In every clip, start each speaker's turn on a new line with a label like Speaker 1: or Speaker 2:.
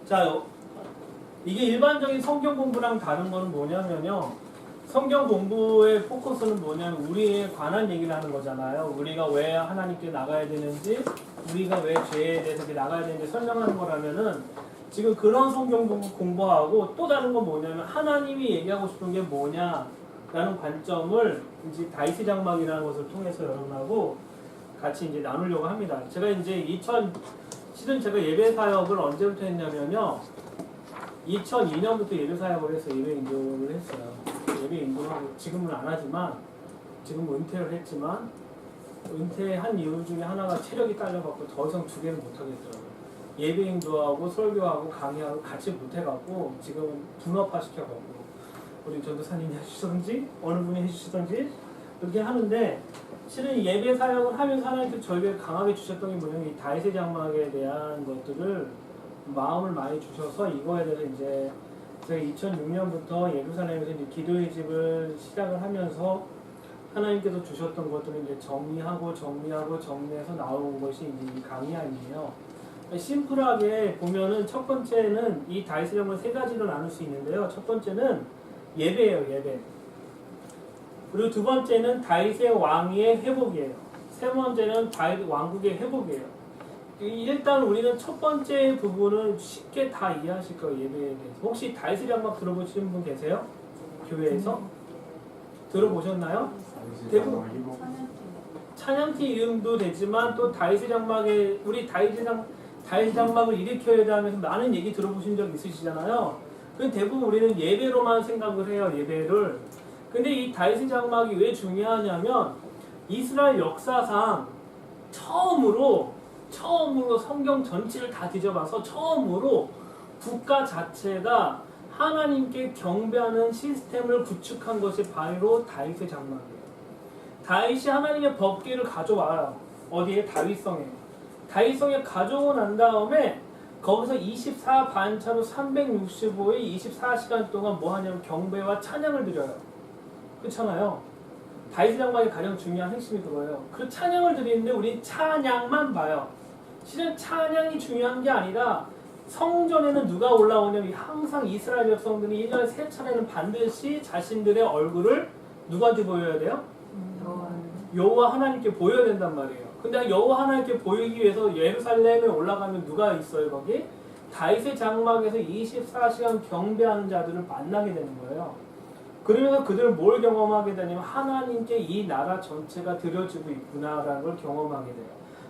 Speaker 1: 자, 이게 일반적인 성경 공부랑 다른 거는 뭐냐면요. 성경 공부의 포커스는 뭐냐면 우리에 관한 얘기를 하는 거잖아요. 우리가 왜 하나님께 나가야 되는지, 우리가 왜 죄에 대해서 나가야 되는지 설명하는 거라면은 지금 그런 성경 공부하고 또 다른 건 뭐냐면 하나님이 얘기하고 싶은 게 뭐냐라는 관점을 이제 다윗의 장막이라는 것을 통해서 여러분하고 같이 이제 나누려고 합니다. 제가 이제 실은 제가 예배 사역을 언제부터 했냐면요. 2002년부터 예배 사역을 해서 예배 인도를 했어요. 예배 인도하고 지금은 안 하지만 지금은 은퇴를 했지만 은퇴한 이유 중에 하나가 체력이 딸려갖고 더 이상 두 개는 못하겠더라고요. 예배 인도하고 설교하고 강의하고 같이 못해갖고 지금 분업화 시켜갖고 우리 전도사님이 해주시던지 어느 분이 해주시던지 그렇게 하는데 실은 예배 사역을 하면서 하나님께서 저에게 강하게 주셨던 게 뭐냐면 이 다윗의 장막에 대한 것들을 마음을 많이 주셔서 이거에 대해서 이제 제가 2006년부터 예루살렘에서 이제 기도의 집을 시작을 하면서 하나님께서 주셨던 것들을 이제 정리해서 나온 것이 이제 이 강의안이에요. 심플하게 보면은 첫 번째는 이 다윗의 장막을 세 가지로 나눌 수 있는데요. 첫 번째는 예배예요, 예배. 그리고 두 번째는 다윗의 왕위의 회복이에요. 세 번째는 다윗 왕국의 회복이에요. 일단 우리는 첫 번째 부분은 쉽게 다 이해하실 거예요. 예배에 대해서. 혹시 다윗의 장막 들어보신 분 계세요? 교회에서? 들어보셨나요? 대부분 찬양팀 이름도 되지만 또 다윗의 장막에 우리 다윗의 장막을 일으켜야 돼 하면서 많은 얘기 들어보신 적 있으시잖아요. 그 대부분 우리는 예배로만 생각을 해요. 예배를. 근데 이 다윗의 장막이 왜 중요하냐면 이스라엘 역사상 처음으로 성경 전체를 다 뒤져봐서 처음으로 국가 자체가 하나님께 경배하는 시스템을 구축한 것이 바로 다윗의 장막이에요. 다윗이 하나님의 법궤를 가져와요. 어디에? 다윗성에. 다윗성에 가져오고 난 다음에 거기서 24 반차로 365일 24시간 동안 뭐 하냐면 경배와 찬양을 드려요. 그렇잖아요. 다윗의 장막의 가장 중요한 핵심이 그거예요. 그 찬양을 드리는데 우리 찬양만 봐요. 실은 찬양이 중요한 게 아니라 성전에는 누가 올라오냐면 항상 이스라엘 백성들이 1년에 3차례는 반드시 자신들의 얼굴을 누구한테 보여야 돼요? 여호와 하나님께 보여야 된단 말이에요. 근데 여호와 하나님께 보이기 위해서 예루살렘에 올라가면 누가 있어요 거기? 다윗의 장막에서 24시간 경배하는 자들을 만나게 되는 거예요. 그러면서 그들은 뭘 경험하게 되냐면 하나님께 이 나라 전체가 드려지고 있구나라는 걸 경험하게 돼요.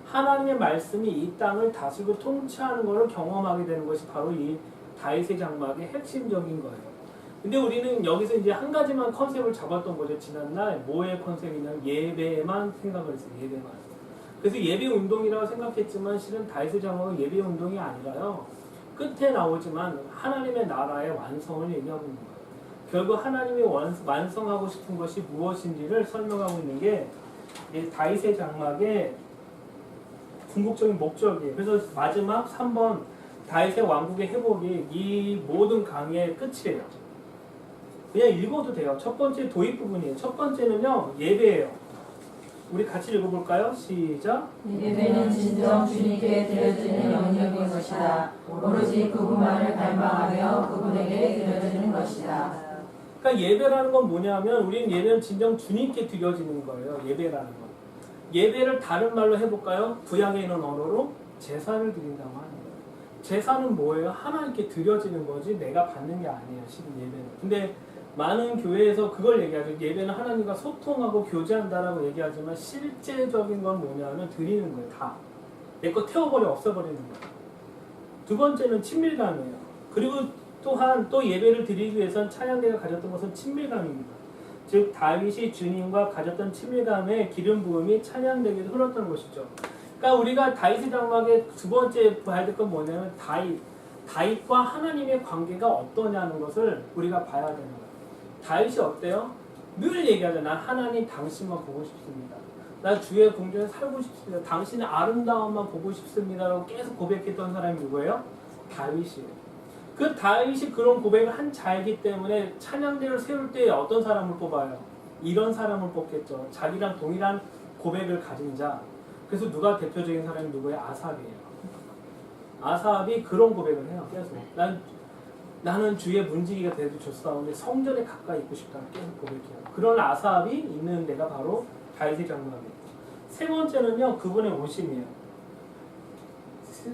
Speaker 1: 하나님의 말씀이 이 땅을 다스리고 통치하는 것을 경험하게 되는 것이 바로 이 다윗의 장막의 핵심적인 거예요. 근데 우리는 여기서 이제 한 가지만 컨셉을 잡았던 거죠. 지난날 뭐의 컨셉이냐면 예배만 생각을 했어요. 예배만. 그래서 예배 운동이라고 생각했지만 실은 다윗의 장막은 예배 운동이 아니라요. 끝에 나오지만 하나님의 나라의 완성을 얘기하고 있는 거예요. 결국 하나님이 완성하고 싶은 것이 무엇인지를 설명하고 있는 게 다윗의 장막의 궁극적인 목적이에요. 그래서 마지막 3번 다윗의 왕국의 회복이 이 모든 강의의 끝이에요. 그냥 읽어도 돼요. 첫 번째 도입 부분이에요. 첫 번째는요 예배예요. 우리 같이 읽어볼까요? 시작.
Speaker 2: 예배는 진정 주님께 드려지는 영역인 것이다. 오로지 그분만을 갈망하며 그분에게 드려지는 것이다.
Speaker 1: 그러니까 예배라는 건 뭐냐면 우리는 예배는 진정 주님께 드려지는 거예요. 예배라는 건. 예배를 다른 말로 해볼까요? 구약에 있는 언어로 제사를 드린다고 하는 거예요. 제사는 뭐예요? 하나님께 드려지는 거지 내가 받는 게 아니에요. 실은 예배는. 근데 많은 교회에서 그걸 얘기하죠. 예배는 하나님과 소통하고 교제한다라고 얘기하지만 실제적인 건 뭐냐면 드리는 거예요. 다. 내 거 태워버려 없애버리는 거예요. 두 번째는 친밀감이에요. 그리고 또한 또 예배를 드리기 위해서는 찬양대가 가졌던 것은 친밀감입니다. 즉 다윗이 주님과 가졌던 친밀감의 기름 부음이 찬양대에서 흘렀던 것이죠. 그러니까 우리가 다윗의 장막의 두 번째 봐야 될 건 뭐냐면 다윗과 하나님의 관계가 어떠냐는 것을 우리가 봐야 되는 거예요. 다윗이 어때요? 늘 얘기하죠. 난 하나님 당신만 보고 싶습니다. 난 주의 궁전에 살고 싶습니다. 당신의 아름다움만 보고 싶습니다라고 계속 고백했던 사람이 누구예요? 다윗이에요. 그 다윗이 그런 고백을 한 자이기 때문에 찬양대를 세울 때 어떤 사람을 뽑아요? 이런 사람을 뽑겠죠. 자기랑 동일한 고백을 가진 자. 그래서 누가 대표적인 사람이 누구예요? 아삽이에요. 아삽이 그런 고백을 해요. 계속 나는 주의 문지기가 되도 좋사오니 성전에 가까이 있고 싶다는 계속 고백해요. 그런 아삽이 있는 데가 바로 다윗의 장막이에요. 세 번째는요, 그분의 오심이에요.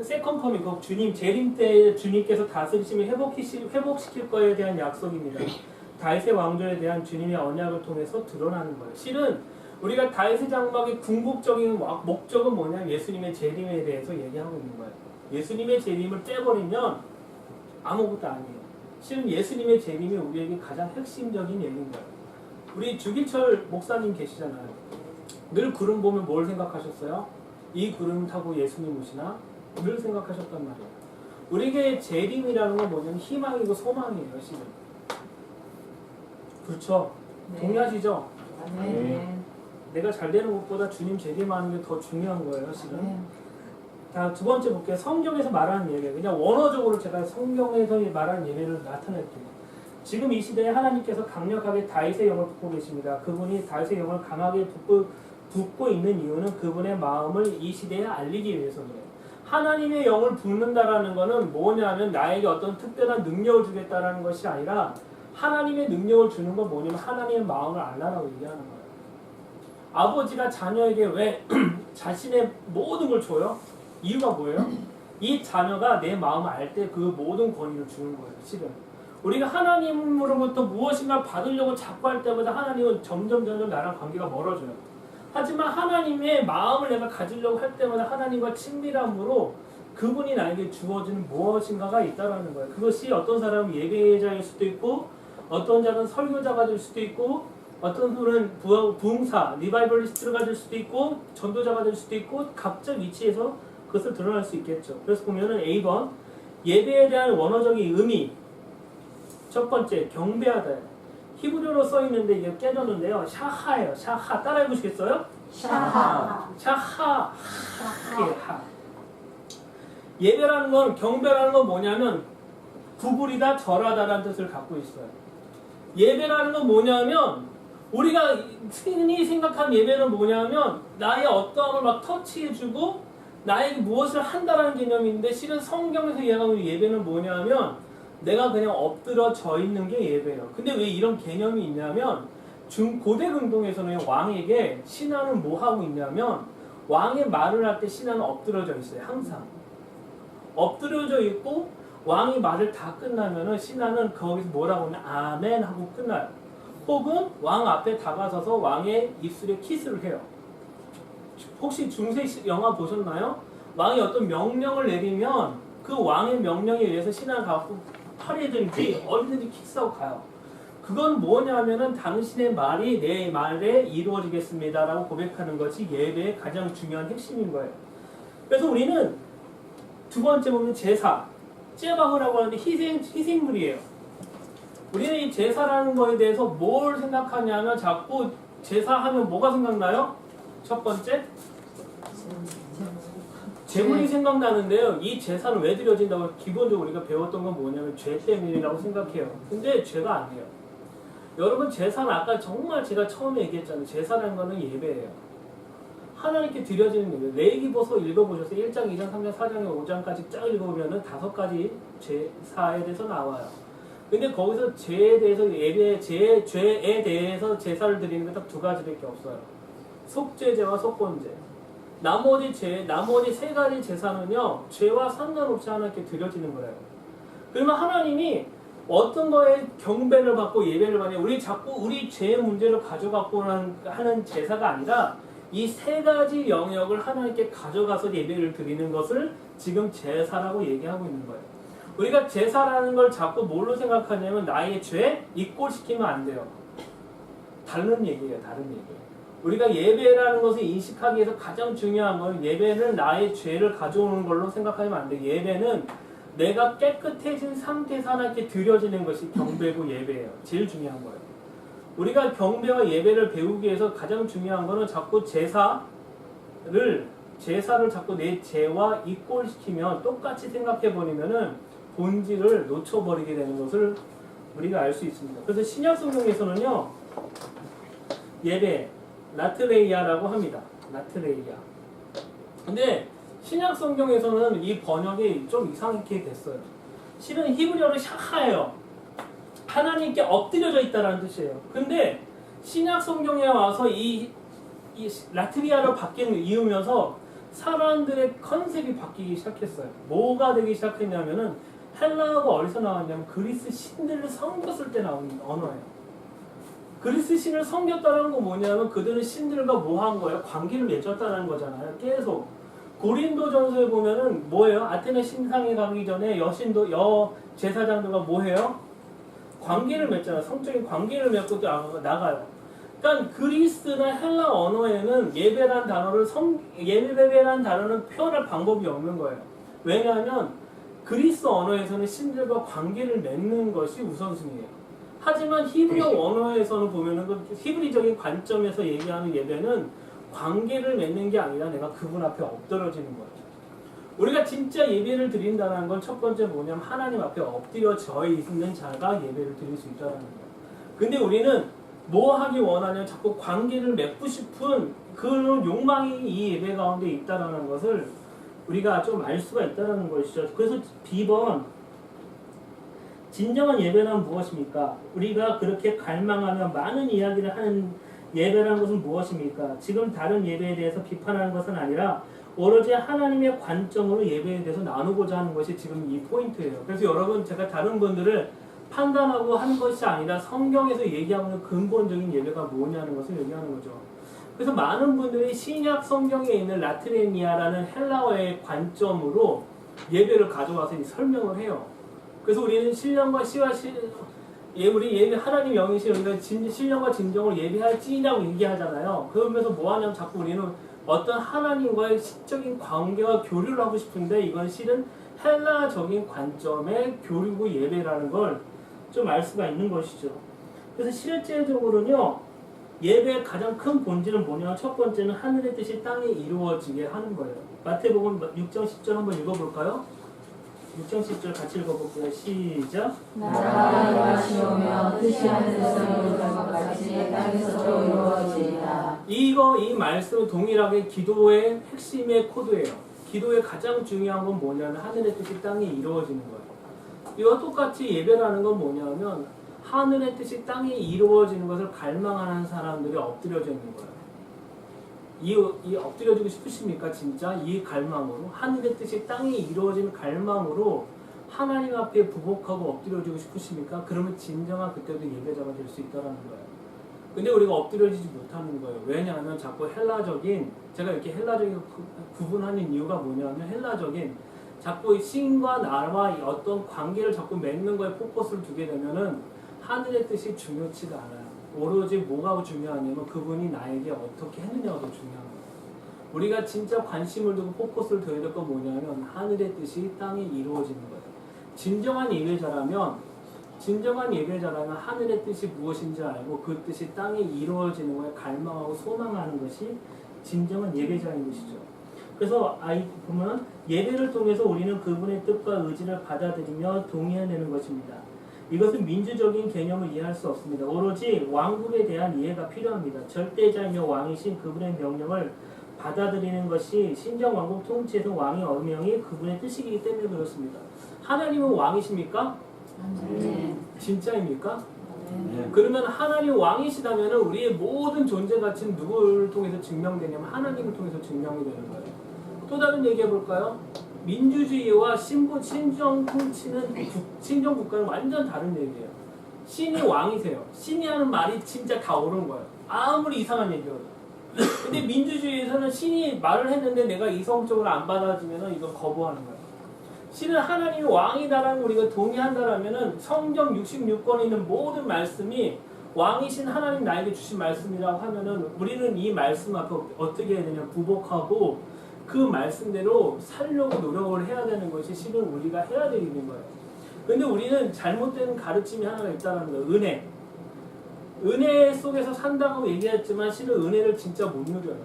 Speaker 1: 세컨 커밍, 주님 재림 때 주님께서 다스리심을 회복시킬 거에 대한 약속입니다. 다윗의 왕조에 대한 주님의 언약을 통해서 드러나는 거예요. 실은 우리가 다윗의 장막의 궁극적인 목적은 뭐냐? 예수님의 재림에 대해서 얘기하고 있는 거예요. 예수님의 재림을 빼버리면 아무것도 아니에요. 실은 예수님의 재림이 우리에게 가장 핵심적인 얘기인 거예요. 우리 주기철 목사님 계시잖아요. 늘 구름 보면 뭘 생각하셨어요? 이 구름 타고 예수님 오시나? 늘 생각하셨단 말이에요. 우리에게 재림이라는 건 뭐냐면 희망이고 소망이에요, 실은. 그렇죠?
Speaker 2: 네.
Speaker 1: 동의하시죠?
Speaker 2: 네.
Speaker 1: 내가 잘 되는 것보다 주님 재림하는 게 더 중요한 거예요, 실은.
Speaker 2: 네.
Speaker 1: 자, 두 번째 볼게요. 성경에서 말하는 예배. 그냥 원어적으로 제가 성경에서 말하는 예배를 나타낼게요. 지금 이 시대에 하나님께서 강력하게 다윗의 영을 붓고 계십니다. 그분이 다윗의 영을 강하게 붓고 있는 이유는 그분의 마음을 이 시대에 알리기 위해서 그래요. 하나님의 영을 붓는다라는 것은 뭐냐면 나에게 어떤 특별한 능력을 주겠다라는 것이 아니라 하나님의 능력을 주는 건 뭐냐면 하나님의 마음을 알라라고 얘기하는 거예요. 아버지가 자녀에게 왜 자신의 모든 걸 줘요? 이유가 뭐예요? 이 자녀가 내 마음을 알 때 그 모든 권위를 주는 거예요. 실은 우리가 하나님으로부터 무엇인가 받으려고 자꾸 할 때마다 하나님은 점점 나랑 관계가 멀어져요. 하지만 하나님의 마음을 내가 가지려고 할 때마다 하나님과 친밀함으로 그분이 나에게 주어지는 무엇인가가 있다라는 거예요. 그것이 어떤 사람은 예배자일 수도 있고 어떤 자는 설교자가 될 수도 있고 어떤 분은 부흥사, 리바이벌리스트가 될 수도 있고 전도자가 될 수도 있고 각자 위치에서 그것을 드러날 수 있겠죠. 그래서 보면은 A번 예배에 대한 원어적인 의미 첫 번째 경배하다. 히브리어로 써 있는데 이게 깨졌는데요. 샤하예요. 샤하 따라해 보시겠어요?
Speaker 2: 샤하.
Speaker 1: 샤하. 하. 예배라는 건 경배라는 건 뭐냐면 구부리다 절하다라는 뜻을 갖고 있어요. 예배라는 건 뭐냐면 우리가 흔히 생각한 예배는 뭐냐면 나의 어떠함을 막 터치해주고 나에게 무엇을 한다라는 개념인데 실은 성경에서 이야기하는 예배는 뭐냐면 내가 그냥 엎드려 져 있는 게 예배예요. 근데 왜 이런 개념이 있냐면 고대 근동에서는 왕에게 신하는 뭐 하고 있냐면 왕의 말을 할 때 신하는 엎드려져 있어요. 항상 엎드려져 있고 왕이 말을 다 끝나면은 신하는 거기서 뭐라고 하냐 아멘 하고 끝나요. 혹은 왕 앞에 다가서서 왕의 입술에 키스를 해요. 혹시 중세 영화 보셨나요? 왕이 어떤 명령을 내리면 그 왕의 명령에 의해서 신하가 갖고 팔이든지 어디든지 키스하고 가요. 그건 뭐냐면은 당신의 말이 내 말에 이루어지겠습니다 라고 고백하는 것이 예배의 가장 중요한 핵심인 거예요. 그래서 우리는 두 번째 보면 제사, 제바흐라고 하는데 희생물이에요. 우리는 이 제사라는 거에 대해서 뭘 생각하냐면 자꾸 제사하면 뭐가 생각나요? 첫 번째 제물이 생각나는데요. 이 제사는 왜 드려진다고 기본적으로 우리가 배웠던 건 뭐냐면 죄 때문이라고 생각해요. 근데 죄가 아니에요. 여러분 제사는 아까 정말 제가 처음에 얘기했잖아요. 제사라는 거는 예배예요. 하나님께 드려지는 예배. 레위기보서 읽어보셔서 1장, 2장, 3장, 4장, 5장까지 쫙 읽어보면은 5가지 제사에 대해서 나와요. 근데 거기서 죄에 대해서 죄에 대해서 제사를 드리는 게 딱 2가지밖에 없어요. 속죄제와 속건제. 나머지 3가지 제사는요, 죄와 상관없이 하나님께 드려지는 거예요. 그러면 하나님이 어떤 거에 경배를 받고 예배를 받냐, 우리 자꾸 우리 죄의 문제를 가져갖고 하는 제사가 아니라 이 3가지 영역을 하나님께 가져가서 예배를 드리는 것을 지금 제사라고 얘기하고 있는 거예요. 우리가 제사라는 걸 자꾸 뭘로 생각하냐면 나의 죄 이꼴시키면 안 돼요. 다른 얘기예요. 다른 얘기예요. 우리가 예배라는 것을 인식하기 위해서 가장 중요한 건 예배는 나의 죄를 가져오는 걸로 생각하면 안 돼요. 예배는 내가 깨끗해진 상태에서 하나님께 드려지는 것이 경배고 예배예요. 제일 중요한 거예요. 우리가 경배와 예배를 배우기 위해서 가장 중요한 거는 자꾸 제사를 자꾸 내 죄와 이꼴시키면 똑같이 생각해버리면은 본질을 놓쳐버리게 되는 것을 우리가 알 수 있습니다. 그래서 신약 성경에서는요, 예배, 라트레이아라고 합니다. 라트레이아. 근데 신약 성경에서는 이 번역이 좀 이상하게 됐어요. 실은 히브리어로 샤하예요. 하나님께 엎드려져 있다는 뜻이에요. 근데 신약 성경에 와서 이 라트비아로 바뀌는 이유면서 사람들의 컨셉이 바뀌기 시작했어요. 뭐가 되기 시작했냐면은 헬라어가 어디서 나왔냐면 그리스 신들을 섬겼을 때 나온 언어예요. 그리스 신을 섬겼다는 건 뭐냐면 그들은 신들과 뭐 한 거예요? 관계를 맺었다는 거잖아요. 계속. 고린도전서에 보면은 뭐예요? 아테네 신상에 가기 전에 여 제사장들과 뭐 해요? 관계를 맺잖아요. 성적인 관계를 맺고 또 나가요. 그러니까 그리스나 헬라 언어에는 예배란 단어는 표현할 방법이 없는 거예요. 왜냐하면 그리스 언어에서는 신들과 관계를 맺는 것이 우선순위예요. 하지만 히브리어 언어에서는 보면은 그 히브리적인 관점에서 얘기하는 예배는 관계를 맺는 게 아니라 내가 그분 앞에 엎드러지는 거예요. 우리가 진짜 예배를 드린다는 건 첫 번째 뭐냐면 하나님 앞에 엎드려져 있는 자가 예배를 드릴 수 있다는 거예요. 근데 우리는 뭐 하기 원하냐면 자꾸 관계를 맺고 싶은 그런 욕망이 이 예배 가운데 있다는 것을 우리가 좀 알 수가 있다는 것이죠. 그래서 B번 진정한 예배란 무엇입니까? 우리가 그렇게 갈망하며 많은 이야기를 하는 예배라는 것은 무엇입니까? 지금 다른 예배에 대해서 비판하는 것은 아니라 오로지 하나님의 관점으로 예배에 대해서 나누고자 하는 것이 지금 이 포인트예요. 그래서 여러분 제가 다른 분들을 판단하고 하는 것이 아니라 성경에서 얘기하고 있는 근본적인 예배가 뭐냐는 것을 얘기하는 거죠. 그래서 많은 분들이 신약 성경에 있는 라트레니아라는 헬라어의 관점으로 예배를 가져와서 설명을 해요. 그래서 우리는 신령과 시와 우리 예배 하나님 영이시 우리가 신령과 진정을 예배할지라고 얘기하잖아요. 그러면서 뭐 하냐면 자꾸 우리는 어떤 하나님과의 시적인 관계와 교류를 하고 싶은데 이건 실은 헬라적인 관점의 교류고 예배라는 걸 좀 알 수가 있는 것이죠. 그래서 실제적으로는요 예배의 가장 큰 본질은 뭐냐면 첫 번째는 하늘의 뜻이 땅에 이루어지게 하는 거예요. 마태복음 6장 10절 한번 읽어볼까요? 6장 10절 같이 읽어볼게요. 시작.
Speaker 2: 나라가 임하시오며 뜻이 하늘에서 이루어진 것 같이 땅에서도 이루어지리라.
Speaker 1: 이 말씀은 동일하게 기도의 핵심의 코드예요. 기도의 가장 중요한 건 뭐냐면 하늘의 뜻이 땅에 이루어지는 거예요. 이와 똑같이 예배라는 건 뭐냐면 하늘의 뜻이 땅에 이루어지는 것을 갈망하는 사람들이 엎드려져 있는 거예요. 이 엎드려지고 싶으십니까? 진짜 이 갈망으로 하늘의 뜻이 땅에 이루어지는 갈망으로 하나님 앞에 부복하고 엎드려지고 싶으십니까? 그러면 진정한 그때도 예배자가 될 수 있다는 거예요. 근데 우리가 엎드려지지 못하는 거예요. 왜냐하면 자꾸 제가 이렇게 헬라적인 구분하는 이유가 뭐냐면 헬라적인 자꾸 신과 나와 어떤 관계를 자꾸 맺는 거에 포커스를 두게 되면은 하늘의 뜻이 중요치가 않아요. 오로지 뭐가 중요하냐면 그분이 나에게 어떻게 했느냐가 더 중요한 거예요. 우리가 진짜 관심을 두고 포커스를 둬야 될 건 뭐냐면 하늘의 뜻이 땅에 이루어지는 거예요. 진정한 예배자라면 하늘의 뜻이 무엇인지 알고 그 뜻이 땅에 이루어지는 거에 갈망하고 소망하는 것이 진정한 예배자인 것이죠. 그래서 보면 예배를 통해서 우리는 그분의 뜻과 의지를 받아들이며 동의해내는 것입니다. 이것은 민주적인 개념을 이해할 수 없습니다. 오로지 왕국에 대한 이해가 필요합니다. 절대자이며 왕이신 그분의 명령을 받아들이는 것이 신정왕국 통치에서 왕의 어명이 그분의 뜻이기 때문에 그렇습니다. 하나님은 왕이십니까?
Speaker 2: 네.
Speaker 1: 진짜입니까?
Speaker 2: 네.
Speaker 1: 그러면 하나님 왕이시다면 우리의 모든 존재 가치는 누구를 통해서 증명되냐면 하나님을 통해서 증명이 되는 거예요. 또 다른 얘기 해볼까요? 민주주의와 신정 통치는 신정 국가는 완전 다른 얘기예요. 신이 왕이세요. 신이 하는 말이 진짜 다 옳은 거예요. 아무리 이상한 얘기여도. 근데 민주주의에서는 신이 말을 했는데 내가 이성적으로 안 받아주면 이건 거부하는 거예요. 신은 하나님이 왕이다라는 걸 우리가 동의한다라면은 성경 66권에 있는 모든 말씀이 왕이신 하나님 나에게 주신 말씀이라고 하면은 우리는 이 말씀 앞에 어떻게 해야 되냐 부복하고 그 말씀대로 살려고 노력을 해야 되는 것이 실은 우리가 해야 되는 거예요. 근데 우리는 잘못된 가르침이 하나가 있다는 거예요. 은혜 속에서 산다고 얘기했지만 실은 은혜를 진짜 못 누려요.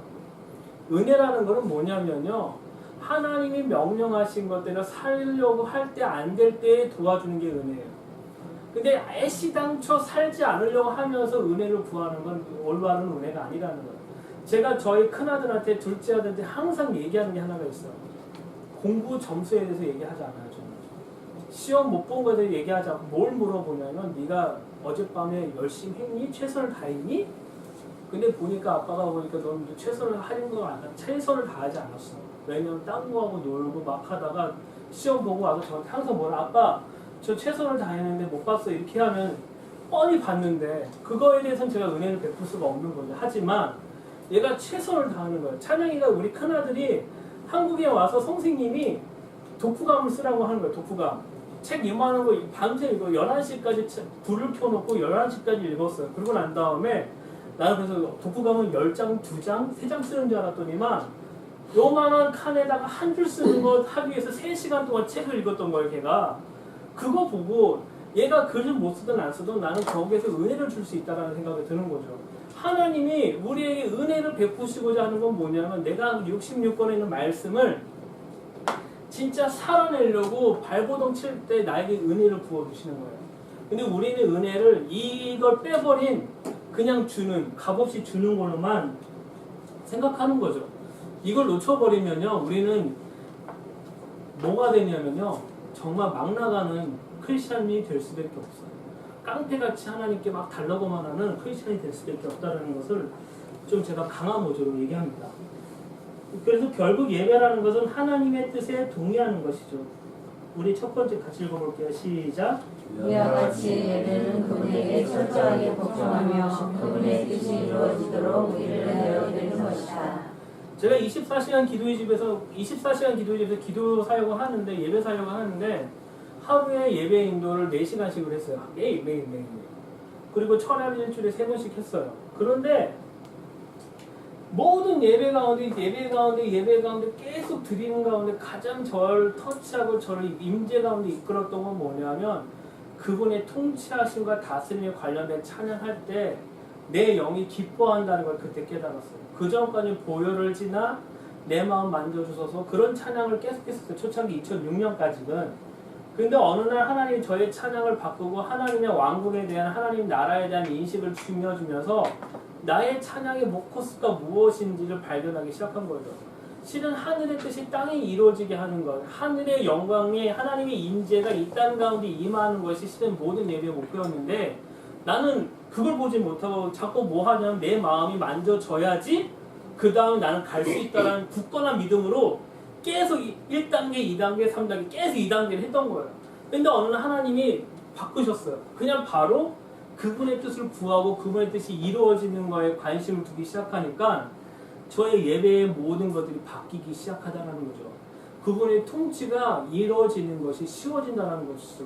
Speaker 1: 은혜라는 것은 뭐냐면요. 하나님이 명령하신 것대로 살려고 할 때 안 될 때 도와주는 게 은혜예요. 근데 애시당초 살지 않으려고 하면서 은혜를 구하는 건 올바른 은혜가 아니라는 거예요. 제가 저희 큰아들한테 둘째 아들한테 항상 얘기하는 게 하나가 있어요. 공부 점수에 대해서 얘기하지 않아요. 저는. 시험 못 본 거에 대해서 얘기하지 않고 뭘 물어보냐면 네가 어젯밤에 열심히 했니? 최선을 다했니? 근데 보니까 아빠가 보니까 넌 최선을 하는 거 아니야. 최선을 다하지 않았어. 왜냐면 딴 거하고 놀고 막 하다가 시험 보고 와서 저한테 항상 뭐라 아빠 저 최선을 다했는데 못 봤어 이렇게 하면 뻔히 봤는데 그거에 대해서는 제가 은혜를 베풀 수가 없는 거죠. 하지만 얘가 최선을 다하는 거예요. 찬영이가 우리 큰아들이 한국에 와서 선생님이 독후감을 쓰라고 하는 거예요. 독후감. 책 이만한 거 밤새 읽고 11시까지 불을 켜놓고 11시까지 읽었어요. 그러고 난 다음에 나는 그래서 독후감은 10장, 2장, 3장 쓰는 줄 알았더니만 요만한 칸에다가 한 줄 쓰는 거 하기 위해서 3시간 동안 책을 읽었던 거예요. 걔가. 그거 보고 얘가 글을 못 쓰든 안 쓰든 나는 거기에서 은혜를 줄 수 있다는 생각이 드는 거죠. 하나님이 우리에게 은혜를 베푸시고자 하는 건 뭐냐면 내가 66권에 있는 말씀을 진짜 살아내려고 발버둥 칠 때 나에게 은혜를 부어주시는 거예요. 근데 우리는 은혜를 이걸 빼버린 그냥 주는 값없이 주는 걸로만 생각하는 거죠. 이걸 놓쳐버리면요 우리는 뭐가 되냐면요 정말 막 나가는 크리스찬이 될 수밖에 없어요. 깡패같이 하나님께 막 달라고만 하는 크리스찬이 될 수밖에 없다는 것을 좀 제가 강한 모조로 얘기합니다. 그래서 결국 예배라는 것은 하나님의 뜻에 동의하는 것이죠. 우리 첫 번째 같이 읽어볼게요. 시작.
Speaker 2: 이와 같이 예배는 그분에게 철저하게 복종하며 그분의 뜻이 이루어지도록 우리를 내어드리는 것이다.
Speaker 1: 제가 24시간 기도의 집에서 기도 사역을 하는데 예배 사역을 하는데 하루에 예배 인도를 4시간씩을 했어요. 매일. 그리고 철학 일주일에 3번씩 했어요. 그런데 모든 예배 가운데 계속 드리는 가운데 가장 저를 터치하고 저를 임재 가운데 이끌었던 건 뭐냐면 그분의 통치하심과 다스림에 관련된 찬양할 때 내 영이 기뻐한다는 걸 그때 깨달았어요. 그 전까지 보혈을 지나 내 마음 만져주셔서 그런 찬양을 계속했었어요. 초창기 2006년까지는. 근데 어느 날 하나님이 저의 찬양을 바꾸고 하나님의 왕국에 대한 하나님 나라에 대한 인식을 주며주면서 나의 찬양의 목코스가 무엇인지를 발견하기 시작한 거죠. 실은 하늘의 뜻이 땅에 이루어지게 하는 것, 하늘의 영광에 하나님의 임재가 이 땅 가운데 임하는 것이 실은 모든 예배의 목표였는데 나는 그걸 보지 못하고 자꾸 뭐 하냐면 내 마음이 만져져야지 그 다음에 나는 갈 수 있다는 굳건한 믿음으로 계속 1단계, 2단계, 3단계 계속 2단계를 했던 거예요. 근데 어느 날 하나님이 바꾸셨어요. 그냥 바로 그분의 뜻을 구하고 그분의 뜻이 이루어지는 거에 관심을 두기 시작하니까 저의 예배의 모든 것들이 바뀌기 시작하다는 거죠. 그분의 통치가 이루어지는 것이 쉬워진다는 것이죠.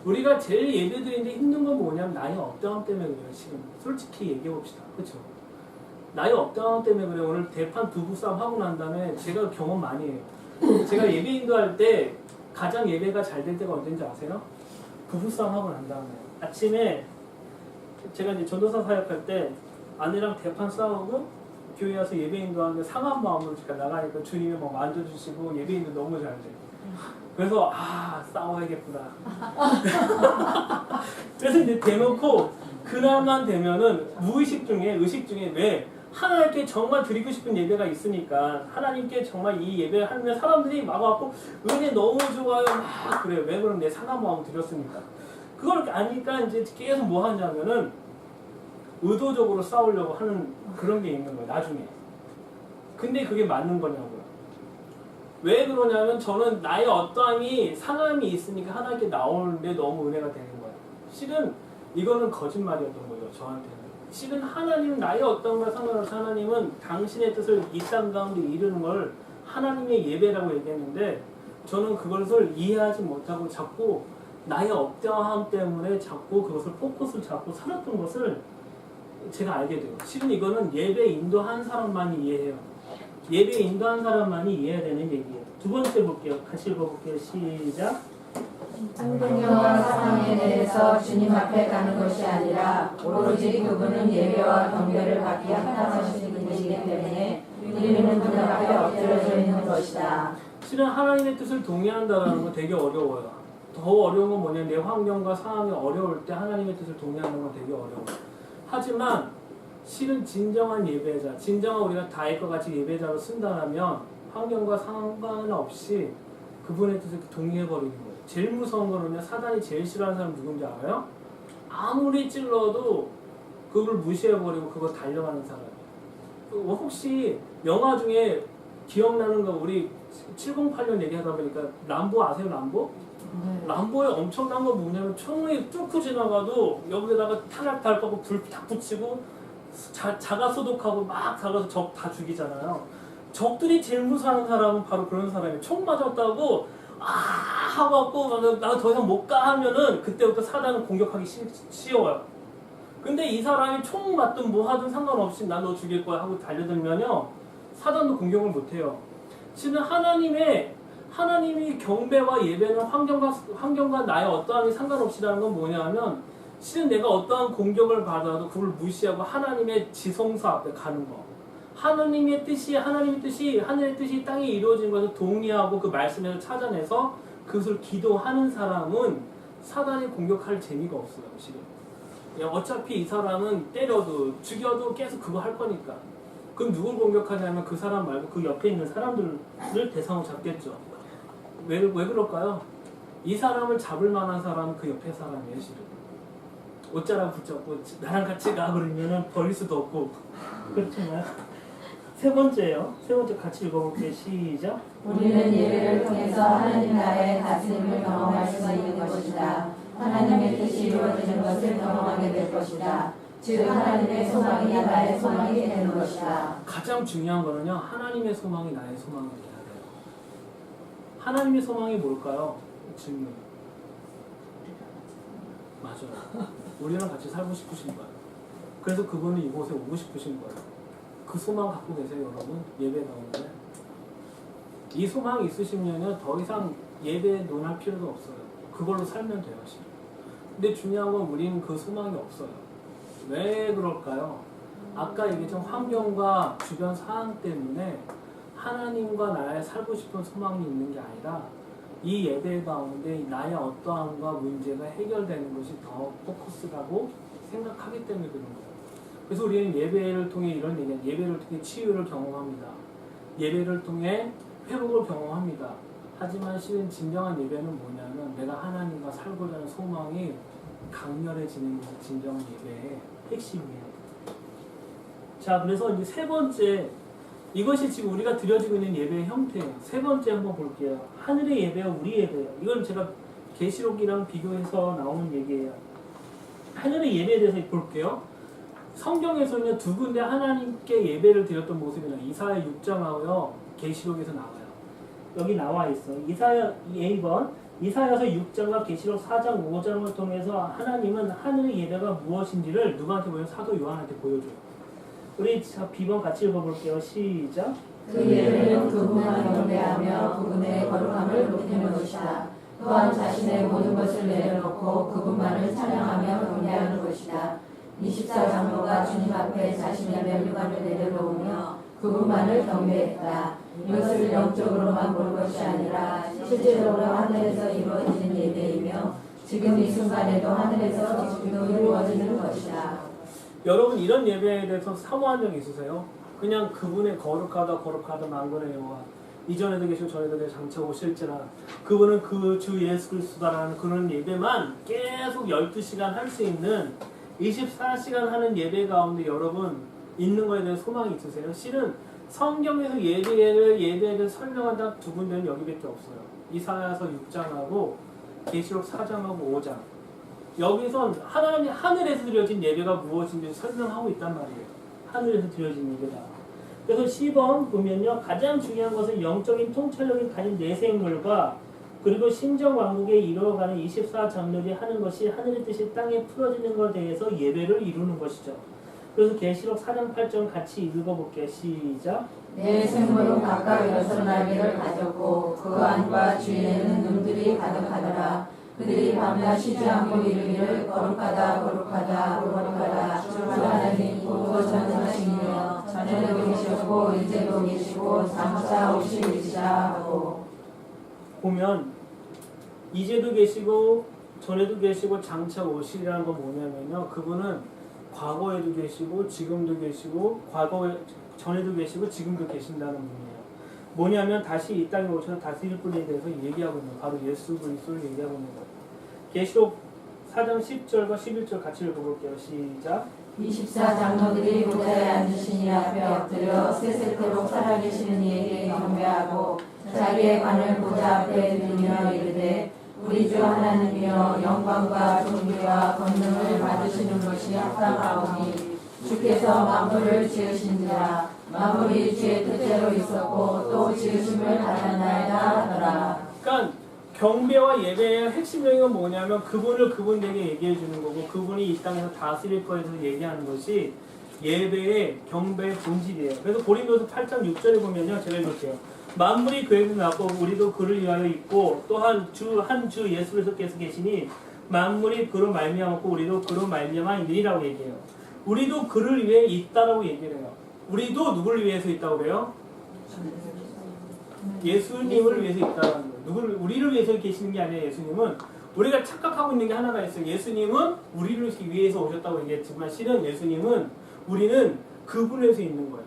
Speaker 1: 우리가 제일 예배드리는데 힘든 건 뭐냐면 나의 업다운 때문에 그래요. 지금 솔직히 얘기해봅시다. 그렇죠? 나의 업다운 때문에 그래요. 오늘 대판 부부싸움 하고 난 다음에 제가 경험 많이 해요. 제가 예배 인도할 때 가장 예배가 잘 될 때가 언제인지 아세요? 부부싸움 하고 난 다음에 아침에 제가 이제 전도사 사역할 때 아내랑 대판 싸우고 교회 와서 예배 인도하는데 상한 마음으로 제가 나가니까 주님이 막 만져주시고 예배 인도 너무 잘 돼요. 그래서 싸워야겠구나. 그래서 이제 대놓고 그날만 되면은 의식 중에 왜 하나님께 정말 드리고 싶은 예배가 있으니까 하나님께 정말 이 예배를 하면 사람들이 막 와갖고 은혜 너무 좋아요 막 그래요. 왜 그럼 내 상한 마음 드렸으니까. 그걸 아니까 이제 계속 뭐 하냐면은 의도적으로 싸우려고 하는 그런 게 있는 거예요. 나중에. 근데 그게 맞는 거냐고요. 왜 그러냐면 저는 나의 어떠함이 상함이 있으니까 하나님께 나오는데 너무 은혜가 되는 거예요. 실은 이거는 거짓말이었던 거예요. 저한테는. 실은 하나님은 나의 어떠함과 상관없이 하나님은 당신의 뜻을 이 땅 가운데 이루는 걸 하나님의 예배라고 얘기했는데 저는 그것을 이해하지 못하고 자꾸 나의 업다함 때문에 자꾸 그것을 포커스를 잡고 살았던 것을 제가 알게 돼요. 실은 이거는 예배 인도한 사람만이 이해해요. 예배 인도한 사람만이 이해해야 되는 얘기예요. 두 번째 볼게요. 같이 읽어볼게요. 시작.
Speaker 2: 존경과 사랑에 대해서 주님 앞에 가는 것이 아니라 오로지 그분은 예배와 경배를 받기 합당하신 분이시기 때문에 우리는 그분 앞에 엎드려져 있는 것이다.
Speaker 1: 실은 하나님의 뜻을 동의한다는 건 되게 어려워요. 더 어려운 건 뭐냐면 내 환경과 상황이 어려울 때 하나님의 뜻을 동의하는 건 되게 어려워요. 하지만 실은 진정한 예배자, 진정한 우리가 다윗과 같이 예배자로 쓴다면 환경과 상관없이 그분의 뜻에 동의해버리는 거예요. 제일 무서운 거는요, 사단이 제일 싫어하는 사람 누군지 알아요? 아무리 찔러도 그걸 무시해버리고 그거 달려가는 사람이에요. 혹시 영화 중에 기억나는 거 우리 708년 얘기하다 보니까 람보 아세요? 람보? 람보에 엄청난 거 뭐냐면 총이 뚫고 지나가도 여기다가 탄약 달고 불 탁 붙이고 자가 소독하고 막 가서 적 다 죽이잖아요. 적들이 제일 무서워하는 사람은 바로 그런 사람이에요. 총 맞았다고 하고 나 더 이상 못 가 하면은 그때부터 사단은 공격하기 쉬워요. 근데 이 사람이 총 맞든 뭐 하든 상관없이 나 너 죽일 거야 하고 달려들면요, 사단도 공격을 못 해요. 실은 하나님이 경배와 예배는 환경과 나의 어떠함이 상관없이라는 건 뭐냐면, 실은 내가 어떠한 공격을 받아도 그걸 무시하고 하나님의 지성소 앞에 가는 거. 하나님의 뜻이 하늘의 뜻이 땅에 이루어진 것을 동의하고 그 말씀에서 찾아내서 그것을 기도하는 사람은 사단이 공격할 재미가 없어요. 실은 어차피 이 사람은 때려도 죽여도 계속 그거 할 거니까. 그럼 누굴 공격하냐면 그 사람 말고 그 옆에 있는 사람들을 대상으로 잡겠죠. 왜 그럴까요? 이 사람을 잡을 만한 사람은 그 옆에 사람이에요. 실은 옷자락 붙잡고 나랑 같이 가 그러면은 버릴 수도 없고. 그렇잖아요. 세 번째요. 세 번째 같이 읽어볼게요. 시작.
Speaker 2: 우리는 예배를 통해서 하나님 나라의 다스림을 경험할 수 있는 것이다. 하나님의 뜻이 이루어지는 것을 경험하게 될 것이다. 즉 하나님의 소망이 나의 소망이 되는 것이다.
Speaker 1: 가장 중요한 거는요, 하나님의 소망이 나의 소망이 돼야 돼요. 하나님의 소망이 뭘까요? 질문. 맞아요. 우리랑 같이 살고 싶으신 거예요. 그래서 그분은 이곳에 오고 싶으신 거예요. 그 소망 갖고 계세요, 여러분? 예배 가운데. 이 소망이 있으시면요, 더 이상 예배 논할 필요도 없어요. 그걸로 살면 돼요, 실은. 근데 중요한 건 우리는 그 소망이 없어요. 왜 그럴까요? 아까 얘기했던 환경과 주변 상황 때문에 하나님과 나의 살고 싶은 소망이 있는 게 아니라 이 예배 가운데 나의 어떠함과 문제가 해결되는 것이 더 포커스라고 생각하기 때문에 그런 거예요. 그래서 우리는 예배를 통해 이런 얘기는 예배를 통해 치유를 경험합니다. 예배를 통해 회복을 경험합니다. 하지만 실은 진정한 예배는 뭐냐면 내가 하나님과 살고자 하는 소망이 강렬해지는 것이 진정한 예배의 핵심이에요. 자, 그래서 이제 세 번째, 이것이 지금 우리가 드려지고 있는 예배의 형태예요. 세 번째 한번 볼게요. 하늘의 예배와 우리 예배예요. 이건 제가 계시록이랑 비교해서 나오는 얘기예요. 하늘의 예배에 대해서 볼게요. 성경에서는 두 군데 하나님께 예배를 드렸던 모습이 나와요. 이사야 6장하고요, 계시록에서 나와요. 여기 나와 있어요. 이사야 2번 이사야서 6장과 계시록 4장 5장을 통해서 하나님은 하늘의 예배가 무엇인지를 누구한테 보여요? 사도 요한한테 보여줘요. 우리 B번 같이 읽어볼게요. 시작.
Speaker 2: 그 예배는 그분만 경배하며 그분의 거룩함을 높이는 것이다. 또한 자신의 모든 것을 내려놓고 그분만을 찬양하며 경배하는 것이다. 24장로가 주님 앞에 자신의 면류관을 내려놓으며 그분만을 경배했다. 이것을 영적으로만 볼 것이 아니라 실제적으로 하늘에서 이루어지는 예배이며 지금 이 순간에도 하늘에서 지금도 이루어지는 것이다.
Speaker 1: 여러분 이런 예배에 대해서 사모한 적 있으세요? 그냥 그분의 거룩하다 만군의 여호와 이전에도 계시고 전에도 계시고 장차 오실지라 그분은 그 주 예수 그리스도라는 그런 예배만 계속 12시간 할 수 있는 24시간 하는 예배 가운데 여러분 있는 거에 대한 소망이 있으세요? 실은 성경에서 예배에 대해서 설명한다 두 군데는 여기밖에 없어요. 이사야서 6장하고 계시록 4장하고 5장. 여기선 하늘에서 드려진 예배가 무엇인지 설명하고 있단 말이에요. 하늘에서 드려진 예배다. 그래서 10번 보면요, 가장 중요한 것은 영적인 통찰력이 가진 내 생물과 그리고 신정왕국에 이루어가는 24장로들이 하는 것이 하늘의 뜻이 땅에 풀어지는 것에 대해서 예배를 이루는 것이죠. 그래서 계시록 4장 8절 같이 읽어볼게요. 시작.
Speaker 2: 내 생물은 각각 6날개를 가졌고 그 안과 주위에는 눈들이 가득하더라. 그들이 밤낮 쉬지 않고 이르기를 거룩하다 거룩하다 거룩하다 주 하나님 전능하시며 전에도 계셨고 이제도 계시고 장차 오실지라 하고.
Speaker 1: 보면 이제도 계시고 전에도 계시고 장차 오시리라는 건 뭐냐면요, 그분은 과거에도 계시고 지금도 계시고 전에도 계시고 지금도 계신다는 분이에요. 뭐냐면 다시 이 땅에 오셔서 다스릴 분에 대해서 얘기하고 있는 거예요. 바로 예수 그리스도를 얘기하고 있는 거예요. 계시록 4장 10절과 11절 같이 읽어볼게요. 시작.
Speaker 2: 24장로들이 보좌에 앉으신 이 앞에 엎드려 세세토록 살아계시는 이에게 경배하고 자기의 관을 보좌 앞에 들며 이르되 우리 주 하나님이여 영광과 존귀와 권능을 받으시는 것이 합당하오니 주께서 만물을 지으신지라 만물이 주의 뜻대로 있었고 또 지으심을 받았나이다 하더라.
Speaker 1: 그러니까 경배와 예배의 핵심적인 건 뭐냐면 그분을 그분에게 얘기해 주는 거고 그분이 이 땅에서 다스릴 거에 대해서 얘기하는 것이 예배의 경배의 본질이에요. 그래서 고린도서 8장 6절에 보면요. 제가 읽을게요. 만물이 그에게서 났고 우리도 그를 위하여 있고 또한 한 주 예수 그리스도께서 계시니 만물이 그로 말미암았고 우리도 그로 말미암아 있느니라고 얘기해요. 우리도 그를 위해 있다라고 얘기를 해요. 우리도 누구를 위해서 있다고 그래요? 예수님을 위해서 있다는 거예요. 우리를 위해서 계시는 게 아니라 예수님은 우리가 착각하고 있는 게 하나가 있어요. 예수님은 우리를 위해서 오셨다고 얘기했지만 실은 예수님은 우리는 그분을 위해서 있는 거예요.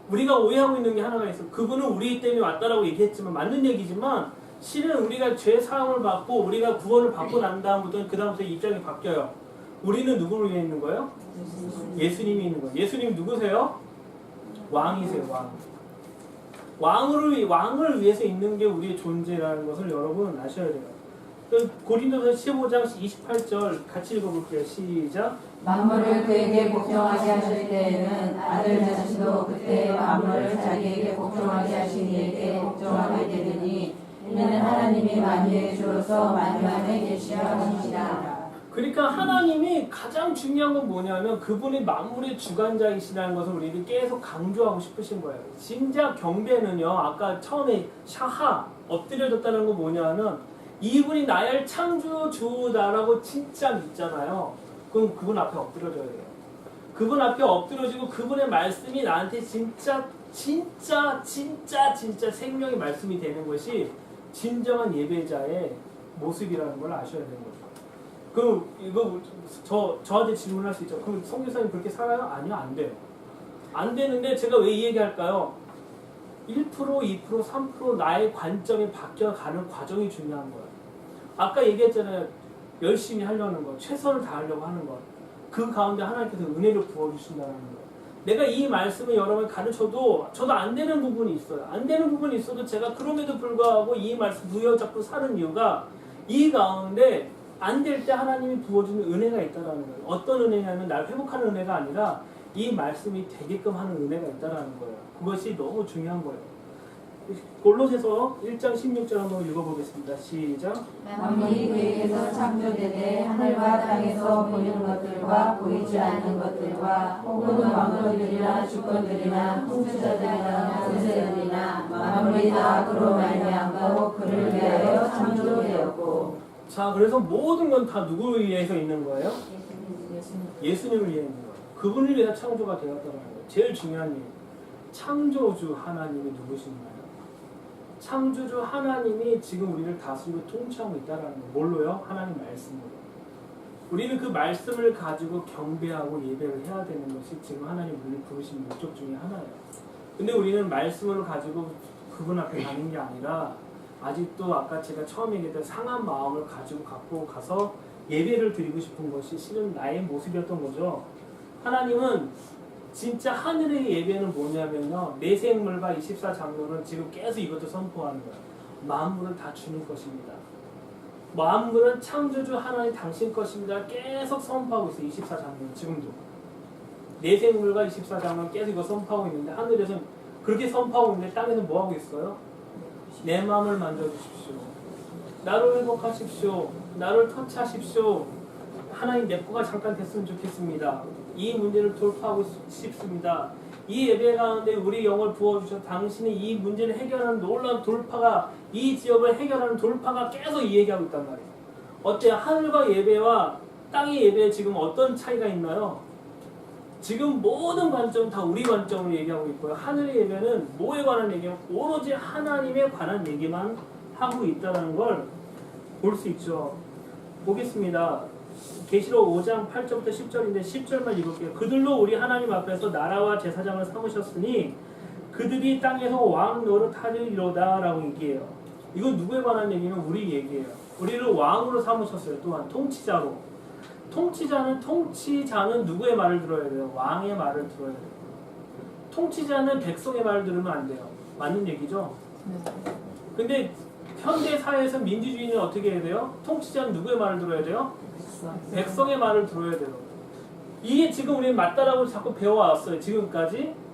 Speaker 1: 우리가 오해하고 있는 게 하나가 있어요. 그분은 우리 때문에 왔다라고 얘기했지만 맞는 얘기지만 실은 우리가 죄 사함을 받고 우리가 구원을 받고 난 다음부터는 그 다음부터 입장이 바뀌어요. 우리는 누구를 위해 있는 거예요? 예수님이 있는 거예요. 예수님 누구세요? 왕이세요. 왕을 위해서 있는 게 우리의 존재라는 것을 여러분 아셔야 돼요. 고린도서 15장 28절 같이 읽어볼게요. 시작.
Speaker 2: 만물을 그에게 복종하게 하실 때에는 아들 자신도 그때 만물을 자기에게 복종하게 하신 이에게 복종하게 되리니 이는 하나님이 만유의 주로서 만유 안에 계시려 하시니라.
Speaker 1: 그러니까 하나님이 가장 중요한 건 뭐냐면 그분이 만물의 주관자이시라는 것을 우리를 계속 강조하고 싶으신 거예요. 진짜 경배는요. 아까 처음에 샤하 엎드려졌다는 건 뭐냐면 이분이 나의 창조주다라고 진짜 믿잖아요. 그럼 그분 앞에 엎드려져야 돼요. 그분 앞에 엎드려지고 그분의 말씀이 나한테 진짜 생명의 말씀이 되는 것이 진정한 예배자의 모습이라는 걸 아셔야 되는 거죠. 그럼 이거 저한테 질문할 수 있죠. 그럼 선교사님 그렇게 살아요? 아니요, 안 돼요. 안 되는데 제가 왜 이 얘기할까요? 1%, 2%, 3% 나의 관점이 바뀌어가는 과정이 중요한 거예요. 아까 얘기했잖아요. 열심히 하려는 것, 최선을 다하려고 하는 것. 그 가운데 하나님께서 은혜를 부어주신다는 것. 내가 이 말씀을 여러분 가르쳐도 저도 안 되는 부분이 있어요. 안 되는 부분이 있어도 제가 그럼에도 불구하고 이 말씀 부여잡고 사는 이유가 이 가운데 안 될 때 하나님이 부어주는 은혜가 있다는 거예요. 어떤 은혜냐면 날 회복하는 은혜가 아니라 이 말씀이 되게끔 하는 은혜가 있다는 거예요. 그것이 너무 중요한 거예요. 골로새서 1장 16절 한번 읽어보겠습니다. 시작.
Speaker 2: 만물이 그에게서 창조되되 하늘과 땅에서 보이는 것들과 보이지 않는 것들과 혹은 왕들이나 주권들이나 통치자들이나 권세들이나 만물이 다 그로 말미암고 그를 위하여 창조되었고.
Speaker 1: 자, 그래서 모든 건 다 누구를 위해서 있는 거예요? 예수님을 위해 있는 거예요. 그분을 위해서 창조가 되었다는 거예요. 제일 중요한 일. 창조주 하나님이 누구신가요? 창조주 하나님이 지금 우리를 다스리고 통치하고 있다는 거. 뭘로요? 하나님 말씀으로. 우리는 그 말씀을 가지고 경배하고 예배를 해야 되는 것이 지금 하나님 우리를 부르신 목적 중에 하나예요. 근데 우리는 말씀을 가지고 그분 앞에 가는 게 아니라 아직도 아까 제가 처음에 얘기했던 상한 마음을 갖고 가서 예배를 드리고 싶은 것이 실은 나의 모습이었던 거죠. 하나님은 진짜 하늘의 예배는 뭐냐면요. 내생물과 24장로는 지금 계속 이것도 선포하는 거예요. 만물은 다 주님 것입니다. 만물은 창조주 하나님 당신 것입니다. 계속 선포하고 있어요. 24장로는 지금도. 내생물과 24장로는 계속 이거 선포하고 있는데 하늘에서는 그렇게 선포하고 있는데 땅에서는 뭐하고 있어요? 내 마음을 만져주십시오. 나를 회복하십시오. 나를 터치하십시오. 하나님 내 거가 잠깐 됐으면 좋겠습니다. 이 문제를 돌파하고 싶습니다. 이 예배 가운데 우리 영을 부어주셔서 당신이 이 문제를 해결하는 놀라운 돌파가 이 지역을 해결하는 돌파가 계속 이 얘기하고 있단 말이에요. 어때요? 하늘과 예배와 땅의 예배에 지금 어떤 차이가 있나요? 지금 모든 관점은 다 우리 관점으로 얘기하고 있고요. 하늘의 예배는 뭐에 관한 얘기예요? 오로지 하나님에 관한 얘기만 하고 있다는 걸 볼 수 있죠. 보겠습니다. 계시록 5장 8절부터 10절인데 10절만 읽을게요. 그들로 우리 하나님 앞에서 나라와 제사장을 삼으셨으니 그들이 땅에서 왕 노릇하리로다 라고 얘기해요. 이건 누구에 관한 얘기는 우리 얘기예요. 우리를 왕으로 삼으셨어요. 또한 통치자로. 통치자는 누구의 말을 들어야 돼요? 왕의 말을 들어야 돼요. 통치자는 백성의 말을 들으면 안 돼요. 맞는 얘기죠? 근데 현대 사회에서 민주주의는 어떻게 해야 돼요? 통치자는 누구의 말을 들어야 돼요? 백성의 말을 들어야 돼요. 이게 지금 우리는 맞다라고 자꾸 배워왔어요. 지금까지.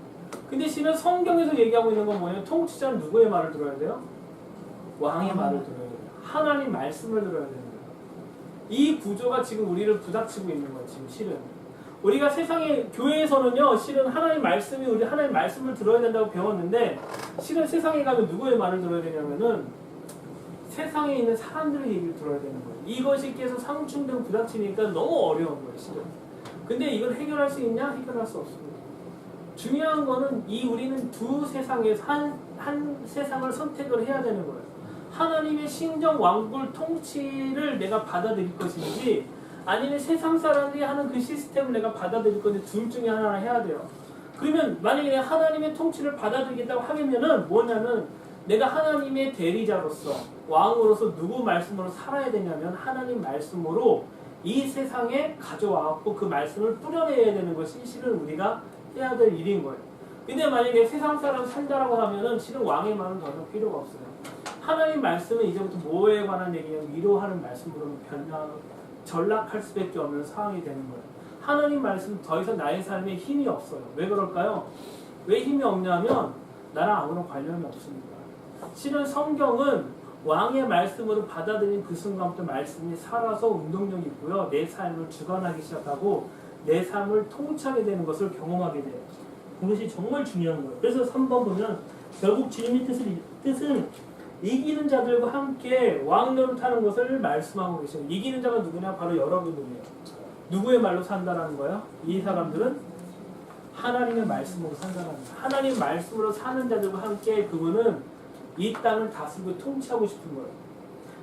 Speaker 1: 근데 실은 성경에서 얘기하고 있는 건 뭐냐면 통치자는 누구의 말을 들어야 돼요? 왕의 말을 들어야 돼요. 하나님 말씀을 들어야 되는 거예요. 이 구조가 지금 우리를 부닥치고 있는 거예요. 지금 실은. 우리가 세상에 교회에서는요. 실은 하나님 말씀이 우리 하나님 말씀을 들어야 된다고 배웠는데 실은 세상에 가면 누구의 말을 들어야 되냐면은 세상에 있는 사람들의 얘기를 들어야 되는 거예요. 이것이 계속 상충되고 부닥치니까 너무 어려운 거예요. 실은. 근데 이걸 해결할 수 있냐? 해결할 수 없습니다. 중요한 거는 우리는 두 세상에서 한 세상을 선택을 해야 되는 거예요. 하나님의 신정 왕국 통치를 내가 받아들일 것인지 아니면 세상 사람들이 하는 그 시스템을 내가 받아들일 건지 둘 중에 하나를 해야 돼요. 그러면 만약에 하나님의 통치를 받아들이겠다고 하면은 뭐냐면 내가 하나님의 대리자로서 왕으로서 누구 말씀으로 살아야 되냐면 하나님 말씀으로 이 세상에 가져와갖고 그 말씀을 뿌려내야 되는 것이 실은 우리가 해야 될 일인 거예요. 근데 만약에 세상 사람 산다라고 하면은 실은 왕의 말은 더 이상 필요가 없어요. 하나님 말씀은 이제부터 뭐에 관한 얘기냐면 위로하는 말씀으로 전락할 수밖에 없는 상황이 되는 거예요. 하나님 말씀은 더 이상 나의 삶에 힘이 없어요. 왜 그럴까요? 왜 힘이 없냐면 나랑 아무런 관련이 없습니다. 실은 성경은 왕의 말씀으로 받아들인 그 순간부터 말씀이 살아서 운동력이 있고요. 내 삶을 주관하기 시작하고 내 삶을 통치하게 되는 것을 경험하게 돼요. 그것이 정말 중요한 거예요. 그래서 3번 보면 결국 주님의 뜻은 이기는 자들과 함께 왕 노릇하는 것을 말씀하고 계십니다. 이기는 자가 누구냐? 바로 여러분들이에요. 누구의 말로 산다라는 거예요? 이 사람들은 하나님의 말씀으로 산다는 거예요. 하나님 말씀으로 사는 자들과 함께 그분은 이 땅을 다스리고 통치하고 싶은 거예요.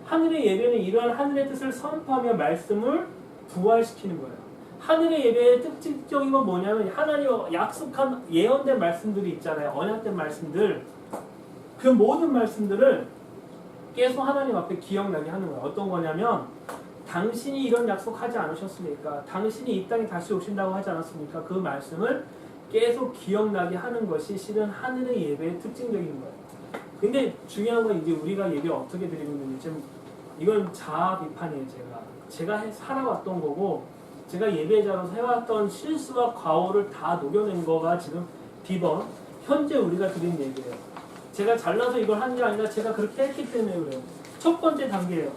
Speaker 1: 하늘의 예배는 이러한 하늘의 뜻을 선포하며 말씀을 부활시키는 거예요. 하늘의 예배의 특징적인 건 뭐냐면 하나님 약속한 예언된 말씀들이 있잖아요. 언약된 말씀들. 그 모든 말씀들을 계속 하나님 앞에 기억나게 하는 거예요. 어떤 거냐면 당신이 이런 약속하지 않으셨습니까? 당신이 이 땅에 다시 오신다고 하지 않았습니까? 그 말씀을 계속 기억나게 하는 것이 실은 하늘의 예배의 특징적인 거예요. 근데 중요한 건 이제 우리가 예배 어떻게 드리고 있는지 좀 이건 자아 비판이에요. 제가 살아왔던 거고 제가 예배자로서 해왔던 실수와 과오를 다 녹여낸 거가 지금 비번 현재 우리가 드린 예배예요. 제가 잘나서 이걸 한 게 아니라 제가 그렇게 했기 때문에 그래요. 첫 번째 단계예요.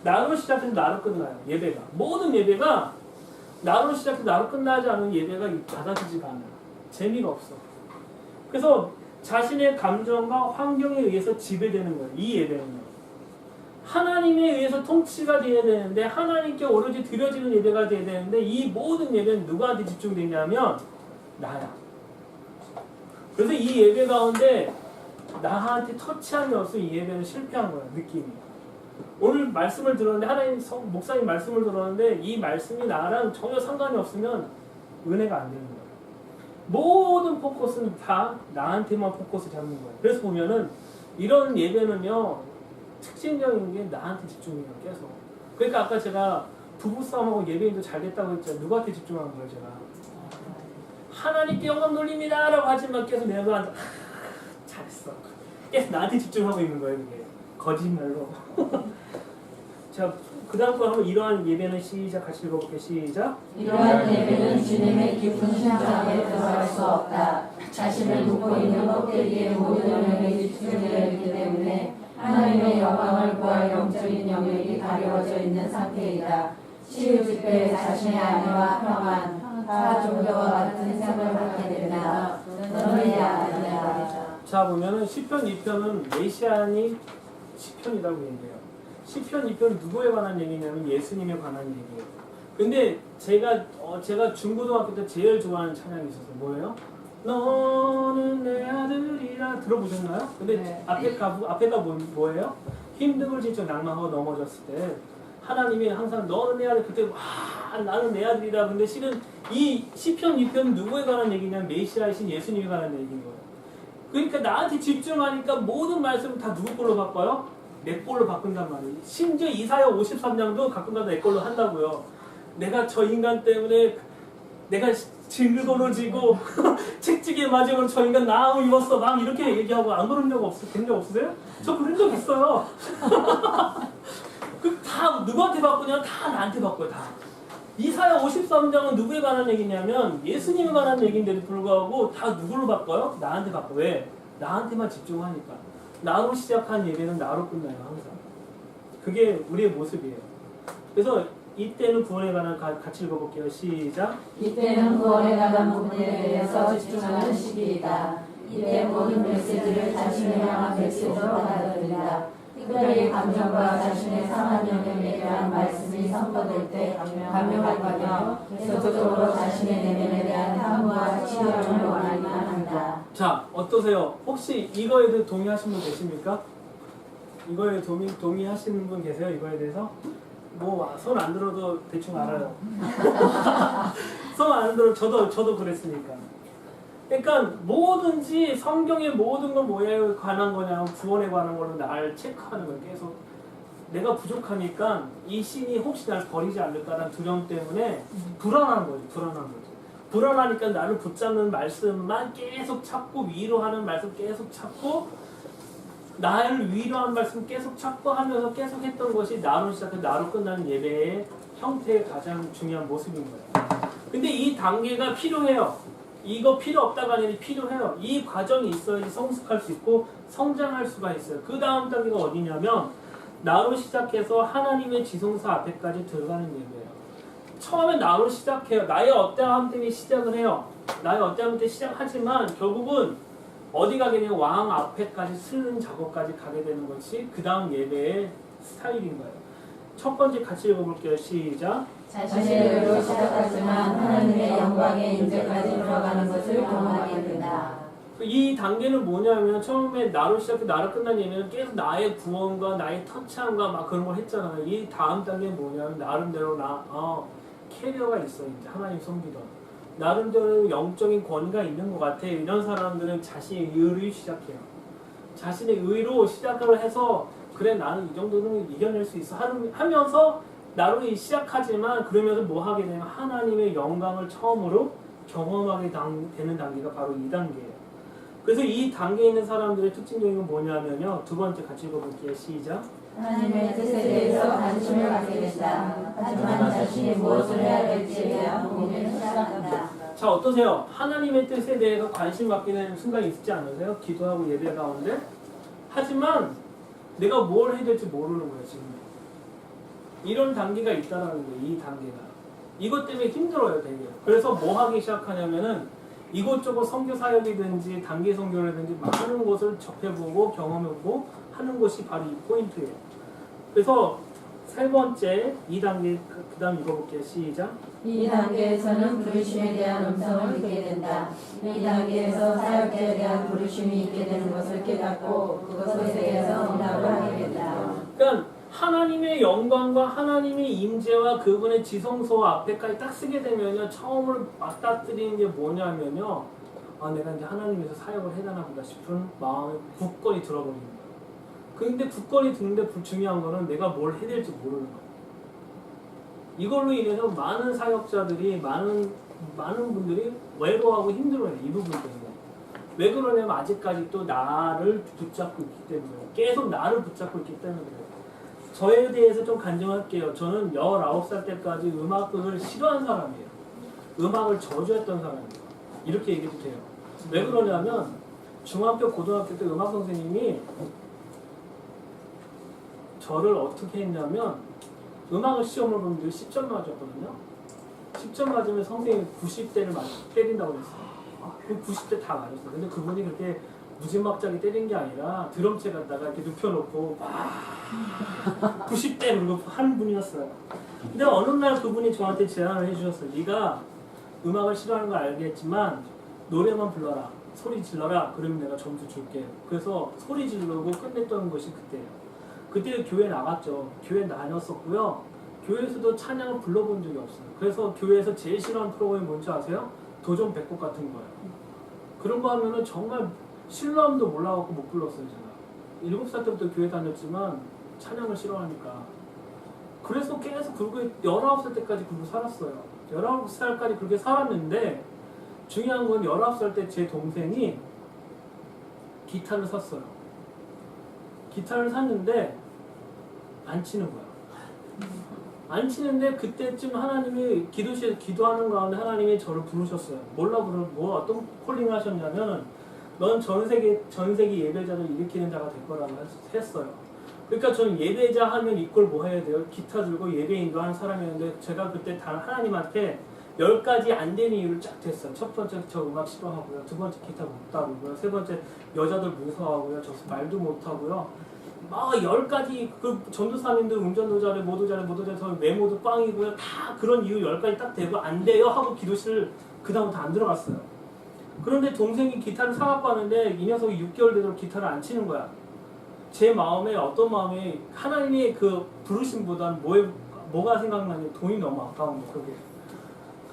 Speaker 1: 나로 시작해서 나로 끝나요. 예배가. 모든 예배가 나로 시작해서 나로 끝나지 않은 예배가 받아지지가 않아요. 재미가 없어. 그래서 자신의 감정과 환경에 의해서 지배되는 거예요. 이 예배는요. 하나님에 의해서 통치가 되어야 되는데 하나님께 오로지 드려지는 예배가 되어야 되는데 이 모든 예배는 누구한테 집중되냐면 나야. 그래서 이 예배 가운데 나한테 터치함이 없으면 이 예배는 실패한 거야. 느낌이. 오늘 말씀을 들었는데 하나님 목사님 말씀을 들었는데 이 말씀이 나랑 전혀 상관이 없으면 은혜가 안 되는 거야. 모든 포커스는 다 나한테만 포커스 잡는 거예요. 그래서 보면은 이런 예배는요 특징적인 게 나한테 집중해요. 계속. 그러니까 아까 제가 부부싸움하고 예배인도 잘 됐다고 했잖아요. 누구한테 집중한 거예요 제가? 하나님께 영광 돌립니다 라고 하지만 계속 내가 잘했어. 계속 나한테 집중하고 있는 거예요. 그게 거짓말로. 자, 그 다음 거 한번 이러한 예배는 시작 같이 읽어볼게요. 시작.
Speaker 2: 이러한 예배는 주님의 깊은 심장에 들어갈 수 없다. 자신을 묶고 있는 껍데기에 모든 영역이 집중되어 있기 때문에 하나님의 영광을 구할 영적인 영역이 가려워져 있는 상태이다. 치유 집회에 자신의 아내와 평안, 타 종교와 같은 생활을 하게 된다. 너는 내 아내야.
Speaker 1: 자 보면은 시편 2편은 메시아니 시편이라고 얘기해요. 시편 2편은 누구에 관한 얘기냐면 예수님에 관한 얘기예요. 근데 제가 중고등학교 때 제일 좋아하는 찬양이 있었어요. 뭐예요? 너는 내 아들이라 들어보셨나요? 근데 네. 앞에가 뭐예요? 힘듦을 진짜 낭망하고 넘어졌을 때 하나님이 항상 너는 내 아들 그때 와 나는 내 아들이다. 근데 실은 이 시편 2편은 누구에 관한 얘기냐면 메시아이신 예수님에 관한 얘기인 거예요. 그러니까 나한테 집중하니까 모든 말씀을 다 누구 걸로 바꿔요? 내 걸로 바꾼단 말이에요. 심지어 이사야 53장도 가끔가다 내 걸로 한다고요. 내가 저 인간 때문에 내가 징글거려지고 책찍이에 맞으면 저 인간 나무 입었어 막 이렇게 얘기하고 안 그런 적 된 적 없으세요? 저 그런 적 있어요. 그 다 누구한테 바꾸냐? 다 나한테 바꿔요. 다. 이사야 53장은 누구에 관한 얘기냐면 예수님에 관한 얘기인데도 불구하고 다 누구로 바꿔요? 나한테 바꿔. 왜? 나한테만 집중하니까. 나로 시작한 예배는 나로 끝나요. 항상. 그게 우리의 모습이에요. 그래서 이때는 구원에 관한 같이 읽어볼게요. 시작.
Speaker 2: 이때는 구원에 관한 부분에 대해서 집중하는 시기이다. 이때 모든 메시지를 자신을 향한 메시지로 받아들인다. 특별히 감정과 자신의 상한 영역에 대한 말씀이 선포될 때 감명을 받으며 계속적으로 자신의 내면에 대한 탐구와 치료를 원하기만 한다.
Speaker 1: 자, 어떠세요? 혹시 이거에 대해 동의하시는 분 계십니까? 이거에 동의하시는 분 계세요? 이거에 대해서? 뭐 손 안 들어도 대충 알아요. 손 안 들어 저도 그랬으니까. 그러니까 뭐든지 성경의 모든 건 뭐에 관한 거냐면 구원에 관한 걸로 날 체크하는 거예요. 계속 내가 부족하니까 이 신이 혹시 날 버리지 않을까라는 두려움 때문에 불안한 거죠. 불안하니까 나를 붙잡는 말씀만 계속 찾고 위로하는 말씀 계속 찾고 나를 위로하는 말씀 계속 찾고 하면서 계속 했던 것이 나로 시작해 나로 끝나는 예배의 형태의 가장 중요한 모습인 거예요. 근데 이 단계가 필요해요. 이거 필요 없다가 아니라 필요해요. 이 과정이 있어야지 성숙할 수 있고 성장할 수가 있어요. 그 다음 단계가 어디냐면 나로 시작해서 하나님의 지성소 앞에까지 들어가는 예배예요. 처음에 나로 시작해요. 나의 어떠함 때문에 시작을 해요. 나의 어떠함 때문에 시작하지만 결국은 어디 가게 되면 왕 앞에까지 쓰는 작업까지 가게 되는 것이 그 다음 예배의 스타일인 거예요. 첫 번째 같이 읽어볼게요. 시작.
Speaker 2: 자신의 의로 시작하지만 하나님의 영광의 임재까지 들어가는 것을 경험하게 된다.
Speaker 1: 이 단계는 뭐냐면 처음에 나로 시작해 나로 끝난 예배는 계속 나의 구원과 나의 터치함과 막 그런 걸 했잖아요. 이 다음 단계는 뭐냐면 나름대로 캐리어가 있어. 이제 하나님 섬기던 나름대로 영적인 권위가 있는 것 같아. 이런 사람들은 자신의 의로 시작해요. 자신의 의로 시작을 해서 그래 나는 이 정도는 이겨낼 수 있어 하면서 나로 시작하지만 그러면서 뭐 하게 되면 하나님의 영광을 처음으로 경험하게 되는 단계가 바로 이 단계예요. 그래서 이 단계에 있는 사람들의 특징적인 건 뭐냐면요. 두 번째 같이 읽어볼게요. 시작.
Speaker 2: 하나님의 뜻에 대해서 관심을 갖게 된다. 하지만 자신이 무엇을 해야 될지에 대한 고민을 시작한다.
Speaker 1: 자, 어떠세요? 하나님의 뜻에 대해서 관심 갖게 되는 순간이 있지 않으세요? 기도하고 예배 가운데. 하지만 내가 뭘 해야 될지 모르는 거예요. 지금. 이런 단계가 있다는 거예요. 이 단계가. 이것 때문에 힘들어요. 되게. 그래서 뭐 하기 시작하냐면은 이것저것 선교 사역이든지 단기 선교라든지 많은 것을 접해보고 경험해보고 하는 것이 바로 이 포인트예요. 그래서 세 번째 2단계 그 다음 읽어볼게요. 시작.
Speaker 2: 이 단계에서는 부르심에 대한 음성을 듣게 된다. 이 단계에서 사역자에 대한 부르심이 있게 되는 것을 깨닫고 그것에 대해서 응답을 하게 된다.
Speaker 1: 그러니까 하나님의 영광과 하나님의 임재와 그분의 지성소 앞에까지 딱 쓰게 되면요. 처음으로 맞닥뜨리는 게 뭐냐면요. 내가 이제 하나님에서 사역을 해야되나 보다 싶은 마음에 굳건히 들어버리는 거예요. 근데 굳건히 드는데 중요한 거는 내가 뭘 해야 될지 모르는 거예요. 이걸로 인해서 많은 사역자들이 많은 분들이 외로워하고 힘들어요. 이 부분 때문에. 왜 그러냐면 아직까지 또 나를 붙잡고 있기 때문에 계속 나를 붙잡고 있기 때문에 그래요. 저에 대해서 좀 간증할게요. 저는 19살 때까지 음악을 싫어한 사람이에요. 음악을 저주했던 사람이에요. 이렇게 얘기해도 돼요. 왜 그러냐면 중학교, 고등학교 때 음악 선생님이 저를 어떻게 했냐면 음악을 시험을 보면 늘 10점 맞았거든요. 10점 맞으면 선생님이 90대를 때린다고 그랬어요. 그 90대 다 맞았어요. 근데 그분이 그렇게 무지막지하게 때린 게 아니라 드럼체 갖다가 이렇게 눕혀놓고 막 90대 그리고 한 분이었어요. 근데 어느 날 그분이 저한테 제안을 해주셨어요. 네가 음악을 싫어하는 걸 알겠지만 노래만 불러라. 소리 질러라. 그러면 내가 점수 줄게. 그래서 소리 지르고 끝냈던 것이 그때예요. 그때 교회 나갔죠. 교회 다녔었고요. 교회에서도 찬양을 불러본 적이 없어요. 그래서 교회에서 제일 싫어하는 프로그램이 뭔지 아세요? 도전 백곡 같은 거예요. 그런 거 하면은 정말 신랑도 몰라갖고 못 불렀어요 제가. 7살 때부터 교회 다녔지만 찬양을 싫어하니까. 그래서 계속 그렇게 19살 때까지 그러고 살았어요. 19살까지 그렇게 살았는데 중요한 건 19살 때 제 동생이 기타를 샀어요. 기타를 샀는데 안 치는 거야. 안 치는데 그때쯤 하나님이 기도실에서 기도하는 가운데 하나님이 저를 부르셨어요. 뭐 어떤 콜링을 하셨냐면 넌 전 세계 예배자를 일으키는 자가 될 거라고 했어요. 그러니까 저는 예배자 하면 이걸 뭐 해야 돼요? 기타 들고 예배 인도하는 사람이었는데 제가 그때 단 하나님한테 10가지 안 되는 이유를 쫙 댔어요. 첫 번째 저 음악 싫어하고요. 두 번째 기타 못 다루고요. 세 번째 여자들 무서워하고요. 저 말도 못하고요. 막 10가지 그 전도사님들 운전도 잘해 뭐도 잘해 저 외모도 꽝이고요. 다 그런 이유 10가지 딱 대고 안 돼요 하고 기도실 그 다음부터 안 들어갔어요. 그런데 동생이 기타를 사갖고 왔는데 이 녀석이 6개월 되도록 기타를 안 치는 거야. 제 마음에 어떤 마음에 하나님의 그 부르심보다는 뭐가 생각나냐면 돈이 너무 아까운 거. 그게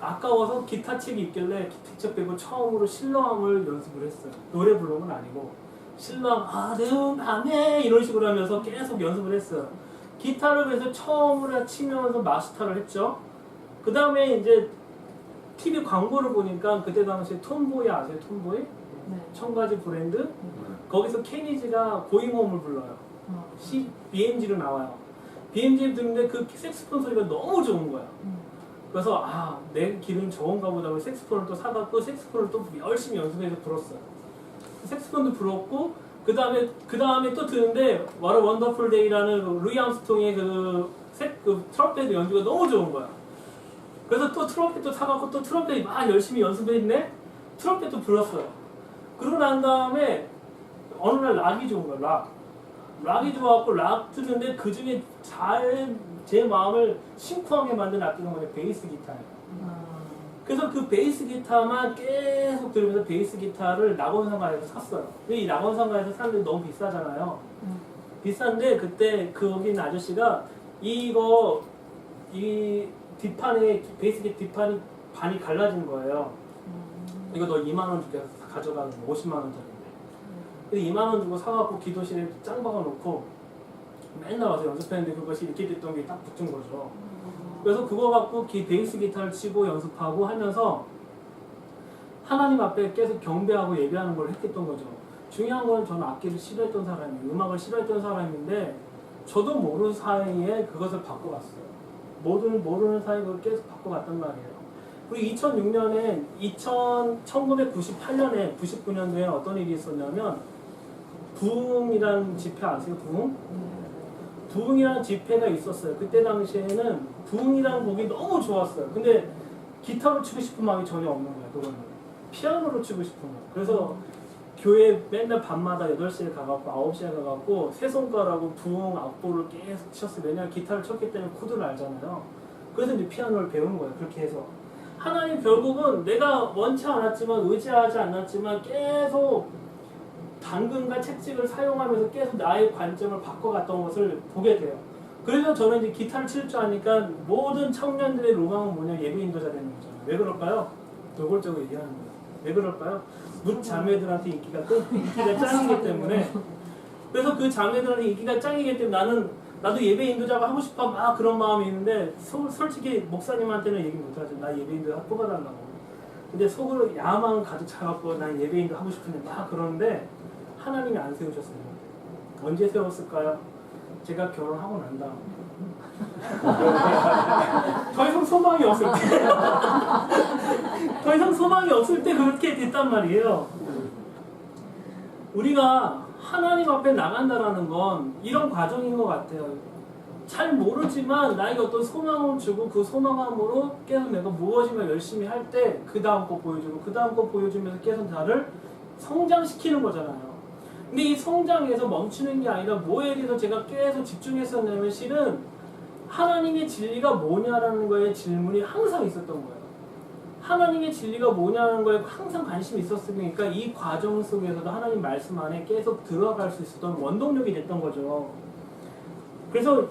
Speaker 1: 아까워서 기타 책이 있길래 직접 배고 처음으로 신랑을 연습을 했어요. 노래 부르는 건 아니고 신랑 아름다네 이런 식으로 하면서 계속 연습을 했어요. 기타를 그래서 처음으로 치면서 마스터를 했죠. 그 다음에 이제 TV 광고를 보니까 그때 당시에 톰보이 아세요? 톰보이?
Speaker 2: 네.
Speaker 1: 청바지 브랜드? 거기서 케니지가 고잉홈을 불러요. BMG로 나와요. BMG 듣는데 그 색스폰 소리가 너무 좋은 거야. 그래서 내 길은 좋은가 보다 하고 색스폰을 또 사갖고 색스폰을 또 열심히 연습해서 불었어요. 색스폰도 불었고 그 다음에 또 듣는데 What a Wonderful Day라는 루이 암스통의 그 트럼펫 연주가 너무 좋은 거야. 그래서 또 트럼펫도 사갖고 또 트럼펫 막 열심히 연습했네. 트럼펫도 불렀어요. 그러고 난 다음에 어느 날 락이 좋은 거야. 락이 좋아갖고 락 듣는데 그 중에 제 마음을 심쿵하게 만든 악기가 뭐냐 베이스 기타예요. 그래서 그 베이스 기타만 계속 들으면서 베이스 기타를 낙원상가에서 샀어요. 근데 이 낙원상가에서 사는데 너무 비싸잖아요. 비싼데 그때 거기 있는 아저씨가 이 뒷판에 베이스 기타 뒷판이 반이 갈라진 거예요. 이거 너 2만 원 줄게 가져가는 거 50만 원짜리인데. 근데 2만 원 주고 사갖고 기도실에 짱 박아놓고 맨날 와서 연습했는데 그것이 이렇게 됐던 게 딱 붙은 거죠. 그래서 그거 갖고 베이스 기타를 치고 연습하고 하면서 하나님 앞에 계속 경배하고 예배하는 걸 했던 거죠. 중요한 건 저는 악기를 싫어했던 사람이에요. 음악을 싫어했던 사람인데 저도 모르는 사이에 그것을 바꿔갔어요. 모르는 사이에 그걸 계속 바꿔갔단 말이에요. 그리고 2006년에 1998년에 99년도에 어떤 일이 있었냐면 부흥이라는 집회 아세요? 부흥이라는 집회가 있었어요. 그때 당시에는 부흥이라는 곡이 너무 좋았어요. 근데 기타로 치고 싶은 마음이 전혀 없는 거예요. 그거는 피아노로 치고 싶은 거예요. 그래서 교회 맨날 밤마다 8시에 가갖고 9시에 가갖고 세 손가락으로 부흥 악보를 계속 쳤어요. 왜냐하면 기타를 쳤기 때문에 코드를 알잖아요. 그래서 이제 피아노를 배운 거예요. 그렇게 해서 하나님 결국은 내가 원치 않았지만 의지하지 않았지만 계속 당근과 채찍을 사용하면서 계속 나의 관점을 바꿔갔던 것을 보게 돼요. 그래서 저는 이제 기타를 칠 줄 아니까 모든 청년들의 로망은 뭐냐 예배 인도자 되는 거잖아요. 왜 그럴까요? 노골적으로 얘기하는 거예요. 왜 그럴까요? 묻 자매들한테 인기가 짱이기 때문에. 그래서 그 자매들한테 인기가 짱이기 때문에 나도 예배 인도자가 하고 싶어 막 그런 마음이 있는데 솔직히 목사님한테는 얘기 못하죠. 나 예배 인도자 뽑아달라고. 근데 속으로 야망을 가득 차갖고 난 예배 인도 하고 싶은데 막 그러는데 하나님이 안 세우셨어요. 언제 세웠을까요? 제가 결혼하고 난 다음. 더 이상 소망이 없을 때. 더 이상 소망이 없을 때 그렇게 됐단 말이에요. 우리가 하나님 앞에 나간다라는 건 이런 과정인 것 같아요. 잘 모르지만 나에게 어떤 소망을 주고 그 소망함으로 계속 내가 무엇이면 열심히 할 때 그 다음 거 보여주고 그 다음 거 보여주면서 계속 나를 성장시키는 거잖아요. 근데 이 성장에서 멈추는 게 아니라 뭐에 대해서 제가 계속 집중했었냐면 실은 하나님의 진리가 뭐냐라는 거에 질문이 항상 있었던 거예요. 하나님의 진리가 뭐냐는 거에 항상 관심이 있었으니까 이 과정 속에서도 하나님 말씀 안에 계속 들어갈 수 있었던 원동력이 됐던 거죠. 그래서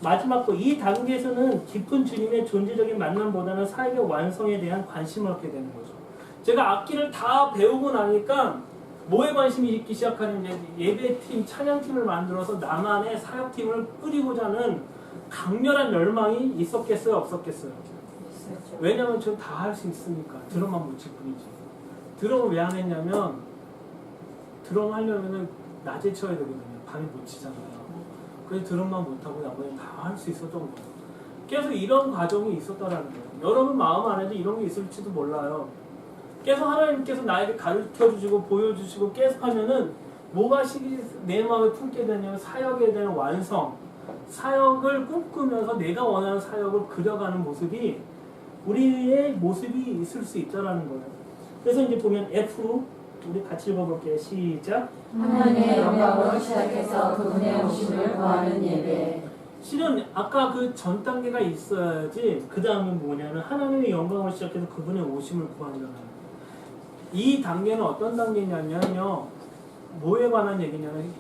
Speaker 1: 마지막 거 이 단계에서는 깊은 주님의 존재적인 만남보다는 사역의 완성에 대한 관심을 갖게 되는 거죠. 제가 악기를 다 배우고 나니까 뭐에 관심이 있기 시작하는 예배팀, 찬양팀을 만들어서 나만의 사역팀을 꾸리고자 하는 강렬한 열망이 있었겠어요? 없었겠어요? 왜냐면 저 다 할 수 있으니까. 드럼만 못 칠 뿐이지. 드럼을 왜 안 했냐면 드럼 하려면은 낮에 쳐야 되거든요. 밤에 못 치잖아요. 그래서 드럼만 못하고 나머지는 다 할 수 있었던 거예요. 계속 이런 과정이 있었다라는 거예요. 여러분 마음 안에도 이런 게 있을지도 몰라요. 계속 하나님께서 나에게 가르쳐주시고 보여주시고 계속 하면은 뭐가 내 마음에 품게 되냐면 사역에 대한 완성, 사역을 꿈꾸면서 내가 원하는 사역을 그려가는 모습이 우리의 모습이 있을 수 있다라는 거예요. 그래서 이제 보면 F 우리 같이 읽어볼게요. 시작.
Speaker 2: 하나님의 영광으로 시작해서 그분의 오심을 구하는 예배.
Speaker 1: 실은 아까 그 전 단계가 있어야지 그 다음은 뭐냐면 하나님의 영광을 시작해서 그분의 오심을 구한다는 이 단계는 어떤 단계냐면요. 뭐에 관한 얘기냐면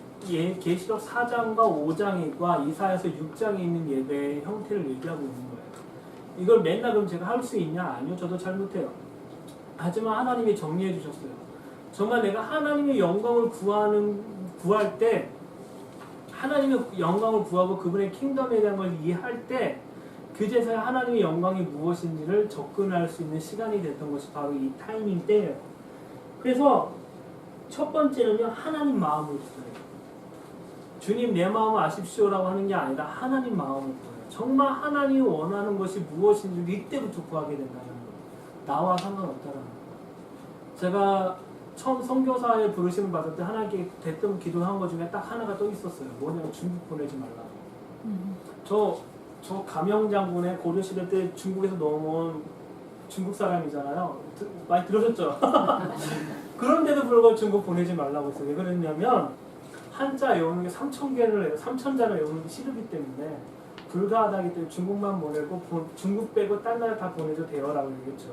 Speaker 1: 계시록 4장과 5장과 이사야서 6장에 있는 예배의 형태를 얘기하고 있는 거예요. 이걸 맨날 그럼 제가 할 수 있냐? 아니요. 저도 잘 못해요. 하지만 하나님이 정리해 주셨어요. 정말 내가 하나님의 영광을 구할 때 하나님의 영광을 구하고 그분의 킹덤에 대한 걸 이해할 때 그제서야 하나님의 영광이 무엇인지를 접근할 수 있는 시간이 됐던 것이 바로 이 타이밍 때예요. 그래서 첫 번째는요. 하나님 마음을 구해요. 주님 내 마음을 아십시오라고 하는 게 아니라 하나님 마음을 구해요. 정말 하나님이 원하는 것이 무엇인지 이때부터 구하게 된다는 거예요. 나와 상관없다는 거예요. 제가 처음 선교사의 부르심을 받을 때 하나님께 됐던 기도한 것 중에 딱 하나가 또 있었어요. 뭐냐면 중국 보내지 말라고. 저 감영장군의 고려시대 때 중국에서 넘어온 중국 사람이잖아요. 많이 들으셨죠? 그런데도 불구하고 중국 보내지 말라고 했어요. 왜 그랬냐면 한자 외우는 게 3,000개를 해요. 3,000자를 외우는 게 싫기 때문에 불가하다기 때문에 중국만 보내고 중국 빼고 딴 나라 다 보내도 돼요라고 얘기했죠.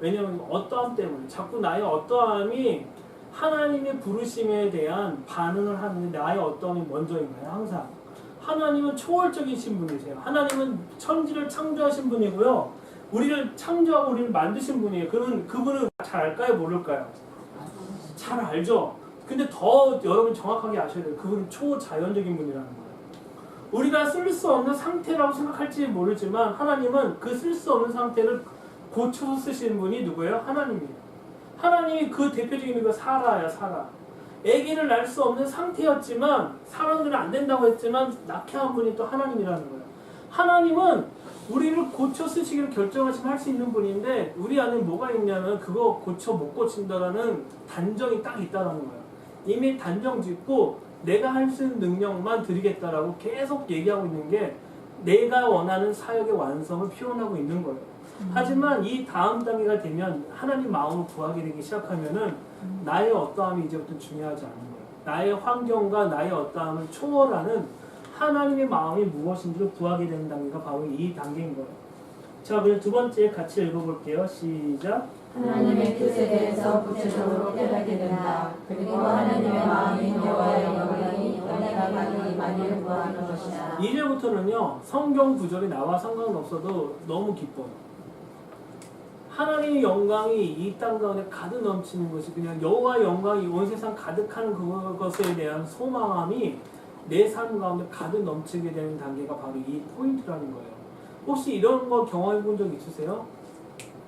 Speaker 1: 왜냐면 어떠함 때문에 자꾸 나의 어떠함이 하나님의 부르심에 대한 반응을 하는데 나의 어떠함이 먼저인가요? 항상 하나님은 초월적이신 분이세요. 하나님은 천지를 창조하신 분이고요. 우리를 창조하고 우리를 만드신 분이에요. 그분은 잘 알까요? 모를까요? 잘 알죠. 근데 더 여러분 정확하게 아셔야 돼요. 그분은 초자연적인 분이라는 거예요. 우리가 쓸 수 없는 상태라고 생각할지 모르지만 하나님은 그 쓸 수 없는 상태를 고쳐서 쓰시는 분이 누구예요? 하나님이에요. 하나님이 그 대표적인 거 사라야, 사라. 아기를 낳을 수 없는 상태였지만 사람들은 안 된다고 했지만 낳게 한 분이 또 하나님이라는 거예요. 하나님은 우리를 고쳐 쓰시기를 결정하시면 할 수 있는 분인데 우리 안에 뭐가 있냐면 그거 고쳐 못 고친다라는 단정이 딱 있다는 거예요. 이미 단정 짓고 내가 할 수 있는 능력만 드리겠다라고 계속 얘기하고 있는 게 내가 원하는 사역의 완성을 표현하고 있는 거예요. 하지만 이 다음 단계가 되면 하나님 마음을 구하게 되기 시작하면은 나의 어떠함이 이제부터 중요하지 않은 거예요. 나의 환경과 나의 어떠함을 초월하는 하나님의 마음이 무엇인지를 구하게 되는 단계가 바로 이 단계인 거예요. 자, 그럼 두 번째 같이 읽어볼게요. 시작.
Speaker 2: 하나님의 뜻에 대해서 구체적으로 깨닫게 된다. 그리고 하나님의 마음이 여호와의 영광이 떠나가기 임하기를 구하는 것이다.
Speaker 1: 이제부터는요. 성경 구절이 나와 상관없어도 너무 기뻐요. 하나님의 영광이 이 땅 가운데 가득 넘치는 것이 그냥 여호와의 영광이 온 세상 가득하는 그것에 대한 소망함이 내 삶 가운데 가득 넘치게 되는 단계가 바로 이 포인트라는 거예요. 혹시 이런 거 경험해 본 적 있으세요?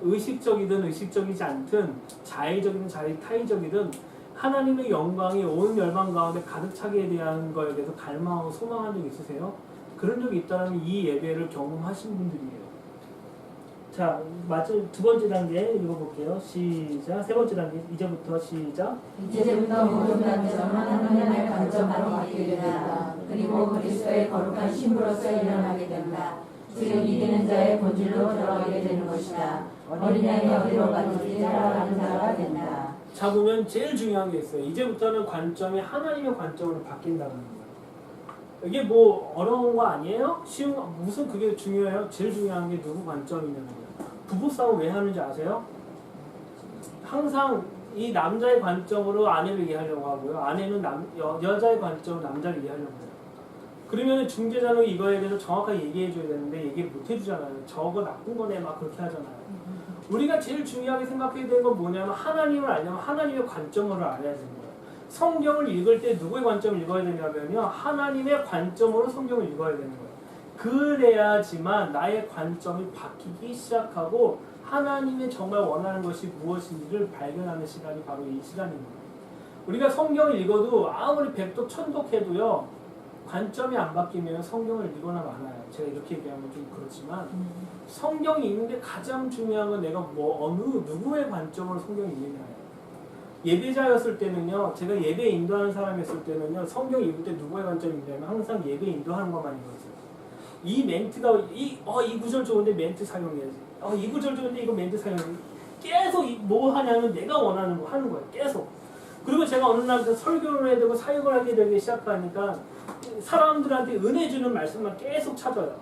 Speaker 1: 의식적이든 의식적이지 않든 자의적이든 타의적이든 하나님의 영광이 온 열방 가운데 가득 차게 대한 거에 대해서 갈망하고 소망한 적 있으세요? 그런 적이 있다면 이 예배를 경험하신 분들이에요. 자, 두 번째 단계 읽어볼게요. 시작. 세 번째 단계 이제부터 시작.
Speaker 2: 이제부터 모든 관점은 하나님의 관점으로 바뀌게 된다. 그리고 그리스도의 거룩한 신부로서 일어나게 된다. 즉 이기는 자의 본질로 들어가게 되는 것이다. 어린 양이 어디로 가든지 따라가는 자가 된다.
Speaker 1: 자, 보면 제일 중요한 게 있어요. 이제부터는 관점이 하나님의 관점으로 바뀐다는 거예요. 이게 뭐 어려운 거 아니에요? 무슨 그게 중요해요? 제일 중요한 게 누구 관점이냐는 거예요. 부부싸움 왜 하는지 아세요? 항상 이 남자의 관점으로 아내를 이해하려고 하고요. 아내는 여자의 관점으로 남자를 이해하려고 해요. 그러면 중재자는 이거에 대해서 정확하게 얘기해줘야 되는데 얘기 못 해주잖아요. 저거 나쁜 거네 막 그렇게 하잖아요. 우리가 제일 중요하게 생각해야 되는 건 뭐냐면 하나님을 알려면 하나님의 관점으로 알아야 되는 거예요. 성경을 읽을 때 누구의 관점을 읽어야 되냐면요. 하나님의 관점으로 성경을 읽어야 되는 거예요. 그래야지만 나의 관점이 바뀌기 시작하고 하나님이 정말 원하는 것이 무엇인지를 발견하는 시간이 바로 이 시간입니다. 우리가 성경을 읽어도 아무리 백독 천독해도요. 관점이 안 바뀌면 성경을 읽거나 마나요. 제가 이렇게 얘기하면 좀 그렇지만 성경이 읽는데 가장 중요한 건 내가 어느 누구의 관점으로 성경을 읽느냐예요. 예배자였을 때는요. 제가 예배 인도하는 사람이었을 때는요. 성경 읽을 때 누구의 관점이 있냐면 항상 예배 인도하는 것만 읽었어요. 이 멘트가 이 구절 좋은데 멘트 사용해야지. 이 구절 좋은데 이거 멘트 사용해야지. 계속 뭐 하냐면 내가 원하는 거 하는 거예요. 계속. 그리고 제가 어느 날 설교를 해야 되고 사역을 하게 되기 시작하니까 사람들한테 은혜 주는 말씀만 계속 찾아요.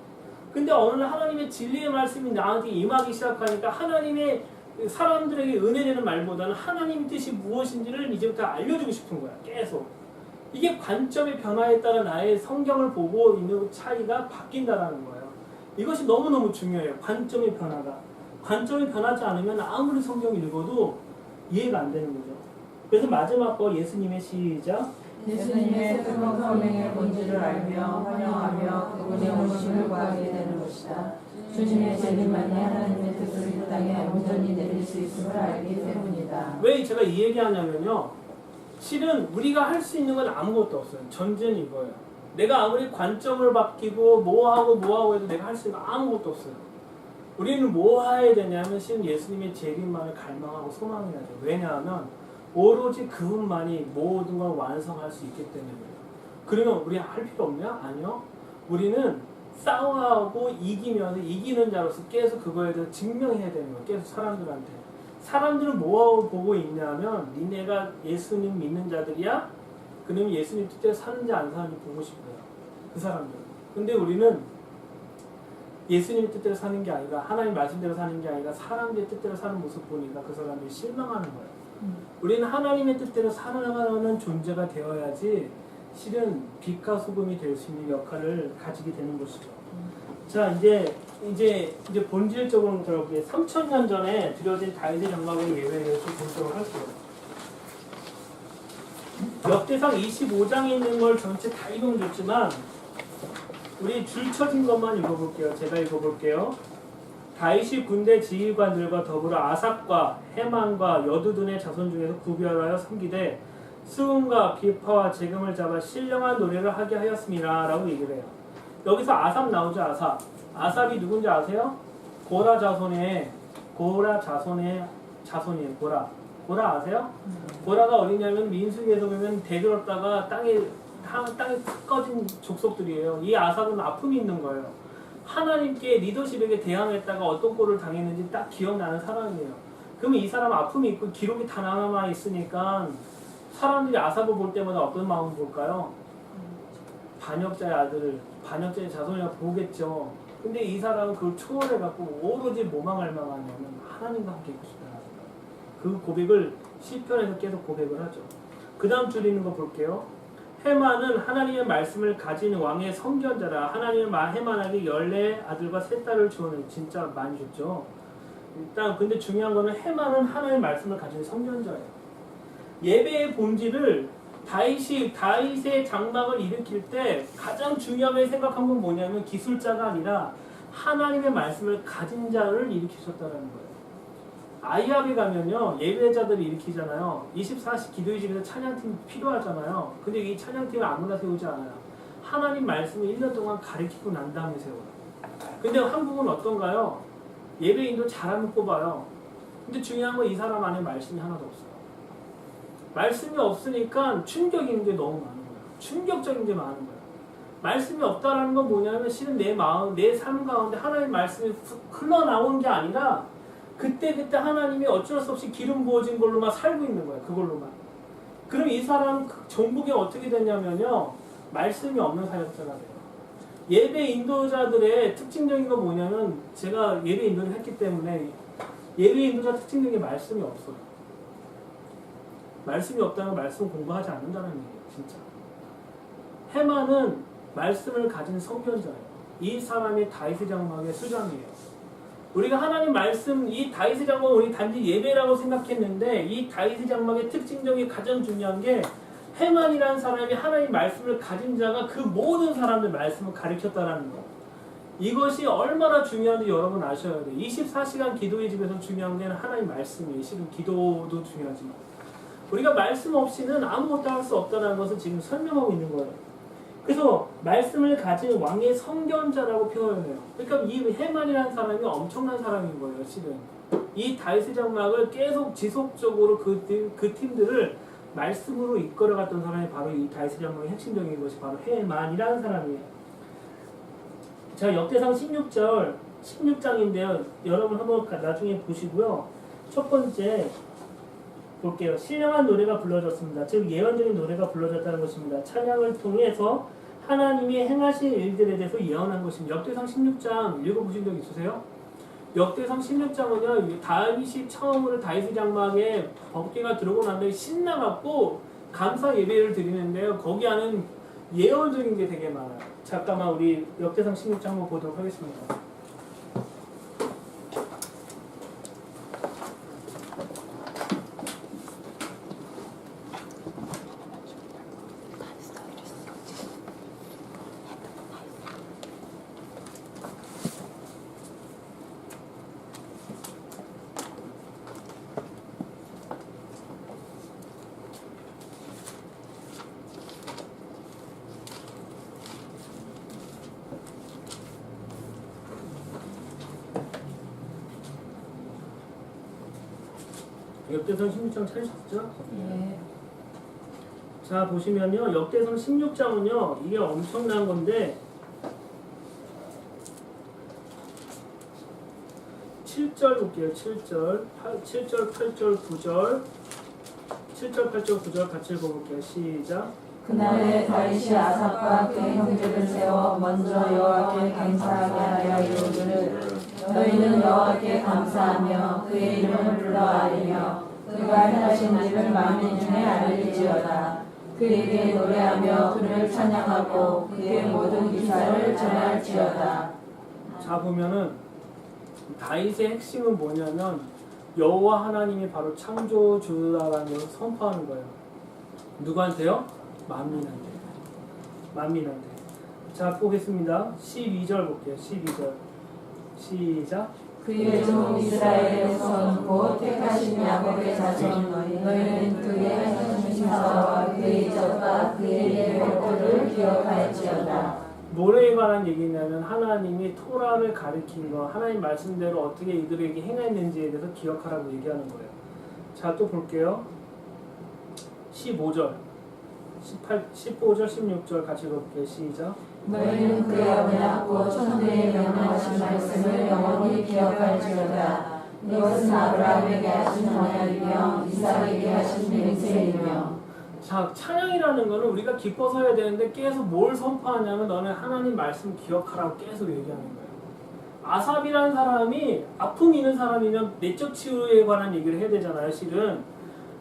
Speaker 1: 근데 어느 날 하나님의 진리의 말씀이 나한테 임하기 시작하니까 하나님의 사람들에게 은혜 되는 말보다는 하나님 뜻이 무엇인지를 이제부터 알려주고 싶은 거야. 계속. 이게 관점의 변화에 따라 나의 성경을 보고 있는 차이가 바뀐다라는 거예요. 이것이 너무너무 중요해요. 관점의 변화가. 관점이 변하지 않으면 아무리 성경을 읽어도 이해가 안 되는 거죠. 그래서 마지막 거 예수님의 시작.
Speaker 2: 예수님의 뜨거운 성령의 본질을 알며 환영하며 그분의 오심을 구하게 되는 것이다. 주님의 재림만이 하나님의 뜻을 이 땅에 온전히 내릴 수 있음을 알기 때문이다.
Speaker 1: 왜 제가 이 얘기하냐면요. 실은 우리가 할 수 있는 건 아무것도 없어요. 전제는 이거예요. 내가 아무리 관점을 바뀌고 뭐하고 해도 내가 할 수 있는 건 아무것도 없어요. 우리는 뭐 해야 되냐면 실은 예수님의 재림만을 갈망하고 소망해야죠. 왜냐하면 오로지 그분만이 모든 걸 완성할 수 있기 때문이에요. 그러면 우리 할 필요 없냐? 아니요. 우리는 싸워하고 이기면서 이기는 자로서 계속 그거에 대해서 증명해야 되는 거예요. 계속 사람들한테. 사람들은 뭐 보고 있냐면 니네가 예수님 믿는 자들이야? 그러면 예수님 뜻대로 사는지 안 사는지 보고 싶어요. 그 사람들은. 근데 우리는 예수님 뜻대로 사는 게 아니라 하나님 말씀대로 사는 게 아니라 사람들의 뜻대로 사는 모습 보니까 그 사람들이 실망하는 거예요. 우리는 하나님의 뜻대로 살아가는 존재가 되어야지 실은 빛과 소금이 될 수 있는 역할을 가지게 되는 것이죠. 자, 이제 본질적으로 들어볼게요. 3000년 전에 드려진 다윗의 장막의 예배에 대해서 분석을 할게요. 역대상 25장에 있는 걸 전체 다 읽으면 좋지만 우리 줄 쳐진 것만 읽어볼게요. 제가 읽어볼게요. 다윗이 군대 지휘관들과 더불어 아삽과 헤만과 여두둔의 자손 중에서 구별하여 섬기되 수금과 비파와 재금을 잡아 신령한 노래를 하게 하였습니다. 라고 얘기를 해요. 여기서 아삽 나오죠. 아삽이 누군지 아세요? 고라 자손의 자손이에요. 고라 아세요? 고라가 어디냐면 민수기에서 보면 대들었다가 땅에 탁 꺼진 족속들이에요. 이 아삽은 아픔이 있는 거예요. 하나님께 리더십에게 대항했다가 어떤 꼴을 당했는지 딱 기억나는 사람이에요. 그러면 이 사람 아픔이 있고 기록이 다 남아 있으니까 사람들이 아삽을 볼 때마다 어떤 마음을 볼까요? 반역자의 아들을, 반역자의 자손이라고 보겠죠. 근데 이 사람은 그걸 초월해갖고 오로지 뭐만 갈망하냐면 하나님과 함께 있고 싶다는 거예요. 그 고백을 시편에서 계속 고백을 하죠. 그 다음 줄 있는 거 볼게요. 헤만은 하나님의 말씀을 가진 왕의 선견자라. 하나님은 헤만에게 14 아들과 3딸을 주었는데 진짜 많이 줬죠. 일단 근데 중요한 거는 헤만은 하나님의 말씀을 가진 선견자예요. 예배의 본질을 다윗의 장막을 일으킬 때 가장 중요하게 생각한 건 뭐냐면 기술자가 아니라 하나님의 말씀을 가진 자를 일으키셨다는 거예요. 아이압에 가면요 예배자들을 일으키잖아요. 24시 기도의 집에서 찬양팀이 필요하잖아요. 근데 이 찬양팀을 아무나 세우지 않아요. 하나님 말씀을 1년 동안 가르치고 난 다음에 세워요. 근데 한국은 어떤가요? 예배인도 잘하면 뽑아요. 근데 중요한 건 이 사람 안에 말씀이 하나도 없어요. 말씀이 없으니까 충격인 게 너무 많은 거예요. 충격적인 게 많은 거예요. 말씀이 없다라는 건 뭐냐면 실은 내 마음, 내 삶 가운데 하나님의 말씀이 흘러나오는 게 아니라 그때 하나님이 어쩔 수 없이 기름 부어진 걸로만 살고 있는 거예요. 그걸로만. 그럼 이 사람 전국에 어떻게 되냐면요. 말씀이 없는 사역자가 돼요. 예배 인도자들의 특징적인 건 뭐냐면 제가 예배 인도를 했기 때문에 예배 인도자 특징적인 게 말씀이 없어요. 말씀이 없다면 말씀 공부하지 않는다는 얘기예요. 진짜. 헤만은 말씀을 가진 선견자예요. 이 사람이 다윗의 장막의 수장이에요. 우리가 하나님 말씀, 이 다윗의 장막은 우리 단지 예배라고 생각했는데 이 다윗의 장막의 특징적인 가장 중요한 게 헤만이라는 사람이 하나님 말씀을 가진 자가 그 모든 사람들 말씀을 가르쳤다라는 거. 이것이 얼마나 중요한지 여러분 아셔야 돼요. 24시간 기도의 집에서 중요한 게 하나님 말씀이에요. 실은 기도도 중요하지만 우리가 말씀 없이는 아무것도 할 수 없다는 것을 지금 설명하고 있는 거예요. 그래서 말씀을 가진 왕의 선견자라고 표현해요. 그러니까 이 헤만이라는 사람이 엄청난 사람인 거예요. 실은 이 다윗의 장막을 계속 지속적으로 그 팀들을 말씀으로 이끌어갔던 사람이 바로 이 다윗의 장막의 핵심적인 것이 바로 헤만이라는 사람이에요. 자, 역대상 16장인데요. 여러분 한번 나중에 보시고요. 첫 번째 볼게요. 신령한 노래가 불러졌습니다. 즉 예언적인 노래가 불러졌다는 것입니다. 찬양을 통해서 하나님이 행하신 일들에 대해서 예언한 것입니다. 역대상 16장 읽어보신 적 있으세요? 역대상 16장은요. 다윗이 처음으로 다윗의 장막에 번개가 들어오고 난 뒤에 신나갖고 감사 예배를 드리는데요. 거기 안은 예언적인 게 되게 많아요. 잠깐만 우리 역대상 16장 한번 보도록 하겠습니다. 역대상 16장 찾으셨죠?
Speaker 2: 예.
Speaker 1: 자 보시면요. 역대상 16장은요. 이게 엄청난 건데 7절 볼게요. 7절, 8절, 9절 7절, 8절, 9절 같이 읽어볼게요. 시작.
Speaker 2: 그날에 다윗이 아삽과 그의 형제를 세워 먼저 여호와께 감사하게 하여 이르기를 너희는 여호와께 감사하며 그의 이름을 불러 알리며 그가 행하신 일을 만민 중에 알릴지어다. 그에게 노래하며 그를 찬양하고 그의 모든 기사를 전할지어다.
Speaker 1: 자 보면은 다윗의 핵심은 뭐냐면 여호와 하나님이 바로 창조주라는 것을 선포하는 거예요. 누구한테요? 만민한테. 자 보겠습니다. 12절 볼게요. 12절 시작.
Speaker 2: 그의 종 이스라엘의 후손 곧 택하신 야곱의 자손 너희는 그의 하신 신사와 그의 이적과 그의 예언들을 기억할지어다.
Speaker 1: 뭐에 관한 얘기냐면 하나님이 토라를 가리킨 거, 하나님 말씀대로 어떻게 이들에게 행했는지에 대해서 기억하라고 얘기하는 거예요. 자 또 볼게요. 15절 15절 16절 같이 볼게요. 시작.
Speaker 2: 너희는 그의 언약고 천대에 명령하신 말씀을 영원히 기억할지어다. 이것은 아브라함에게 하신 언약이며 이삭에게 하신 맹세이며.
Speaker 1: 자 찬양이라는 거는 우리가 기뻐서 해야 되는데 계속 뭘 선포하냐면 너는 하나님 말씀 기억하라고 계속 얘기하는 거예요. 아삽이라는 사람이 아픔 있는 사람이면 내적 치유에 관한 얘기를 해야 되잖아요. 실은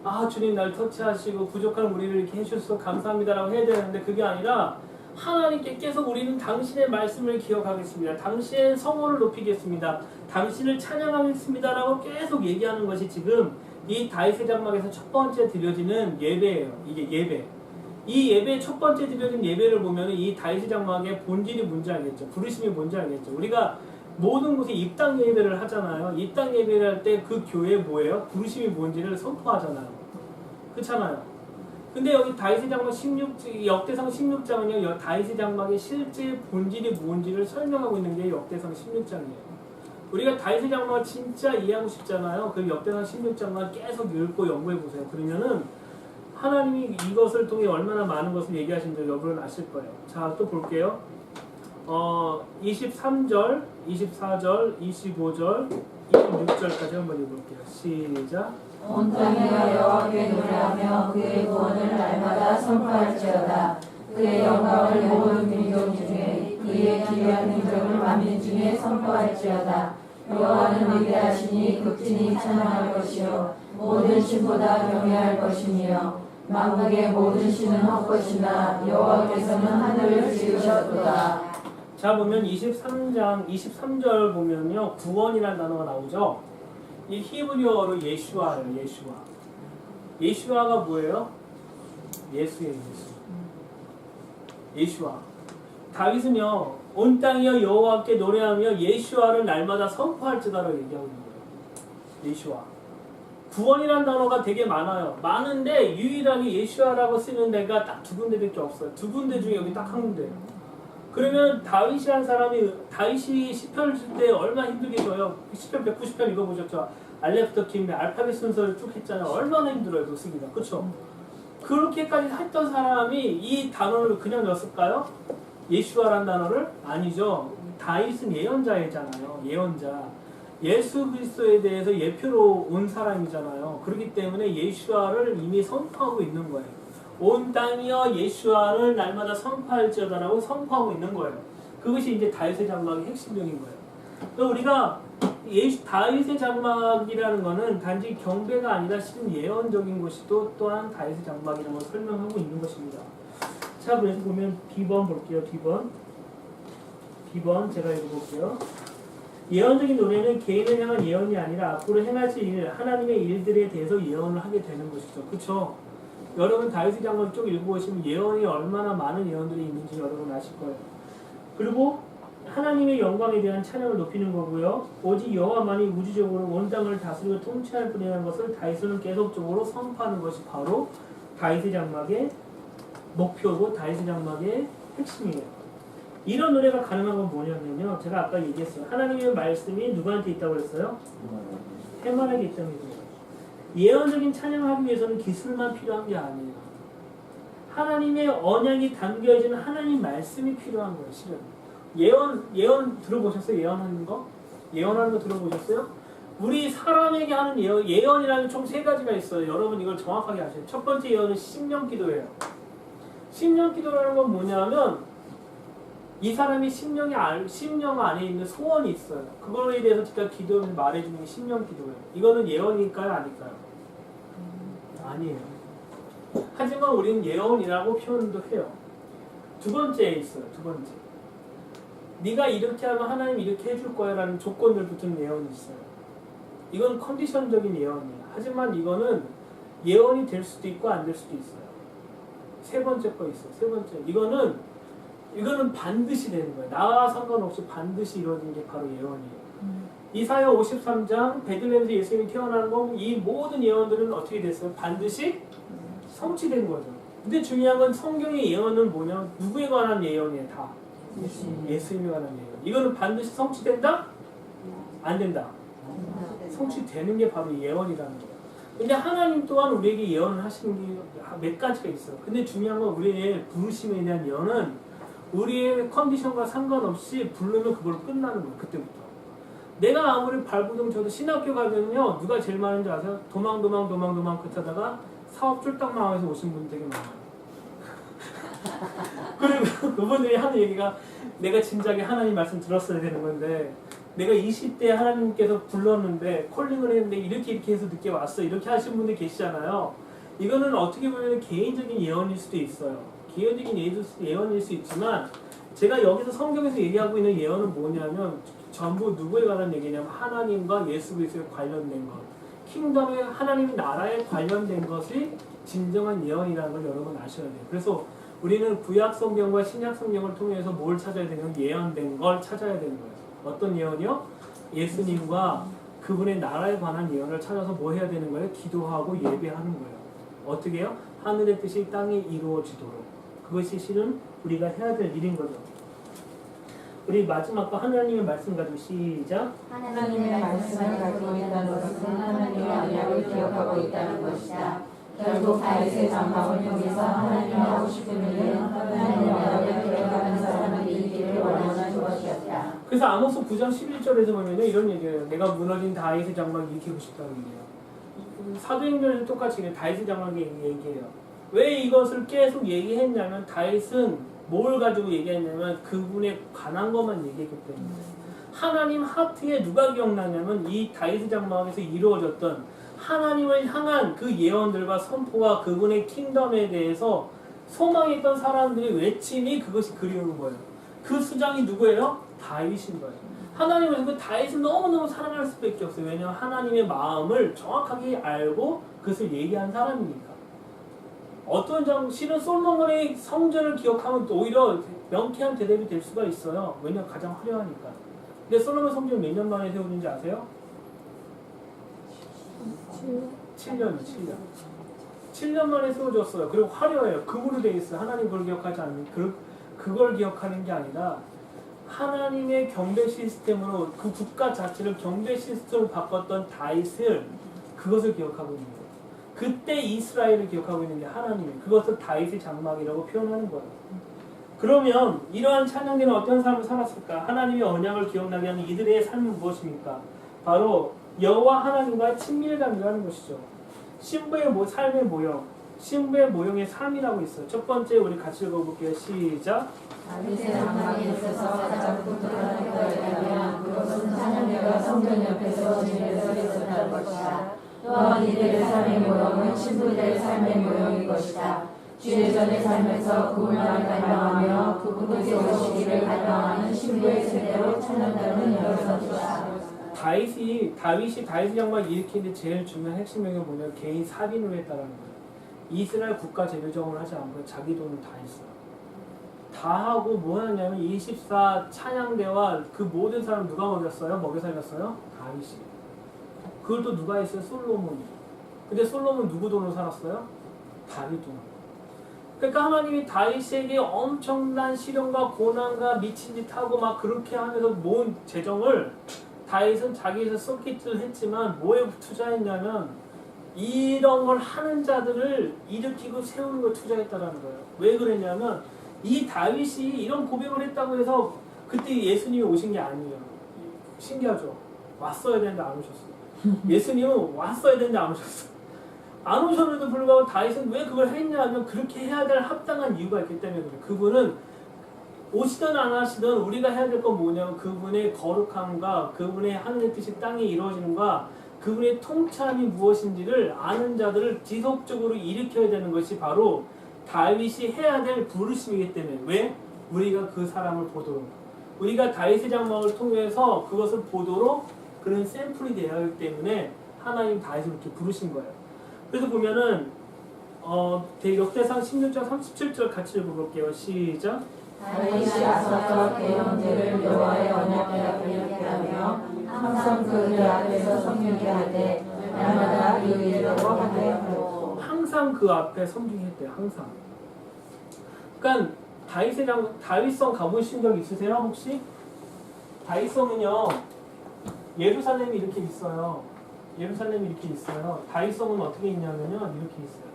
Speaker 1: 아 주님 날 터치하시고 부족한 우리를 이렇게 해주셔서 감사합니다라고 해야 되는데 그게 아니라 하나님께 계속 우리는 당신의 말씀을 기억하겠습니다. 당신의 성호를 높이겠습니다. 당신을 찬양하겠습니다라고 계속 얘기하는 것이 지금 이 다윗의 장막에서 첫 번째 드려지는 예배예요. 이게 예배. 이 예배 첫 번째 드려진 예배를 보면 이 다윗의 장막의 본질이 뭔지 알겠죠. 부르심이 뭔지 알겠죠. 우리가 모든 곳에 입당 예배를 하잖아요. 입당 예배를 할 때 그 교회 뭐예요? 부르심이 뭔지를 선포하잖아요. 그렇잖아요. 근데 여기 다윗의 장막 16, 역대상 16장은요, 다윗의 장막의 실제 본질이 뭔지를 설명하고 있는 게 역대상 16장이에요. 우리가 다윗의 장막을 진짜 이해하고 싶잖아요. 그럼 역대상 16장만 계속 읽고 연구해 보세요. 그러면은 하나님이 이것을 통해 얼마나 많은 것을 얘기하신지 여러분 아실 거예요. 자, 또 볼게요. 23절, 24절, 25절, 26절까지 한번 읽어볼게요. 시작.
Speaker 2: 온 땅이여 여호와께 노래하며 그의 구원을 날마다 선포할지어다. 그의 영광을 모든 민족 중에 그의 기이한 행적을 만민 중에 선포할지어다. 여호와는 위대하시니 극진히 찬양할 것이요 모든 신보다 경외할 것이며 만국의 모든 신은 헛것이나 여호와께서는 하늘을 지으셨도다.
Speaker 1: 자 보면 23장 23절 보면요 구원이라는 단어가 나오죠. 이 히브리어로 예슈아예요. 예슈아가 뭐예요? 예수예요, 예수와. 다윗은요, 온 땅이여 여호와께 노래하며 예수와를 날마다 선포할지다라고 얘기하고 있는 거예요. 예수와. 구원이라는 단어가 되게 많아요. 많은데 유일하게 예수와라고 쓰는 데가 딱 두 군데밖에 없어요. 두 군데 중에 여기 딱 한 군데예요. 그러면 다윗이라는 사람이 다윗이 시편을 쓸 때 얼마나 힘들게 써요. 시편 190편 읽어보셨죠? 알레부터 김에 알파벳 순서를 쭉 했잖아요. 얼마나 힘들어요, 그거 쓰기가. 그렇죠? 그렇게까지 했던 사람이 이 단어를 그냥 넣었을까요? 예수와라는 단어를? 아니죠. 다윗은 예언자이잖아요. 예언자. 예수 그리스도에 대해서 예표로 온 사람이잖아요. 그렇기 때문에 예수와를 이미 선포하고 있는 거예요. 온 땅이여 예수와를 날마다 선포할지어다라고 선포하고 있는 거예요. 그것이 이제 다윗의 장막의 핵심적인 거예요. 또 우리가 다윗의 장막이라는 것은 단지 경배가 아니라 실은 예언적인 것이 또한 다윗의 장막이라는 걸 설명하고 있는 것입니다. 자, 그래서 보면 B번 볼게요. B번 제가 읽어볼게요. 예언적인 노래는 개인을 향한 예언이 아니라 앞으로 행하실 일, 하나님의 일들에 대해서 예언을 하게 되는 것이죠. 그렇죠? 여러분 다윗의 장막을 쭉 읽어보시면 예언이 얼마나 많은 예언들이 있는지 여러분 아실 거예요. 그리고 하나님의 영광에 대한 찬양을 높이는 거고요. 오직 여호와만이 우주적으로 온 땅을 다스리고 통치할 분이라는 것을 다윗은 계속적으로 선포하는 것이 바로 다윗의 장막의 목표고 다윗의 장막의 핵심이에요. 이런 노래가 가능한 건 뭐냐면요. 제가 아까 얘기했어요. 하나님의 말씀이 누구한테 있다고 그랬어요? 해만에게 있다고 했어요. 예언적인 찬양을 하기 위해서는 기술만 필요한 게 아니에요. 하나님의 언약이 담겨진 하나님 말씀이 필요한 거예요. 실은. 예언 들어보셨어요? 예언하는 거? 예언하는 거 들어보셨어요? 우리 사람에게 하는 예언이라는 총 세 가지가 있어요. 여러분 이걸 정확하게 아셔요. 첫 번째 예언은 심령기도예요. 심령기도라는 건 뭐냐면 이 사람이 심령 안에 있는 소원이 있어요. 그거에 대해서 제가 기도를 말해주는 게 심령기도예요. 이거는 예언일까요? 아닐까요? 아니에요. 하지만 우리는 예언이라고 표현도 해요. 두 번째에 있어요. 두 번째. 네가 이렇게 하면 하나님이 이렇게 해줄 거야 라는 조건들 붙은 예언이 있어요. 이건 컨디션적인 예언이에요. 하지만 이거는 예언이 될 수도 있고 안 될 수도 있어요. 세 번째 거 있어요. 세 번째. 이거는 반드시 되는 거예요. 나와 상관없이 반드시 이루어진 게 바로 예언이에요. 이사야 53장 베들레헴에서 예수님이 태어나는 건 이 모든 예언들은 어떻게 됐어요? 반드시 성취된 거죠. 근데 중요한 건 성경의 예언은 뭐냐? 누구에 관한 예언이에요? 다. 예수님에 관한 예언. 이거는 반드시 성취된다? 안 된다? 성취되는 게 바로 예언이라는 거예요. 근데 하나님 또한 우리에게 예언을 하시는 게 몇 가지가 있어요. 근데 중요한 건 우리의 부르심에 대한 예언은 우리의 컨디션과 상관없이 부르면 그걸 끝나는 거예요. 그때부터. 내가 아무리 발부둥 쳐도 신학교 가면요. 누가 제일 많은지 아세요? 도망 끝하다가 사업 쫄딱 망해서 오신 분 되게 많아요. 그리고 그분들이 하는 얘기가 내가 진작에 하나님 말씀 들었어야 되는 건데 내가 20대에 하나님께서 불렀는데 콜링을 했는데 이렇게 해서 늦게 왔어. 이렇게 하신 분들 계시잖아요. 이거는 어떻게 보면 개인적인 예언일 수도 있어요. 개인적인 예언일 수 있지만 제가 여기서 성경에서 얘기하고 있는 예언은 뭐냐면 전부 누구에 관한 얘기냐면 하나님과 예수 그리스도에 관련된 것. 킹덤의 하나님의 나라에 관련된 것이 진정한 예언이라는 걸 여러분 아셔야 돼요. 그래서 우리는 구약 성경과 신약 성경을 통해서 뭘 찾아야 되냐면 예언된 걸 찾아야 되는 거예요. 어떤 예언이요? 예수님과 그분의 나라에 관한 예언을 찾아서 뭐 해야 되는 거예요? 기도하고 예배하는 거예요. 어떻게 해요? 하늘의 뜻이 땅에 이루어지도록. 그것이 실은 우리가 해야 될 일인 거죠. 우리 마지막 거 하나님의 말씀 가지고 시작.
Speaker 2: 하나님의 말씀을 가지고 있다는 것은 하나님의 언약을 기억하고 있다는 것이다. 결국 다윗의 장막을 통해서 하나님이 하고 싶은 일은 하나님의 언약을 기억하는 사람들이 있기를 원하는 것이었다.
Speaker 1: 그래서 아모스 9장 11절에서 보면요 이런 얘기예요. 내가 무너진 다윗의 장막을 일으키고 싶다는 얘기예요. 사도행전에도 똑같이 다윗의 장막의 얘기예요. 왜 이것을 계속 얘기했냐면 다윗은 뭘 가지고 얘기했냐면 그분에 관한 것만 얘기했기 때문에 하나님 하트에 누가 기억나냐면 이 다윗의 장막에서 이루어졌던 하나님을 향한 그 예언들과 선포와 그분의 킹덤에 대해서 소망했던 사람들의 외침이 그것이 그리운 거예요. 그 수장이 누구예요? 다윗인 거예요. 하나님은 그 다윗을 너무너무 사랑할 수밖에 없어요. 왜냐하면 하나님의 마음을 정확하게 알고 그것을 얘기한 사람이니까. 어떤 실은 솔로몬의 성전을 기억하면 또 오히려 명쾌한 대답이 될 수가 있어요. 왜냐면 가장 화려하니까. 근데 솔로몬 성전 몇 년 만에 세워진지 아세요? 7년이요. 7년. 7년 만에 세워졌어요. 그리고 화려해요. 금으로 되어 있어요. 하나님 그걸 기억하지 않는 그걸 기억하는 게 아니라 하나님의 경배 시스템으로 그 국가 자체를 경배 시스템으로 바꿨던 다윗을 그것을 기억하고 있는 거예요. 그때 이스라엘을 기억하고 있는 게 하나님이에요. 그것을 다윗의 장막이라고 표현하는 거예요. 그러면 이러한 찬양대는 어떤 삶을 살았을까? 하나님의 언약을 기억나게 하는 이들의 삶은 무엇입니까? 바로 여호와 하나님과의 친밀감이라는 것이죠. 신부의 삶의 모형, 신부의 모형의 삶이라고 있어요. 첫 번째 우리 같이 읽어볼게요. 시작.
Speaker 2: 다윗의 장막에 있어서 가장 독특한 것이라면 그것은 찬양대가 성전 옆에서 지내서 있었다는 것이다. 또한 이들의 삶의 모형은 신부들의 삶의 모형인 것이다. 주예전의 삶에서 그분만 갈망하며 그분께서 오시기를 갈망하는 신부의 세대로 찬양단은 열어섰다.
Speaker 1: 다윗이 다윗의 장막을 일으키는데 제일 중요한 핵심명이 뭐냐면 개인 사비를 했다라는 거예요. 이스라엘 국가 재배정을 하지 않고 자기 돈을 다 했어요. 다 하고 뭐 하냐면 24 찬양대와 그 모든 사람 누가 먹였어요? 먹여 살렸어요? 다윗이. 그걸 또 누가 했어요? 솔로몬이. 근데 솔로몬 누구 돈으로 살았어요? 다윗 돈. 그러니까 하나님이 다윗에게 엄청난 시련과 고난과 미친 짓 하고 막 그렇게 하면서 모은 재정을 다윗은 자기에서 썼기도 했지만 뭐에 투자했냐면 이런 걸 하는 자들을 일으키고 세우는 걸 투자했다라는 거예요. 왜 그랬냐면 이 다윗이 이런 고백을 했다고 해서 그때 예수님이 오신 게 아니에요. 신기하죠? 왔어야 되는데 안 오셨어요. 예수님은 왔어야 되는데 안 오셨어요. 안 오셨는데도 불구하고 다윗은 왜 그걸 했냐면 그렇게 해야 될 합당한 이유가 있기 때문에 그래요. 그분은 오시든 안 하시든 우리가 해야 될 건 뭐냐면 그분의 거룩함과 그분의 하늘의 뜻이 땅에 이루어지는가 그분의 통찰이 무엇인지를 아는 자들을 지속적으로 일으켜야 되는 것이 바로 다윗이 해야 될 부르심이기 때문에 왜? 우리가 그 사람을 보도록 우리가 다윗의 장막을 통해서 그것을 보도록 그런 샘플이 되어야 하기 때문에 하나님 다윗을 이렇게 부르신 거예요. 그래서 보면은 역대상 16장 37절 같이 읽어볼게요. 시작.
Speaker 2: 다윗이 앞서서 대형제를 여호와의 언약궤 앞에 이렇게 하며 항상 그들 앞에서 섬기게 하되 날마다 그 일을 하고
Speaker 1: 항상 그 앞에 섬기겠대요. 항상. 그러니까 다윗성 가보신 적 있으세요? 혹시? 다윗성은요 예루살렘이 이렇게 있어요. 예루살렘이 이렇게 있어요. 다윗성은 어떻게 있냐면요 이렇게 있어요.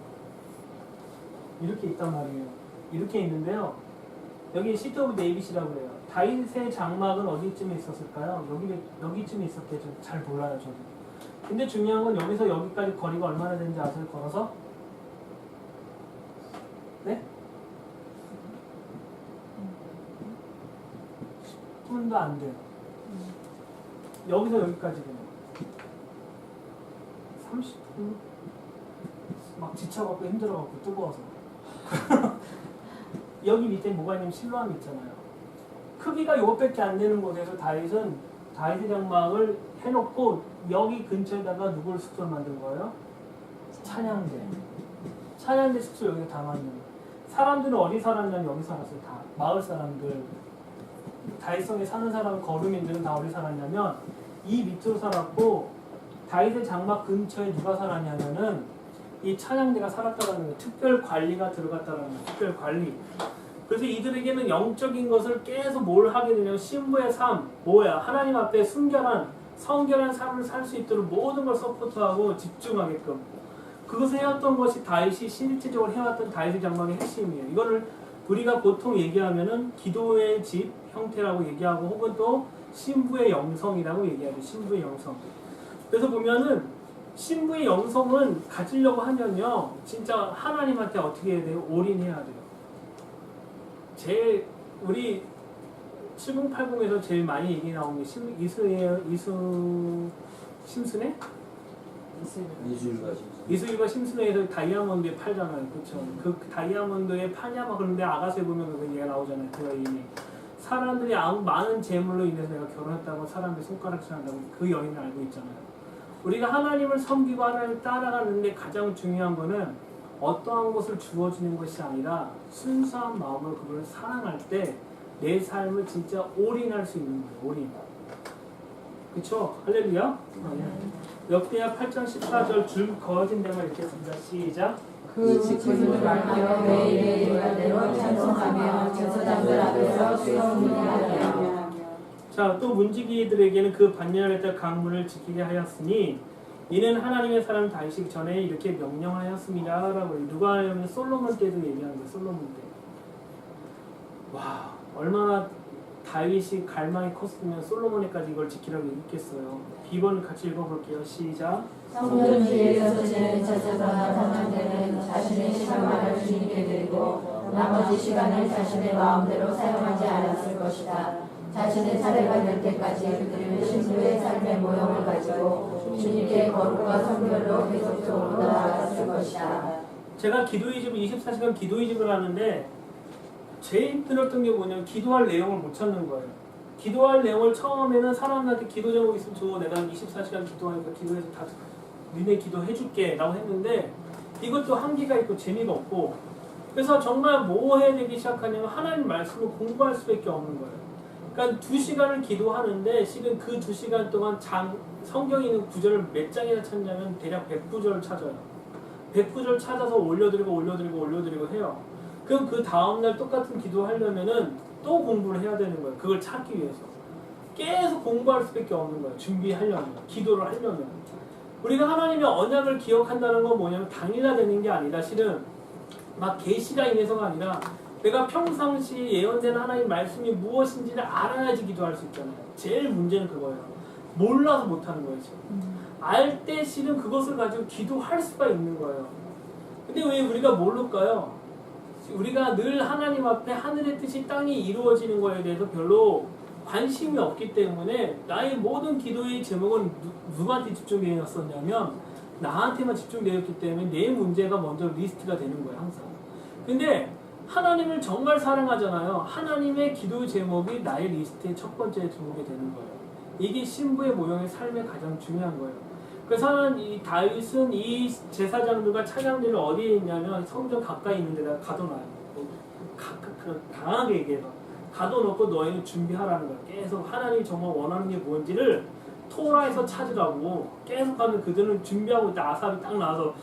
Speaker 1: 이렇게 있단 말이에요. 이렇게 있는데요. 여기 시티 오브 데이빗이라고 해요. 다윗의 장막은 어디쯤에 있었을까요? 여기쯤에 있었대요. 잘 몰라요 저도. 근데 중요한 건 여기서 여기까지 거리가 얼마나 되는지 아세요? 걸어서? 네? 10분도 안 돼요. 여기서 여기까지는 30분? 막 지쳐갖고 힘들어갖고 뜨거워서 여기 밑에 뭐가 있냐면 실로암이 있잖아요. 크기가 이것밖에 안 되는 곳에서 다윗은 다윗의 장막을 해놓고 여기 근처에다가 누구를 숙소를 만든 거예요? 찬양대 숙소 여기에 담아있는 거예요. 사람들은 어디 살았냐면 여기 살았어요. 다 마을 사람들 다윗성에 사는 사람 거류민들은 다 어디 살았냐면 이 밑으로 살았고 다윗의 장막 근처에 누가 살았냐면은 이 찬양대가 살았다라는 거예요. 특별 관리가 들어갔다라는 거예요. 특별 관리. 그래서 이들에게는 영적인 것을 계속 뭘 하게 되냐면 신부의 삶, 뭐야? 하나님 앞에 순결한, 성결한 삶을 살 수 있도록 모든 걸 서포트하고 집중하게끔. 그것을 해왔던 것이 다윗이 실질적으로 해왔던 다윗의 장막의 핵심이에요. 이거를 우리가 보통 얘기하면은 기도의 집 형태라고 얘기하고 혹은 또 신부의 영성이라고 얘기하죠. 신부의 영성. 그래서 보면은 신부의 영성은 가지려고 하면요 진짜 하나님한테 어떻게 해야 돼요? 올인해야 돼요. 우리 7080에서 제일 많이 얘기 나오는 게 심순애? 이수일과 심순애에서 다이아몬드에 팔잖아요. 그렇죠? 그 다이아몬드에 파냐마 그런데 아가서에 보면 그 얘기가 나오잖아요. 그 여인이 사람들이 많은 재물로 인해서 내가 결혼했다고 사람들이 손가락질한다고 그 여인을 알고 있잖아요. 우리가 하나님을 섬기고 하나님을 따라가는데 가장 중요한 거는 어떠한 것을 주어지는 것이 아니라 순수한 마음으로 그걸 사랑할 때 내 삶을 진짜 올인할 수 있는 거예요. 올인. 그쵸? 할렐루야. 역대하 8장 14절 줄 그어진 데만 읽겠습니다. 시작.
Speaker 2: 그 직분을 맡겨 매일의 일관대로 찬송하며 제사장들 앞에서 수용을 하며.
Speaker 1: 자, 또 문지기들에게는 그 반열했던 강문을 지키게 하였으니 이는 하나님의 사람 다윗이 전에 이렇게 명령하였습니다. 라고 누가 하면 솔로몬 때도 얘기하는 거예요. 솔로몬 때. 와, 얼마나 다윗이 갈망이 컸으면 솔로몬에까지 이걸 지키라고 얘기했겠어요. 비번 같이 읽어볼게요. 시작.
Speaker 2: 성전 주위에서 지내는 제사장과 사장들은 자신의 시간만을 주님께 드리고 나머지 시간을 자신의 마음대로 사용하지 않았을 것이다. 자신의 차례가 될 때까지 그들은 신부의 삶의 모형을 가지고 주님께 거룩과 성결로 계속적으로 나아갔을 것이다.
Speaker 1: 제가 기도의 집 24시간 기도의 집을 하는데 제일 힘들었던 게 뭐냐면 기도할 내용을 못 찾는 거예요. 기도할 내용을 처음에는 사람들한테 기도 제목 있으면 줘. 내가 24시간 기도하니까 기도해서 다 니네 기도해줄게 라고 했는데 이것도 한계가 있고 재미가 없고 그래서 정말 뭐 해야 되기 시작하냐면 하나님 말씀을 공부할 수밖에 없는 거예요. 그러니까 2시간을 기도하는데 지금 그 2시간 동안 성경에 있는 구절을 몇 장이나 찾냐면 대략 100구절을 찾아요. 100구절 찾아서 올려드리고 해요. 그럼 그 다음날 똑같은 기도하려면은 또 공부를 해야 되는 거예요. 그걸 찾기 위해서. 계속 공부할 수밖에 없는 거예요. 준비하려면, 기도를 하려면. 우리가 하나님의 언약을 기억한다는 건 뭐냐면 당일화되는 게 아니라 실은 막 계시가 인해서가 아니라 내가 평상시 예언되는 하나님 말씀이 무엇인지를 알아야지 기도할 수 있잖아요. 제일 문제는 그거예요. 몰라서 못하는 거예요. 알 때 실은 그것을 가지고 기도할 수가 있는 거예요. 근데 왜 우리가 모를까요? 우리가 늘 하나님 앞에 하늘의 뜻이 땅에 이루어지는 거에 대해서 별로 관심이 없기 때문에 나의 모든 기도의 제목은 누구한테 집중되어 있었냐면 나한테만 집중되어 있기 때문에 내 문제가 먼저 리스트가 되는 거예요. 항상. 근데 하나님을 정말 사랑하잖아요. 하나님의 기도 제목이 나의 리스트의 첫 번째 제목이 되는 거예요. 이게 신부의 모형의 삶에 가장 중요한 거예요. 그래서 이 다윗은 이 제사장들과 차장들을 어디에 있냐면 성전 가까이 있는 데다가 가둬놔요. 강하게 얘기해서 가둬놓고 너희는 준비하라는 거예요. 계속 하나님이 정말 원하는 게 뭔지를 토라에서 찾으라고 계속 하면 그들은 준비하고 있다. 아삽이 딱 나와서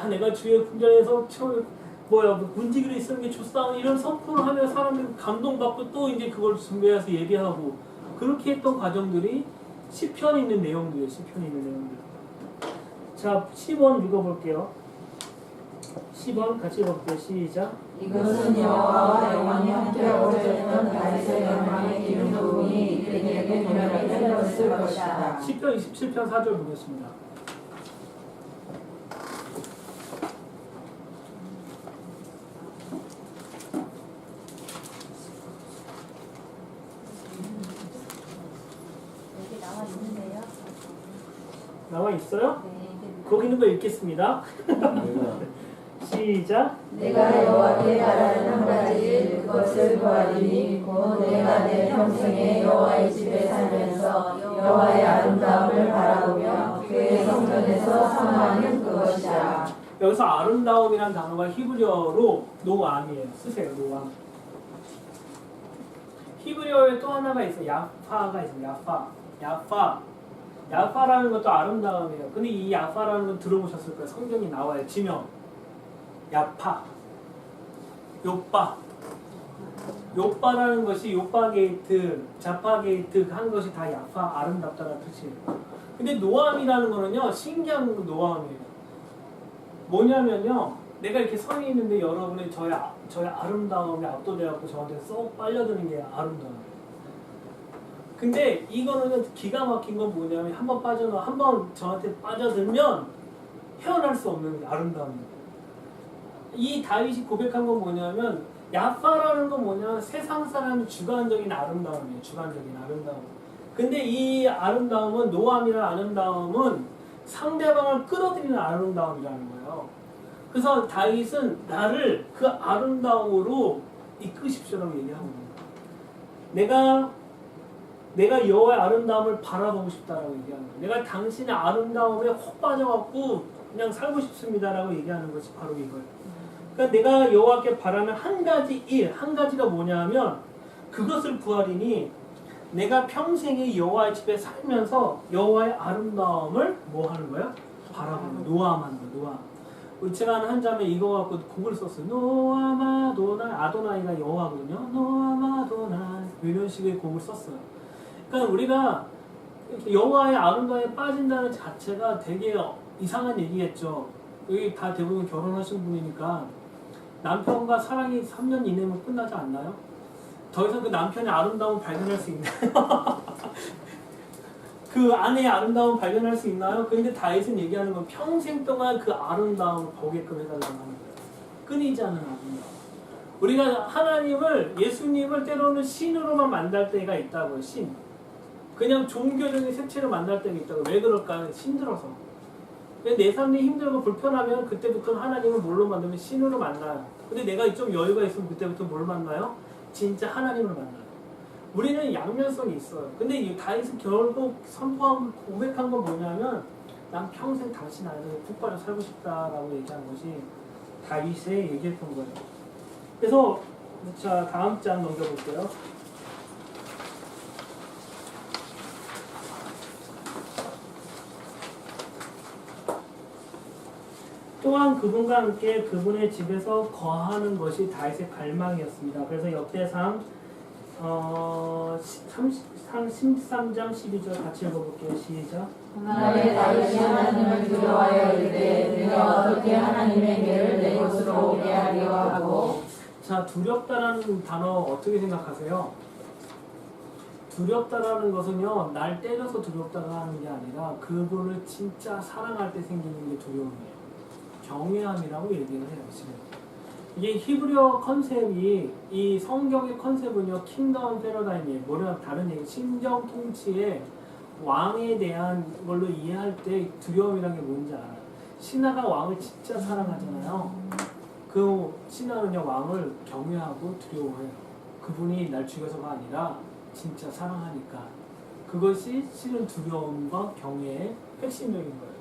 Speaker 1: 내가 주의 궁전에서 문지기를 쓰는 게 좋사오니 이런 선포를 하면 사람들이 감동받고 또 이제 그걸 준비해서 예비하고 그렇게 했던 과정들이 시편에 있는 내용들이에요. 시편에 있는 내용들. 자, 10번 읽어볼게요. 10번 같이 읽어볼게요. 시작.
Speaker 2: 이것은 여호와와 영원히 함께 어우러졌던 다윗의 영광의 기름 부음이 이들에게 분명히 들렸을 것이다.
Speaker 1: 시편 27편 4절 보겠습니다. 나와 있어요? 거기 있는 거 읽겠습니다. 시작.
Speaker 2: 내가 여호와께 바라는 한 가지 그것을 구하리니 곧 내가 내 평생에 여호와의 집에 살면서 여호와의 아름다움을 바라보며 그의 성전에서 사모하는 그것이다.
Speaker 1: 여기서 아름다움이라는 단어가 히브리어로 노암이에요. 쓰세요. 노암. 히브리어에 또 하나가 있어요. 야파가 있어요. 야파라는 것도 아름다움이에요. 근데 이 야파라는 건 들어보셨을 거예요. 성경이 나와요. 지명. 야파. 요빠라는 것이 요빠 게이트, 자파 게이트 한 것이 다 야파, 아름답다는 뜻이에요. 근데 노암이라는 거는요, 신기한 노암이에요. 뭐냐면요, 내가 이렇게 서 있는데 여러분의 저의 아름다움에 압도돼갖고 저한테 쏙 빨려드는 게 아름다워요. 근데 이거는 기가 막힌 건 뭐냐면 한번 저한테 빠져들면 헤어날 수 없는 아름다움입니다. 이 다윗이 고백한 건 뭐냐면 야파라는 건 뭐냐면 세상 사람의 주관적인 아름다움이에요. 주관적인 아름다움. 근데 이 아름다움은 노암이라는 아름다움은 상대방을 끌어들이는 아름다움이라는 거예요. 그래서 다윗은 나를 그 아름다움으로 이끄십시오라고 얘기하는 거예요. 내가 여호와의 아름다움을 바라보고 싶다라고 얘기하는 거예요. 내가 당신의 아름다움에 혹 빠져갖고 그냥 살고 싶습니다라고 얘기하는 것이 바로 이거예요. 그러니까 내가 여호와께 바라는 한 가지 일, 한 가지가 뭐냐면 그것을 구하리니 내가 평생에 여호와의 집에 살면서 여호와의 아름다움을 뭐 하는 거야? 바라보는 노아만 노아. 제가 아는 한 자매 이거 갖고 곡을 썼어요. 노아마도나 아도나이가 여호와거든요. 노아마도나 이런 식의 곡을 썼어요. 그러니까 우리가 여호와의 아름다움에 빠진다는 자체가 되게 이상한 얘기겠죠. 여기 다 대부분 결혼하신 분이니까 남편과 사랑이 3년 이내면 끝나지 않나요? 더 이상 그 남편의 아름다움을 발견할 수 있나요? 그 아내의 아름다움을 발견할 수 있나요? 근데 다윗은 얘기하는 건 평생 동안 그 아름다움을 보게끔 해달라고 하는 거예요. 끊이지 않는 아름다움. 우리가 하나님을, 예수님을 때로는 신으로만 만날 때가 있다고요. 신. 그냥 종교적인 색채로 만날 때가 있다고. 왜 그럴까요? 힘들어서. 내 삶이 힘들고 불편하면 그때부터는 하나님을 뭘로 만들면 신으로 만나요. 근데 내가 좀 여유가 있으면 그때부터 뭘 만나요? 진짜 하나님을 만나요. 우리는 양면성이 있어요. 근데 이 다윗은 결국 선포한 고백한 건 뭐냐면 난 평생 당신 안에서 푹 빠져 살고 싶다라고 얘기한 것이 다윗의 얘기했던 거예요. 그래서 자 다음 장 넘겨볼게요. 또한 그분과 함께 그분의 집에서 거하는 것이 다윗의 갈망이었습니다. 그래서 역대상 13장 12절 같이 읽어볼게요. 시작.
Speaker 2: 그날에 다윗이 하나님을 두려워하여 이르되 내가 어떻게 하나님의 궤를 내 곳으로 오게 하리요 하고.
Speaker 1: 자, 두렵다라는 단어 어떻게 생각하세요? 두렵다라는 것은요, 날 때려서 두렵다가 하는 게 아니라 그분을 진짜 사랑할 때 생기는 게 두려움이에요. 경외함이라고 얘기를 해요, 지금. 이게 히브리어 컨셉이, 이 성경의 컨셉은요, 킹덤 패러다임이에요. 뭐냐, 다른 얘기, 신정 통치의 왕에 대한 걸로 이해할 때 두려움이라는 게 뭔지 알아요. 신하가 왕을 진짜 사랑하잖아요. 그 신하는요, 왕을 경외하고 두려워해요. 그분이 날 죽여서가 아니라 진짜 사랑하니까. 그것이 실은 두려움과 경외의 핵심적인 거예요.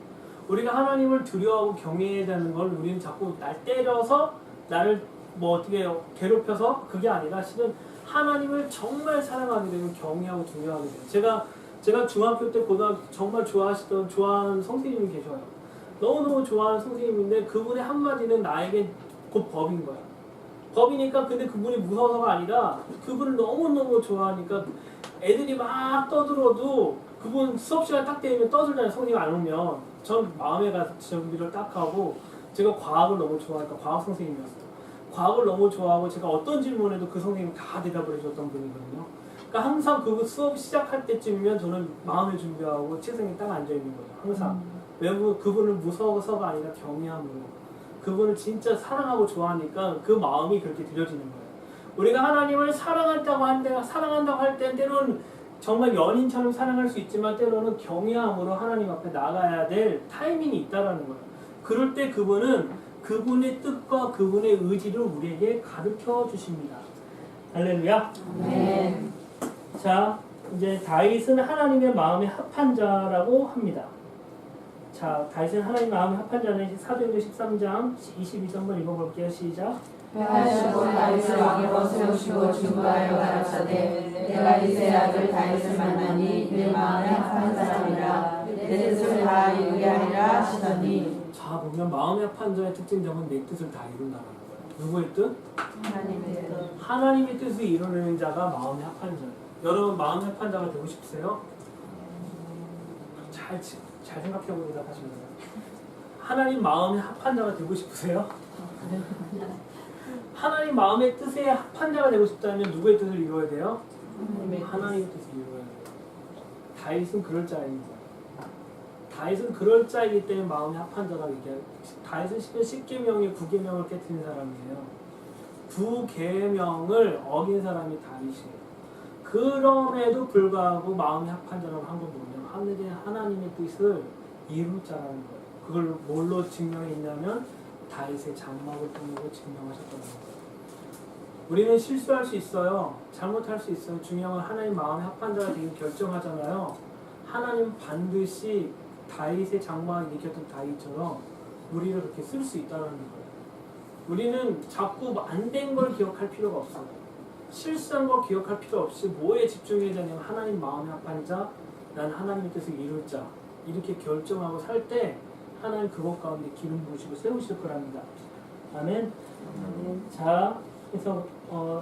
Speaker 1: 우리가 하나님을 두려워하고 경외해야 되는 걸 우리는 자꾸 날 때려서 나를 뭐 어떻게 괴롭혀서 그게 아니라 실은 하나님을 정말 사랑하게 되면 경외하고 두려워하게 돼요. 제가 중학교 때 고등학교 정말 좋아하는 선생님이 계셔요. 너무너무 좋아하는 선생님인데 그분의 한마디는 나에게 곧 법인 거야. 법이니까 근데 그분이 무서워서가 아니라 그분을 너무너무 좋아하니까 애들이 막 떠들어도 그분 수업 시간 딱 되면 떠들잖아요. 선생님 안 오면. 전 마음에 가서 준비를 딱 하고 제가 과학을 너무 좋아하니까 과학 선생님이었어요. 과학을 너무 좋아하고 제가 어떤 질문에도 그 선생님이 다 대답을 해줬던 분이거든요. 그러니까 항상 그 수업 시작할 때쯤이면 저는 마음을 준비하고 책상에 딱 앉아있는 거예요. 항상. 외부 그분을 무서워서가 아니라 경외함으로. 그분을 진짜 사랑하고 좋아하니까 그 마음이 그렇게 들여지는 거예요. 우리가 하나님을 사랑한다고 할 때 때로는 정말 연인처럼 사랑할 수 있지만 때로는 경외함으로 하나님 앞에 나가야 될 타이밍이 있다라는 거예요. 그럴 때 그분은 그분의 뜻과 그분의 의지를 우리에게 가르쳐 주십니다. 할렐루야.
Speaker 2: 네.
Speaker 1: 자, 이제 다윗은 하나님의 마음에 합한 자라고 합니다. 자, 다윗은 하나님 마음에 합한 자는 사도행전 13장 22절 한번 읽어볼게요. 시작.
Speaker 2: 패하시고 다윗을 왕으로 세우시고 중보하여 가라사대 내가 이세 아들 다윗을 만나니 내 마음에 합한 사람이라 내 뜻을 다 이루게 하리라 하시더니.
Speaker 1: 자, 보면 마음에 합한 자의 특징점은 내 뜻을 다 이룬다는 거예요. 누구의 뜻?
Speaker 2: 하나님의 뜻.
Speaker 1: 하나님의 뜻을 이루는 자가 마음에 합한 자예요. 여러분 마음에 합한 자가 되고 싶으세요? 잘 생각해보고 대답하시면 돼요. 하나님 마음에 합한 자가 되고 싶으세요? 하나님 마음의 뜻에 합한 자가 되고 싶다면 누구의 뜻을 이루어야 돼요? 하나님의 뜻을 이루어야 돼요. 다윗은 그럴 자인 거예요. 다윗은 그럴 자이기 때문에 마음에 합한 자라고 얘기해요. 다윗은 10계명에 9계명을 깨뜨린 사람이에요. 9계명을 어긴 사람이 다윗이에요. 그럼에도 불구하고 마음에 합한 자라고 한 건 뭐냐면 하나님의 뜻을 이룰 자라는 거예요. 그걸 뭘로 증명했냐면 다윗의 장막을 통해서 증명하셨다는 거예요. 우리는 실수할 수 있어요. 잘못할 수 있어요. 중요한 건 하나님 마음에 합한 자가 되길 결정하잖아요. 하나님 반드시 다윗의 장막을 일으켰던 다윗처럼 우리를 그렇게 쓸 수 있다는 거예요. 우리는 자꾸 안 된 걸 기억할 필요가 없어요. 실수한 걸 기억할 필요 없이 뭐에 집중해야 되냐면 하나님 마음에 합한 자, 난 하나님의 뜻을 이룰 자, 이렇게 결정하고 살 때 하나님 그것 가운데 기름 부으시고 세우실 거랍니다. 아멘. 자, 그래서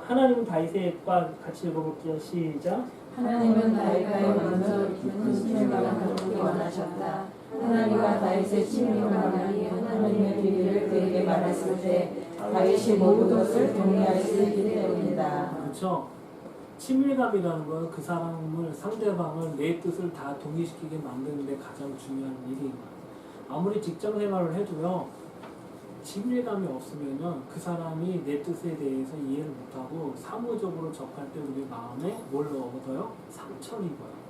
Speaker 1: 하나님은 다윗과 같이 읽어볼게요. 시작.
Speaker 2: 하나님은 다윗과의 먼저 깊은 친밀감을 갖기 원하셨다. 하나님과 다윗의 친밀감이 하나님의 비밀을 그에게 말했을 때 다윗이 모든 것을 동의할 수 있기 때문이다.
Speaker 1: 그렇죠. 친밀감이라는 건 그 사람을, 상대방을 내 뜻을 다 동의시키게 만드는 데 가장 중요한 일인 거예요. 아무리 직장 생활을 해도요, 친밀감이 없으면요, 그 사람이 내 뜻에 대해서 이해를 못하고 사무적으로 접할 때 우리 마음에 뭘 얻어요? 상처를 입어요.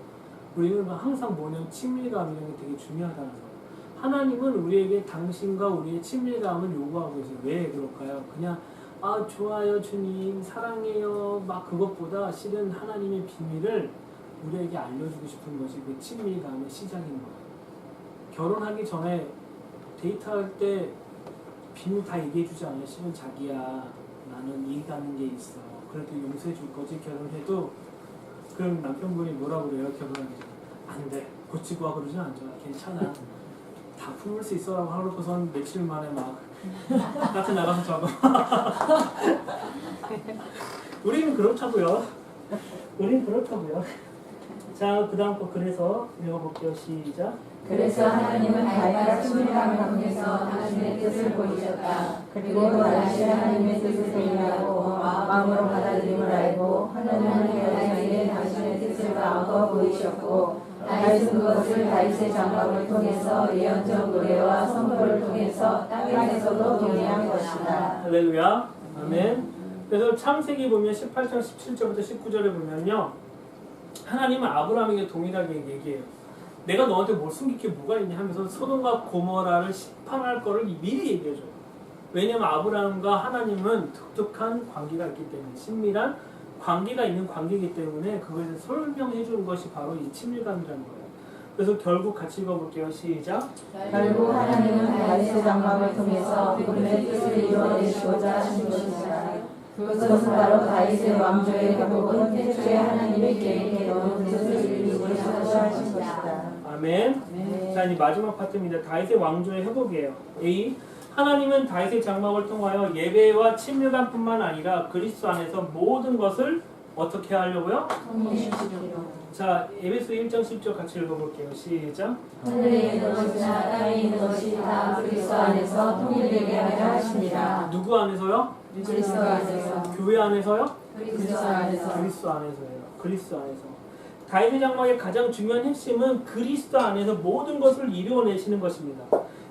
Speaker 1: 우리는 항상 뭐냐면 친밀감이라는 게 되게 중요하다는 거예요. 하나님은 우리에게 당신과 우리의 친밀감을 요구하고 계세요. 왜 그럴까요? 그냥 아 좋아요 주님 사랑해요 막 그것보다 실은 하나님의 비밀을 우리에게 알려주고 싶은 것이 그 친밀감의 시작인 거예요. 결혼하기 전에 데이트할 때 비밀 다 얘기해주지 않아요. 실은 자기야 나는 일하는 게 있어. 그래도 용서해 줄 거지 결혼해도. 그럼 남편분이 뭐라고 그래요? 결혼하기 전에 안 돼 고치고 와 그러진 않죠. 괜찮아 다 품을 수 있어 라고 하고선 며칠 만에 막 같이 나가서 적어. 우리는 그렇다고요. 우리는 그렇다고요. 자, 그 다음 거 그래서 읽어볼게요. 시작.
Speaker 2: 그래서 하나님은 다윗과 친밀감을 통해서 당신의 뜻을 보이셨다. 그리고 다윗이 하나님의 뜻을 동의하고 마음으로 받아들임을 알고 하나님은 다윗에게 당신의 뜻을 마음껏 보이셨고 다윗은 그것을 다윗의 장막을 통해서 예언적 노래와 선포를 통해서 땅에서도 동의한 것이다.
Speaker 1: 할렐루야. 아멘. 그래서 창세기 보면 18장 17절부터 19절에 보면요, 하나님은 아브라함에게 동일하게 얘기해요. 내가 너한테 뭘 숨길 게 뭐가 있냐 하면서 소돔과 고모라를 심판할 거를 미리 얘기해줘요. 왜냐하면 아브라함과 하나님은 독특한 관계가 있기 때문에, 친밀한 관계가 있는 관계이기 때문에 그거에 대해서 설명해 주는 것이 바로 이 친밀감이라는 거예요. 그래서 결국 같이 읽어볼게요. 시작.
Speaker 2: 결국 하나님은 다윗의 장막을 통해서 그분의 뜻을 이루어내시고자 하신 것이다. 그것은 바로 다윗의 왕조의 회복은 태초에 하나님의 계획에 넣은 뜻을 이루고자 하신 것이다.
Speaker 1: 아멘.
Speaker 2: 네.
Speaker 1: 자, 이제 마지막 파트입니다. 다윗의 왕조의 회복이에요. A. 하나님은 다윗의 장막을 통하여 예배와 친밀감뿐만 아니라 그리스도 안에서 모든 것을 어떻게 하려고요? 자, 에베소 1장 10절 같이 읽어볼게요. 시작.
Speaker 2: 하늘에 있는 것이나 땅에 있는 것이 다 그리스도 안에서 통일되게 하려 하시니라.
Speaker 1: 누구 안에서요?
Speaker 2: 그리스도 안에서.
Speaker 1: 교회 안에서요?
Speaker 2: 그리스도 안에서.
Speaker 1: 그리스도 안에서예요. 그리스도 안에서. 다윗의 장막의 가장 중요한 핵심은 그리스도 안에서 모든 것을 이루어내시는 것입니다.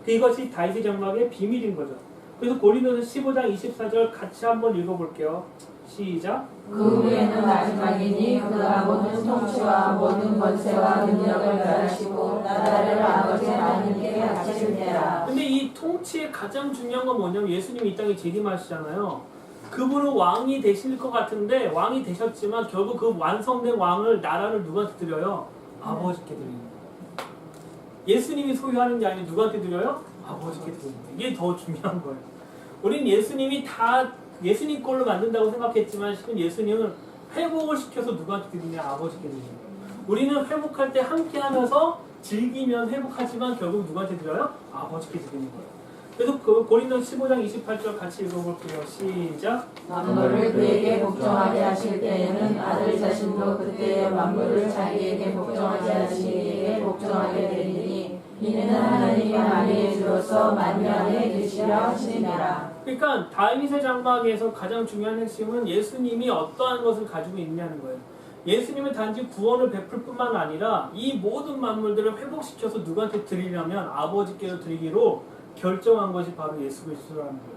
Speaker 1: 이것이 다윗의 장막의 비밀인 거죠. 그래서 고린도서 15장 24절 같이 한번 읽어볼게요. 시작.
Speaker 2: 그 후에는 마지막이니 그가 모든 통치와 모든 권세와 능력을 멸하시고 나라를 아버지 하나님께 바치실 때라.
Speaker 1: 근데 이 통치의 가장 중요한 건 뭐냐면 예수님이 이 땅에 재림하시잖아요. 그분은 왕이 되실 것 같은데 왕이 되셨지만 결국 그 완성된 왕을 나라를 누구한테 드려요? 아버지께 드리는 거예요. 예수님이 소유하는 게 아니라 누구한테 드려요? 아버지께 드리는 거예요. 이게 더 중요한 거예요. 우린 예수님이 다 예수님 걸로 만든다고 생각했지만 실은 예수님은 회복을 시켜서 누구한테 드리냐? 아버지께 드리는 거예요. 우리는 회복할 때 함께 하면서 즐기면 회복하지만 결국 누구한테 드려요? 아버지께 드리는 거예요. 그래서 그 고린도서 15장 28절 같이 읽어볼게요. 시작.
Speaker 2: 만물을 그에게 복종하게 하실 때에는 아들 자신도 그때의 만물을 자기에게 복종하게 하시기에 복종하게 되리니 이는 하나님이 만유의 주로서 만유 안에 계시려 하시니라.
Speaker 1: 그러니까 다윗의 장막에서 가장 중요한 핵심은 예수님이 어떠한 것을 가지고 있냐는 거예요. 예수님은 단지 구원을 베풀 뿐만 아니라 이 모든 만물들을 회복시켜서 누구한테 드리려면 아버지께로 드리기로 결정한 것이 바로 예수 그리스도라는 거예요.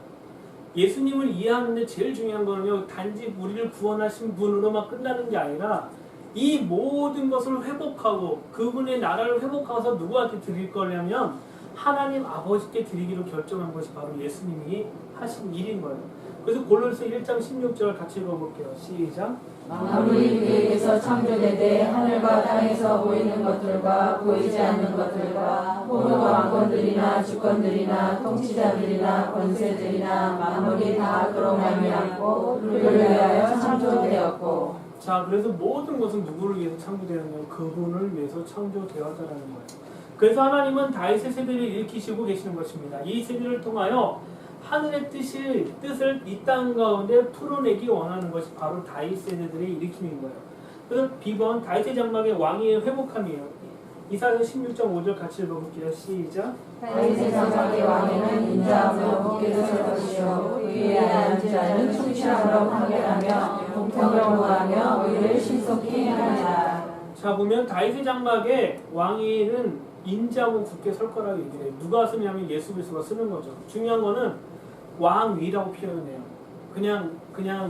Speaker 1: 예수님을 이해하는데 제일 중요한 거는요, 단지 우리를 구원하신 분으로만 끝나는 게 아니라 이 모든 것을 회복하고 그분의 나라를 회복해서 누구한테 드릴 거냐면 하나님 아버지께 드리기로 결정한 것이 바로 예수님이 하신 일인 거예요. 그래서 골로새 1장 16절 같이 읽어볼게요. 시작.
Speaker 2: 만물이 그에게서 창조되되 하늘과 땅에서 보이는 것들과 보이지 않는 것들과 혹은 왕권들이나 주권들이나 통치자들이나 권세들이나 만물이 다 그로 말미암고 그를 위하여 창조되었고.
Speaker 1: 자, 그래서 모든 것은 누구를 위해서 창조되었냐면 그분을 위해서 창조되었다라는 거예요. 그래서 하나님은 다윗의 세대를 일으키시고 계시는 것입니다. 이 세대를 통하여 하늘의 뜻을 이 땅 가운데 풀어내기 원하는 것이 바로 다윗 세대들의 일으킴인 거예요. 그래서 비번 다윗의 장막의 왕위의 회복함이에요. 이사야 16장 5절 같이 읽어볼게요. 시작.
Speaker 2: 다윗의 장막의 왕위는 인자하며 복귀를 설 것이요 그 위에 앉은 자는 충실함으로 판결하며 공평으로 구하며 의를 신속히 행하리라.
Speaker 1: 자, 보면 다윗의 장막의 왕위는 인자하고 굳게 설 거라고 얘기해요. 누가 쓰냐면 예수 그리스도가 쓰는 거죠. 중요한 거는 왕위라고 표현해요. 그냥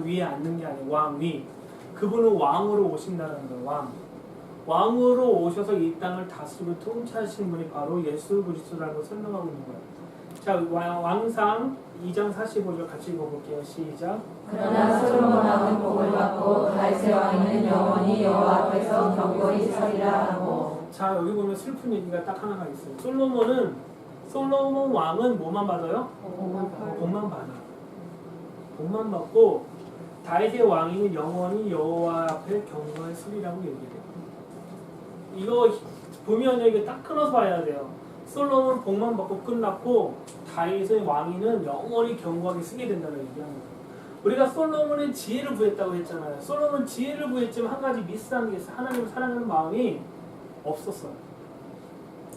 Speaker 1: 위에 앉는 게 아니에요. 왕위. 그분은 왕으로 오신다는 거예요. 왕으로 오셔서 이 땅을 다스리고 통치하시는 분이 바로 예수 그리스도라는 걸 설명하고 있는 거예요. 자, 왕상 2장 45절 같이 읽어볼게요. 시작.
Speaker 2: 그러나 솔로몬 복을 받고 다윗의 왕위는 영원히 여호와 앞에서 경고히 서리라 하고.
Speaker 1: 자, 여기 보면 슬픈 얘기가 딱 하나가 있어요. 솔로몬 왕은 뭐만 받아요? 복만 받아. 복만 받고 다윗의 왕위는 영원히 여호와 앞에 경고의 수리라고 얘기해요. 이거 보면 이게 딱 끊어서 봐야 돼요. 솔로몬은 복만 받고 끝났고 다윗의 왕위는 영원히 경고하게 쓰게 된다는 얘기하는 거예요. 우리가 솔로몬의 지혜를 구했다고 했잖아요. 솔로몬은 지혜를 구했지만 한 가지 미스한 게 있어요. 하나님을 사랑하는 마음이 없었어요.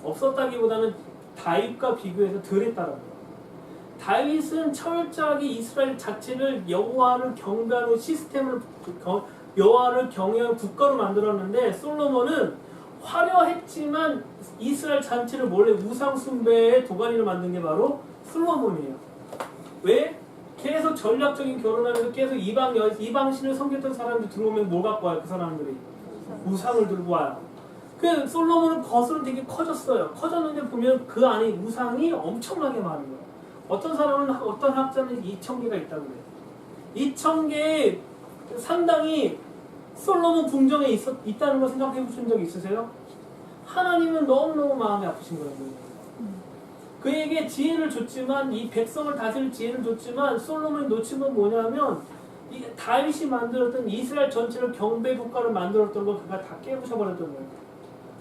Speaker 1: 없었다기보다는 다윗과 비교해서 덜했다는 거예요. 다윗은 철저하게 이스라엘 자체를 여호와를 경배하는 시스템을 여호와를 경외하는 국가로 만들었는데 솔로몬은 화려했지만 이스라엘 전체를 몰래 우상 숭배의 도가니를 만든 게 바로 솔로몬이에요. 왜? 계속 전략적인 결혼하면서 계속 이방신을 섬겼던 사람들 들어오면 뭐 갖고 와요? 그 사람들이 우상을 들고 와요. 그 솔로몬은 거슬은 되게 커졌어요. 커졌는데 보면 그 안에 우상이 엄청나게 많은 거예요. 어떤 사람은 어떤 학자는 2,000개가 있다고 그래요. 2,000개 상당히 솔로몬 궁정에 있다는 거 생각해 보신 적 있으세요? 하나님은 너무너무 마음이 아프신 거예요. 그에게 지혜를 줬지만 이 백성을 다스릴 지혜를 줬지만 솔로몬이 놓친 건 뭐냐면 이 다윗이 만들었던 이스라엘 전체를 경배 국가를 만들었던 걸 그가 다 깨부셔버렸던 거예요.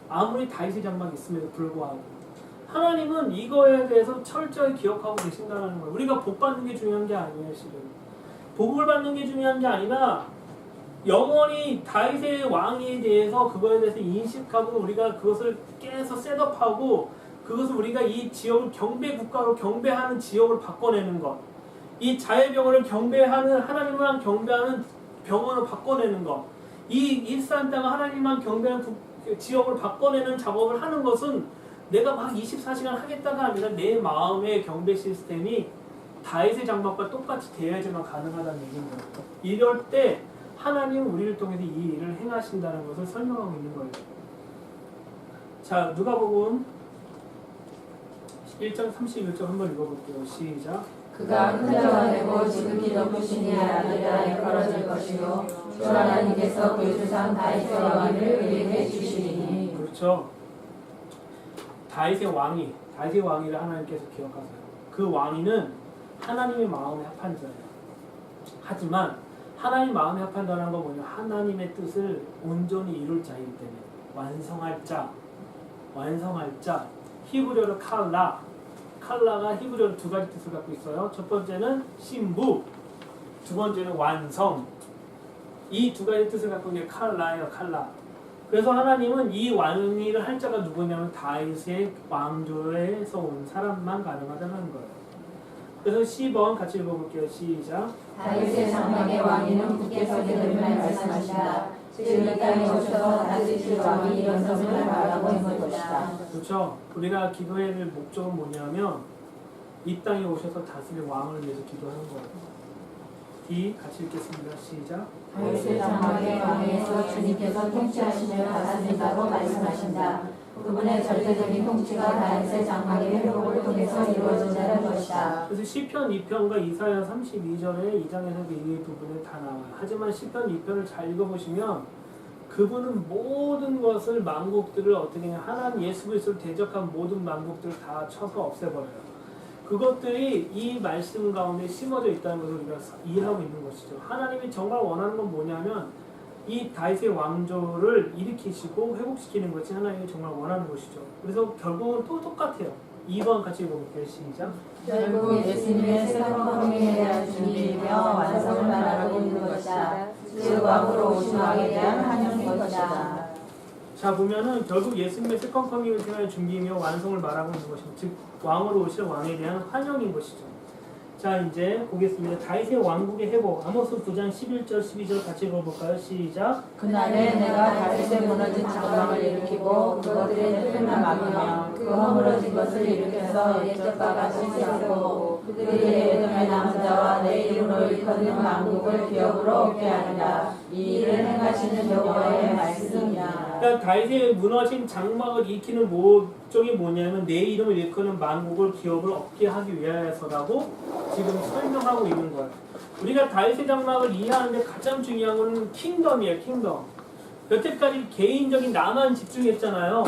Speaker 1: 아무리 다윗의 장막이 있음에도 불구하고 하나님은 이거에 대해서 철저히 기억하고 계신다는 거예요. 우리가 복 받는 게 중요한 게 아니에요. 실은 복을 받는 게 중요한 게 아니라 영원히 다윗의 왕위에 대해서 그거에 대해서 인식하고 우리가 그것을 깨서 셋업하고 그것을 우리가 이 지역을 경배 국가로 경배하는 지역을 바꿔내는 것, 이 자해병원을 경배하는 하나님만 경배하는 병원을 바꿔내는 것, 이 일산 땅을 하나님만 경배하는 지역을 바꿔내는 작업을 하는 것은 내가 막 24시간 하겠다가 아니라 내 마음의 경배 시스템이 다윗의 장막과 똑같이 되어야지만 가능하다는 얘기입니다. 이럴 때 하나님은 우리를 통해서 이 일을 행하신다는 것을 설명하고 있는 거예요. 자, 누가복음 1장 31절 한번 읽어볼게요. 시작.
Speaker 2: 그가 큰 자가 되고 지극히 높으신 이의 아들이라 일컬어질 것이요 주 하나님께서 그 주상 다윗의 왕위를 그에게 주시리니.
Speaker 1: 그렇죠. 다윗의 왕위를 하나님께서 기억하세요. 그 왕위는 하나님의 마음에 합한 자예요. 하지만 하나님 마음에 합한다는 건 뭐냐? 하나님의 뜻을 온전히 이룰 자이기 때문에 완성할 자. 히브리어로 칼라가 히브리어로 두 가지 뜻을 갖고 있어요. 첫 번째는 신부, 두 번째는 완성. 이 두 가지 뜻을 갖고 있는 게 칼라예요. 그래서 하나님은 이 왕위를 할 자가 누구냐면 다윗의 왕조에서 온 사람만 가능하다는 거예요. 그래서 10번 같이 읽어볼게요. 시작.
Speaker 2: 다윗의 장막의 왕위는 굳게 서게 되면 말씀하신다. 지금 이 땅에 오셔서 다스리실 왕이 일어섬을 말하고 있는 것이다.
Speaker 1: 그렇죠. 우리가 기도해야 될 목적은 뭐냐면 이 땅에 오셔서 다스릴 왕을 위해서 기도하는 거예요. D 같이 읽겠습니다. 시작.
Speaker 2: 다윗의 장막의 왕위에서 주님께서 통치하시며 다스린다고 말씀하신다. 그분의 절대적인 통치가 다윗의 장막의 회복을 통해서 이루어진다는 것이다.
Speaker 1: 그래서 시편 2편과 이사야 32절에 2장에서도 이 부분에 다 나와요. 하지만 시편 2편을 잘 읽어보시면 그분은 모든 것을 만국들을 어떻게 하냐 하나님 예수 그리스도를 대적한 모든 만국들을 다 쳐서 없애버려요. 그것들이 이 말씀 가운데 심어져 있다는 것을 우리가 이해하고 있는 것이죠. 하나님이 정말 원하는 건 뭐냐면 이 다윗의 왕조를 일으키시고 회복시키는 것이 하나님이 정말 원하는 것이죠. 그래서 결국은 또 똑같아요. 2번 같이 읽어볼게요. 시작.
Speaker 2: 결국 예수님의 새로운 성령에 대한 준비이며 완성을 말하고 있는 것이다. 즉 왕으로 오신 왕에 대한 환영인 것이다.
Speaker 1: 자 보면은 결국 예수님의 세컨 커밍을 통한 준비이며 완성을 말하고 있는 것이죠. 즉 왕으로 오실 왕에 대한 환영인 것이죠. 자 이제 보겠습니다. 다윗의 왕국의 회복 아모스 9장 11절 12절 같이 읽어볼까요? 시작.
Speaker 2: 그날에 내가 다윗의 무너진 장막을 일으키고 그것들의 틈을 막으며 그 허물어진 것을 일으켜서 옛적과 같이 세우고 그들이 에돔의 남은 자와 내 이름으로 일컫는 만국을 기업으로 얻게 하리라. 이 일을 행하시는 여호와의 말씀이다.
Speaker 1: 그러니까 다윗의 무너진 장막을 일으키는 목적이 뭐냐면 내 이름을 일컫는 만국을 기업을 얻게 하기 위하여서라고 지금 설명하고 있는 거예요. 우리가 다윗의 장막을 이해하는데 가장 중요한 것은 킹덤이에요. 킹덤. 여태까지 개인적인 나만 집중했잖아요.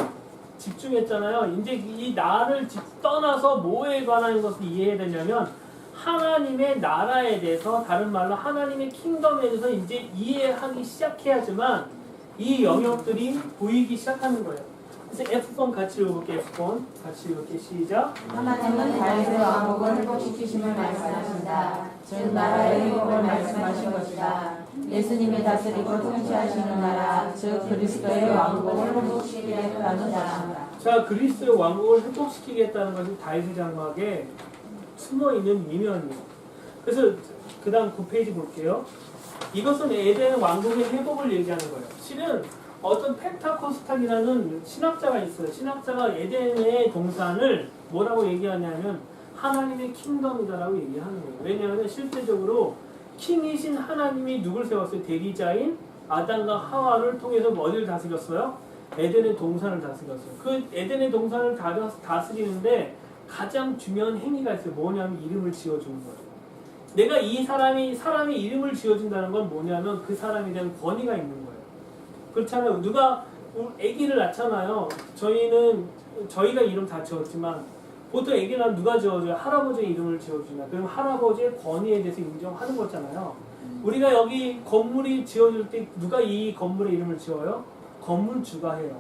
Speaker 1: 이제 이 나를 떠나서 뭐에 관한 것을 이해해야 되냐면 하나님의 나라에 대해서 다른 말로 하나님의 킹덤에 대해서 이제 이해하기 시작해야지만 이 영역들이 보이기 시작하는 거예요. 그래서 F4 같이 읽어볼게요. F4 같이 이렇게 시작.
Speaker 2: 하나님은 다윗의 왕국을 회복시키심을 말씀하신다. 즉 나라의 회복을 말씀하신 것이다. 예수님이 다스리고 통치하시는 나라, 즉 그리스도의 왕국을 회복시키겠다는 것이다.
Speaker 1: 자, 그리스도의 왕국을 회복시키겠다는 것이 다윗의 장막에 숨어있는 미면이에요. 그래서 그 다음 9페이지 볼게요. 이것은 에덴 왕국의 회복을 얘기하는 거예요. 실은 어떤 펜타코스탈이라는 신학자가 있어요. 신학자가 에덴의 동산을 뭐라고 얘기하냐면 하나님의 킹덤이다라고 얘기하는 거예요. 왜냐하면 실제적으로 킹이신 하나님이 누굴 세웠어요? 대리자인 아담과 하와를 통해서 어디를 다스렸어요? 에덴의 동산을 다스렸어요. 그 에덴의 동산을 다스리는데 가장 중요한 행위가 있어요. 뭐냐면 이름을 지어주는 거예요. 내가 이 사람이 이름을 지어준다는 건 뭐냐면 그 사람에 대한 권위가 있는 거예요. 그렇잖아요. 누가 아기를 낳잖아요. 저희가 이름 다 지었지만 보통 아기를 낳으면 누가 지어줘요? 할아버지의 이름을 지어주나. 그럼 할아버지의 권위에 대해서 인정하는 거잖아요. 우리가 여기 건물이 지어줄 때 누가 이 건물의 이름을 지어요? 건물주가 해요.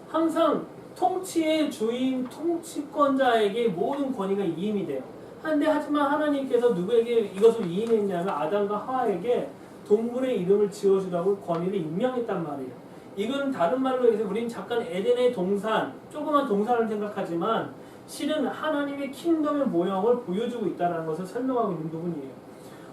Speaker 1: 항상 통치의 주인, 통치권자에게 모든 권위가 이임이 돼요. 하지만 하나님께서 누구에게 이것을 이임했냐면 아담과 하와에게 동물의 이름을 지어주라고 권위를 임명했단 말이에요. 이건 다른 말로 해서 우리는 잠깐 에덴의 동산, 조그만 동산을 생각하지만 실은 하나님의 킹덤의 모형을 보여주고 있다는 것을 설명하고 있는 부분이에요.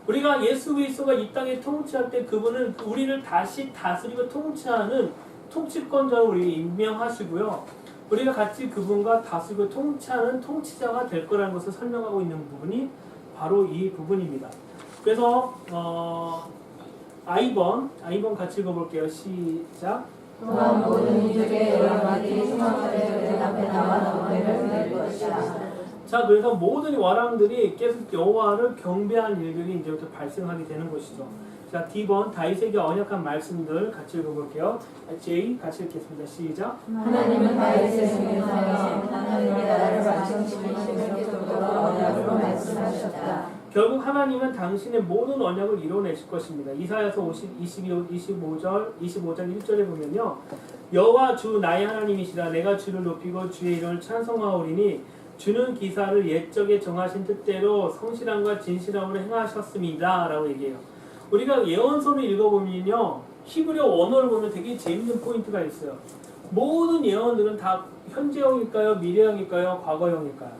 Speaker 1: 우리가 예수 그리스도가 이 땅에 통치할 때 그분은 우리를 다시 다스리고 통치하는 통치권자로 우리를 임명하시고요. 우리가 같이 그분과 다스리고 통치하는 통치자가 될 거라는 것을 설명하고 있는 부분이 바로 이 부분입니다. 그래서 I 번 같이 읽어볼게요. 시작.
Speaker 2: 또한 모든 민족의 여러분들이 소망들의 그들 앞에 나와 너희를 낼 것이다.
Speaker 1: 자, 그래서 모든 왕들이 계속 여호와를 경배한 일들이 이제부터 발생하게 되는 것이죠. 자, D번 다윗에게 언약한 말씀들 같이 읽어볼게요. J 같이 읽겠습니다. 시작.
Speaker 2: 하나님은 다윗의 종에서 하나님의 나라를 완성시키시는 계속으로 언약으로 말씀하셨다.
Speaker 1: 결국 하나님은 당신의 모든 언약을 이뤄내실 것입니다. 이사야서 25장 1절에 보면요. 여호와 주 나의 하나님이시라. 내가 주를 높이고 주의 이름을 찬송하오리니 주는 기사를 옛적에 정하신 뜻대로 성실함과 진실함으로 행하셨습니다. 라고 얘기해요. 우리가 예언서를 읽어보면요. 히브리어 원어를 보면 되게 재밌는 포인트가 있어요. 모든 예언들은 다 현재형일까요? 미래형일까요? 과거형일까요?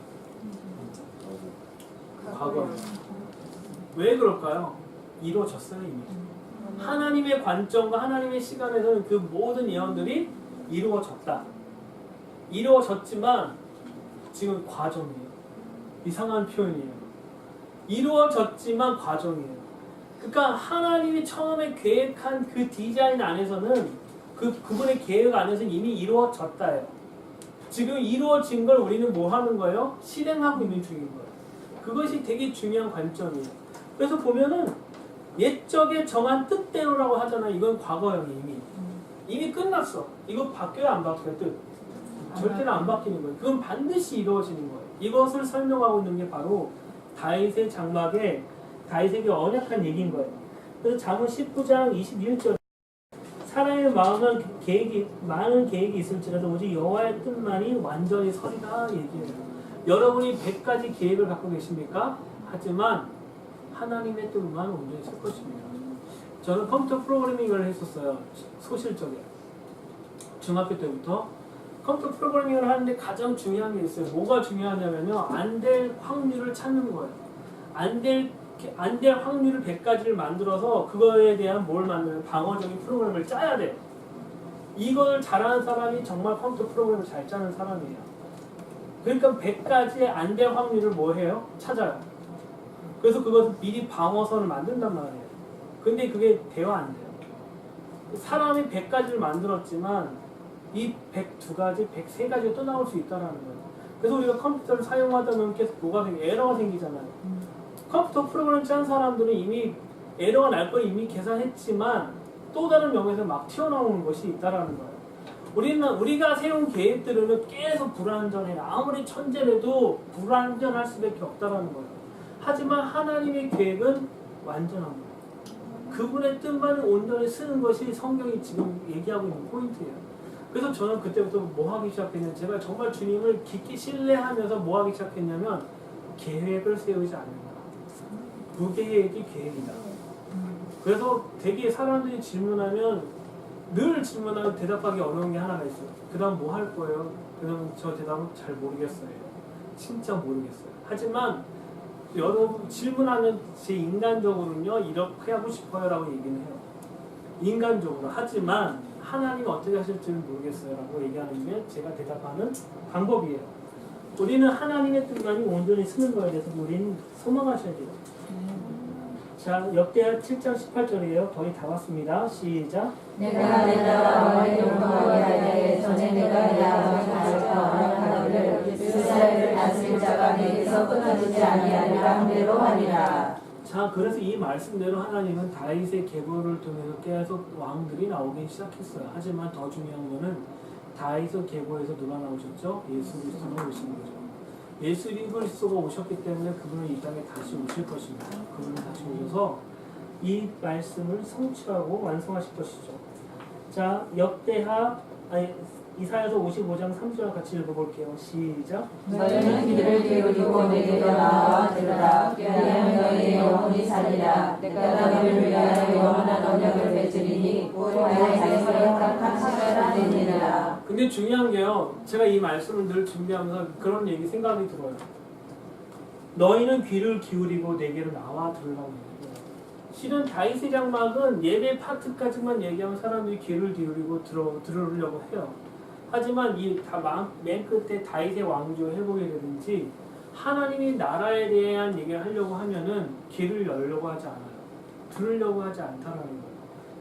Speaker 1: 과거. 왜 그럴까요? 이루어졌어요, 이미. 하나님의 관점과 하나님의 시간에서는 그 모든 예언들이 이루어졌다. 이루어졌지만 지금 과정이에요. 이상한 표현이에요. 이루어졌지만 과정이에요. 그러니까 하나님이 처음에 계획한 그 디자인 안에서는 그분의 계획 안에서는 이미 이루어졌다예요. 지금 이루어진 걸 우리는 뭐 하는 거예요? 실행하고 있는 중인 거예요. 그것이 되게 중요한 관점이에요. 그래서 보면은 옛적에 정한 뜻대로라고 하잖아요. 이건 과거형이 이미 끝났어. 이거 바뀌어요, 안 바뀌어요? 뜻? 절대로 안 바뀌는 거예요. 그건 반드시 이루어지는 거예요. 이것을 설명하고 있는 게 바로 다윗의 장막에 다윗에게 언약한 얘기인 거예요. 그래서 잠언 19장 21절 사람의 마음은 많은 계획이 있을지라도 오직 여호와의 뜻만이 완전히 서리다 얘기해요. 여러분이 100가지 계획을 갖고 계십니까? 하지만 하나님의 뜻만 온전히 쓸 것입니다. 저는 컴퓨터 프로그래밍을 했었어요. 소실적에. 중학교 때부터. 컴퓨터 프로그래밍을 하는데 가장 중요한 게 있어요. 뭐가 중요하냐면요. 안 될 확률을 찾는 거예요. 안 될 확률을 100가지를 만들어서 그거에 대한 뭘 만드는 방어적인 프로그램을 짜야 돼요. 이걸 잘하는 사람이 정말 컴퓨터 프로그램을 잘 짜는 사람이에요. 그러니까 100가지의 안 될 확률을 뭐 해요? 찾아요. 그래서 그것을 미리 방어선을 만든단 말이에요. 근데 그게 돼요, 안 돼요? 사람이 100가지를 만들었지만 이 102가지, 103가지가 또 나올 수 있다는 거예요. 그래서 우리가 컴퓨터를 사용하다 보면 계속 에러가 생기잖아요. 컴퓨터 프로그램 짠 사람들은 이미 에러가 날 걸 이미 계산했지만 또 다른 면에서 막 튀어나오는 것이 있다는 거예요. 우리가 세운 계획들은 계속 불완전해요. 아무리 천재라도 불완전할 수밖에 없다는 거예요. 하지만 하나님의 계획은 완전한 거예요. 그분의 뜻만을 온전히 쓰는 것이 성경이 지금 얘기하고 있는 포인트예요. 그래서 저는 그때부터 뭐 하기 시작했냐면 제가 정말 주님을 깊이 신뢰하면서 뭐 하기 시작했냐면 계획을 세우지 않는 거예요. 무계획이 계획이다. 그래서 되게 사람들이 질문하면 늘 질문하면 대답하기 어려운 게 하나가 있어요. 그 다음 뭐 할 거예요? 그 다음 저 대답은 잘 모르겠어요. 진짜 모르겠어요. 하지만 여러분 질문하면 제 인간적으로는요 이렇게 하고 싶어요 라고 얘기는 해요. 인간적으로. 하지만 하나님 어떻게 하실지는 모르겠어요 라고 얘기하는 게 제가 대답하는 방법이에요. 우리는 하나님의 뜻만이 온전히 쓰는 거에 대해서 우리는 소망하셔야 돼요. 자, 역대하 7장 18절이에요. 거의 다 왔습니다. 시작.
Speaker 2: 내가 내 나라와 내 영광을 알게 전에 내가 내 아버지 다윗과 언약하기를 이스라엘을 다스릴 자가 내게서 끊어지지 아니하리라 함대로 하리라.
Speaker 1: 자, 그래서 이 말씀대로 하나님은 다윗의 계보를 통해서 계속 왕들이 나오기 시작했어요. 하지만 더 중요한 거는 다윗의 계보에서 누가 나오셨죠? 예수 그리스도가 오신 거죠. 예수 그리스도가 오셨기 때문에 그분은 이 땅에 다시 오실 것입니다. 그분은 다시 오셔서 이 말씀을 성취하고 완성하실 것이죠. 자, 이사야서 55장 3절 같이 읽어볼게요. 시작.
Speaker 2: 너희는 귀를 기울이고 내게로 나와 들으라. 왜냐하면 너희의 영혼이 살리라. 내가 너희를 위하여 영원한 언약을 맺으리니 나의 약속한 시간을 내니라.
Speaker 1: 근데 중요한 게요. 제가 이 말씀을 늘 준비하면서 그런 생각이 들어요. 너희는 귀를 기울이고 내게로 나와 들으라고 얘기해요. 실은 다윗의 장막은 예배 파트까지만 얘기하면 사람들이 귀를 기울이고 들으려고 해요. 하지만 맨 끝에 다윗의 왕조 회복이 되든지 하나님의 나라에 대한 얘기를 하려고 하면은 귀를 열려고 하지 않아요. 들으려고 하지 않다라는 거예요.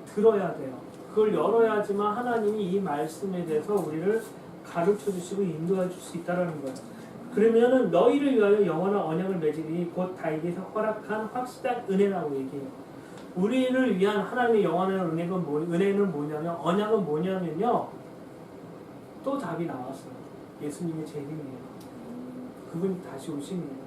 Speaker 1: 들어야 돼요. 그걸 열어야지만 하나님이 이 말씀에 대해서 우리를 가르쳐 주시고 인도해 줄 수 있다는 거예요. 그러면은 너희를 위하여 영원한 언약을 맺으니 곧 다윗에서 허락한 확실한 은혜라고 얘기해요. 우리를 위한 하나님의 영원한 은혜는 뭐냐면 언약은 뭐냐면요. 또 답이 나왔어요. 예수님의 재림이에요. 그분이 다시 오심이에요.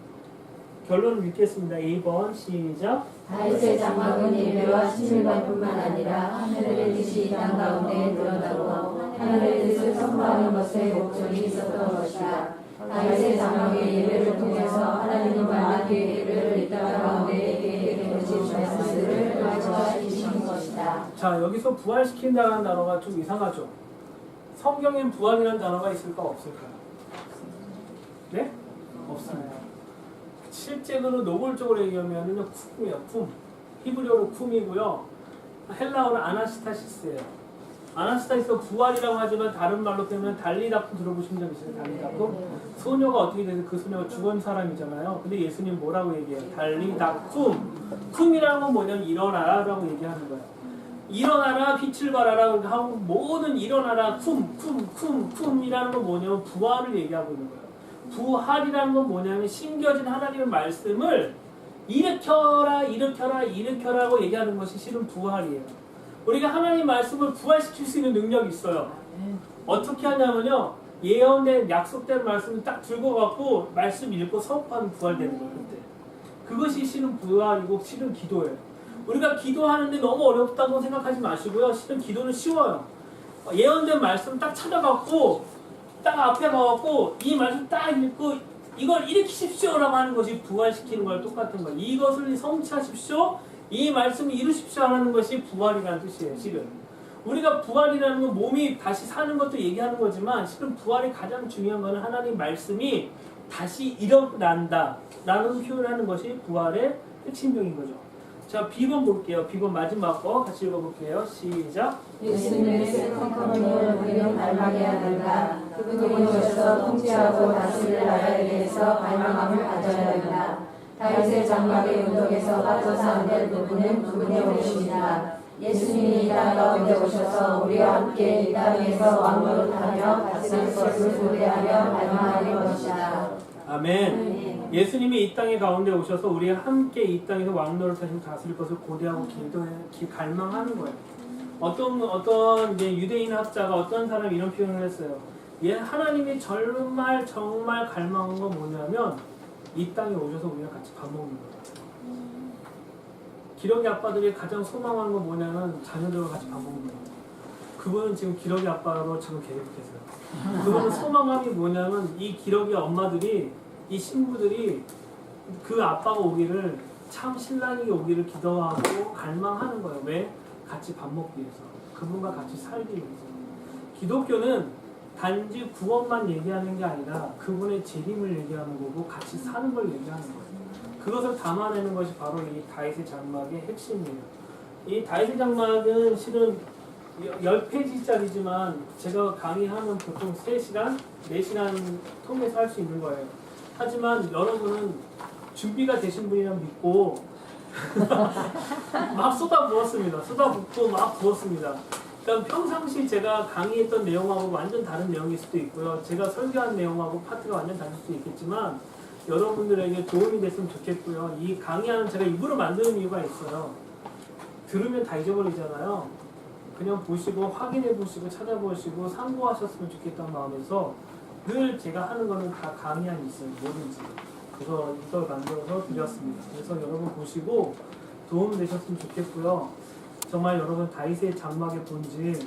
Speaker 1: 결론을 읽겠습니다. 2번 시작.
Speaker 2: 다윗의 장막은 예배와 신실관뿐만 아니라 하늘의 뜻이 이 땅 가운데 드러나고 하늘의 뜻을 선포하는 것에 목적이 있었던 것이다. 다윗의 장막의 예배를 통해서 하나님은 만든 계획을 이 땅 가운데 계획해 주신 말씀을 부활시키신 것이다.
Speaker 1: 자, 여기서 부활시킨다는 단어가 좀 이상하죠? 성경엔 부활이라는 단어가 있을까 없을까요? 네? 없습니다. 실제로 노골적으로 얘기하면은 쿰이에요. 쿰. 히브리어로 쿰이고요. 헬라어는 아나스타시스예요. 아나스타시스가 부활이라고 하지만 다른 말로 표현하면 달리다쿰 들어보신 적 있어요? 달리다쿰? 소녀가 어떻게 돼서 그 소녀가 죽은 사람이잖아요. 근데 예수님 뭐라고 얘기해요? 달리다쿰. 쿰이라는 건 뭐냐면 일어나라라고 얘기하는 거예요. 일어나라 빛을 발하라 하고 모든 일어나라 쿰쿰쿰쿰이라는 건 뭐냐면 부활을 얘기하고 있는 거예요. 부활이라는 건 뭐냐면 심겨진 하나님의 말씀을 일으켜라 일으켜라 일으켜라고 얘기하는 것이 실은 부활이에요. 우리가 하나님 말씀을 부활시킬 수 있는 능력이 있어요. 어떻게 하냐면요, 예언된 약속된 말씀을 딱 들고 갖고 말씀 읽고 선포하면 부활되는 거예요. 그때 그것이 실은 부활이고 실은 기도예요. 우리가 기도하는데 너무 어렵다고 생각하지 마시고요. 실은 기도는 쉬워요. 예언된 말씀 딱 찾아갖고 딱 앞에 가갖고 이 말씀 딱 읽고 이걸 일으키십시오라고 하는 것이 부활시키는 거랑 똑같은 거예요. 이것을 성취하십시오, 이 말씀을 이루십시오 하는 것이 부활이라는 뜻이에요. 실은 우리가 부활이라는 건 몸이 다시 사는 것도 얘기하는 거지만 실은 부활의 가장 중요한 거는 하나님 말씀이 다시 일어난다 라는 표현을 하는 것이 부활의 핵심적인 거죠. 자, B번 볼게요. B번 마지막 거 같이 읽어볼게요. 시작.
Speaker 2: 예수님의 생명을 우리는 닮아야 된다. 그분이 오셔서 통치하고 다스릴 나라에 대해서 갈망함을 가져야 된다. 다윗의 장막의 운동에서 빠져서 안 될 부분은 그분이 오십니다. 예수님이 이 땅 가운데 오셔서 우리와 함께 이 땅에서 왕노릇하며 다스릴 것을 고대하며 갈망하는 것이다.
Speaker 1: 아멘. 예수님이 이 땅의 가운데 오셔서 우리와 함께 이 땅에서 왕노릇 하시고 다스릴 것을 고대하고 갈망하는 거예요. 어떤 이제 유대인 학자가 어떤 사람이 이런 표현을 했어요. 하나님이 정말 갈망한 건 뭐냐면 이 땅에 오셔서 우리랑 같이 밥 먹는 거예요. 기러기 아빠들이 가장 소망하는 건 뭐냐면 자녀들과 같이 밥 먹는 거예요. 그분은 지금 기러기 아빠로 지금 계획했어요. 그분은 소망함이 뭐냐면 이 기러기 엄마들이, 이 신부들이 그 아빠가 오기를, 참 신랑이 오기를 기도하고 갈망하는 거예요. 왜? 같이 밥 먹기 위해서, 그분과 같이 살기 위해서. 기독교는 단지 구원만 얘기하는 게 아니라 그분의 재림을 얘기하는 거고 같이 사는 걸 얘기하는 거예요. 그것을 담아내는 것이 바로 이 다윗의 장막의 핵심이에요. 이 다윗의 장막은 실은 10페이지짜리지만 제가 강의하면 보통 3시간, 4시간 통해서 할 수 있는 거예요. 하지만 여러분은 준비가 되신 분이라면 믿고 막 쏟아부었습니다. 쏟아붓고 막 부었습니다. 그러니까 평상시 제가 강의했던 내용하고 완전 다른 내용일 수도 있고요. 제가 설교한 내용하고 파트가 완전 다를 수도 있겠지만 여러분들에게 도움이 됐으면 좋겠고요. 이 강의하는 제가 일부러 만드는 이유가 있어요. 들으면 다 잊어버리잖아요. 그냥 보시고 확인해 보시고 찾아보시고 참고하셨으면 좋겠다는 마음에서 늘 제가 하는 거는 다 강의안이 있어요. 뭐든지. 그래서 이걸 만들어서 드렸습니다. 그래서 여러분 보시고 도움 되셨으면 좋겠고요. 정말 여러분 다윗의 장막의 본질,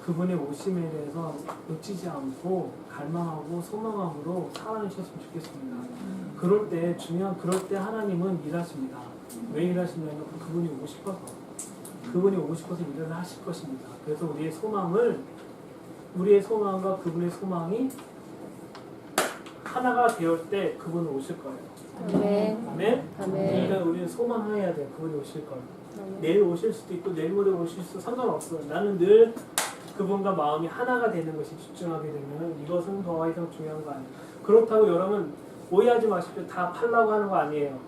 Speaker 1: 그분의 오심에 대해서 놓치지 않고 갈망하고 소망함으로 살아내셨으면 좋겠습니다. 그럴 때 하나님은 일하십니다. 왜 일하시냐면 그분이 오고 싶어서. 그분이 오고 싶어서 일을 하실 것입니다. 그래서 우리의 소망과 그분의 소망이 하나가 되었을 때 그분은 오실 거예요.
Speaker 2: 아멘.
Speaker 1: 아멘?
Speaker 2: 아멘.
Speaker 1: 그러니까 우리는 소망해야 돼요. 그분이 오실 거예요. 내일 오실 수도 있고 내일 모레 오실 수도 상관없어요. 나는 늘 그분과 마음이 하나가 되는 것이 집중하게 되면 이것은 더 이상 중요한 거 아니에요. 그렇다고 여러분 오해하지 마십시오. 다 팔라고 하는 거 아니에요.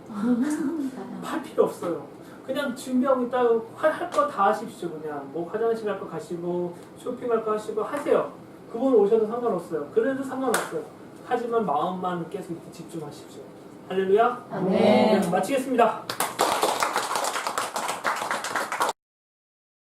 Speaker 1: 팔 필요 없어요. 그냥 준비하고 있다가 할 거 다 하십시오. 그냥 뭐 화장실 갈 거 가시고 쇼핑할 거 하시고 하세요. 그분 오셔도 상관없어요. 그래도 상관없어요. 하지만 마음만 계속 집중하십시오. 할렐루야.
Speaker 2: 아멘.
Speaker 1: 마치겠습니다.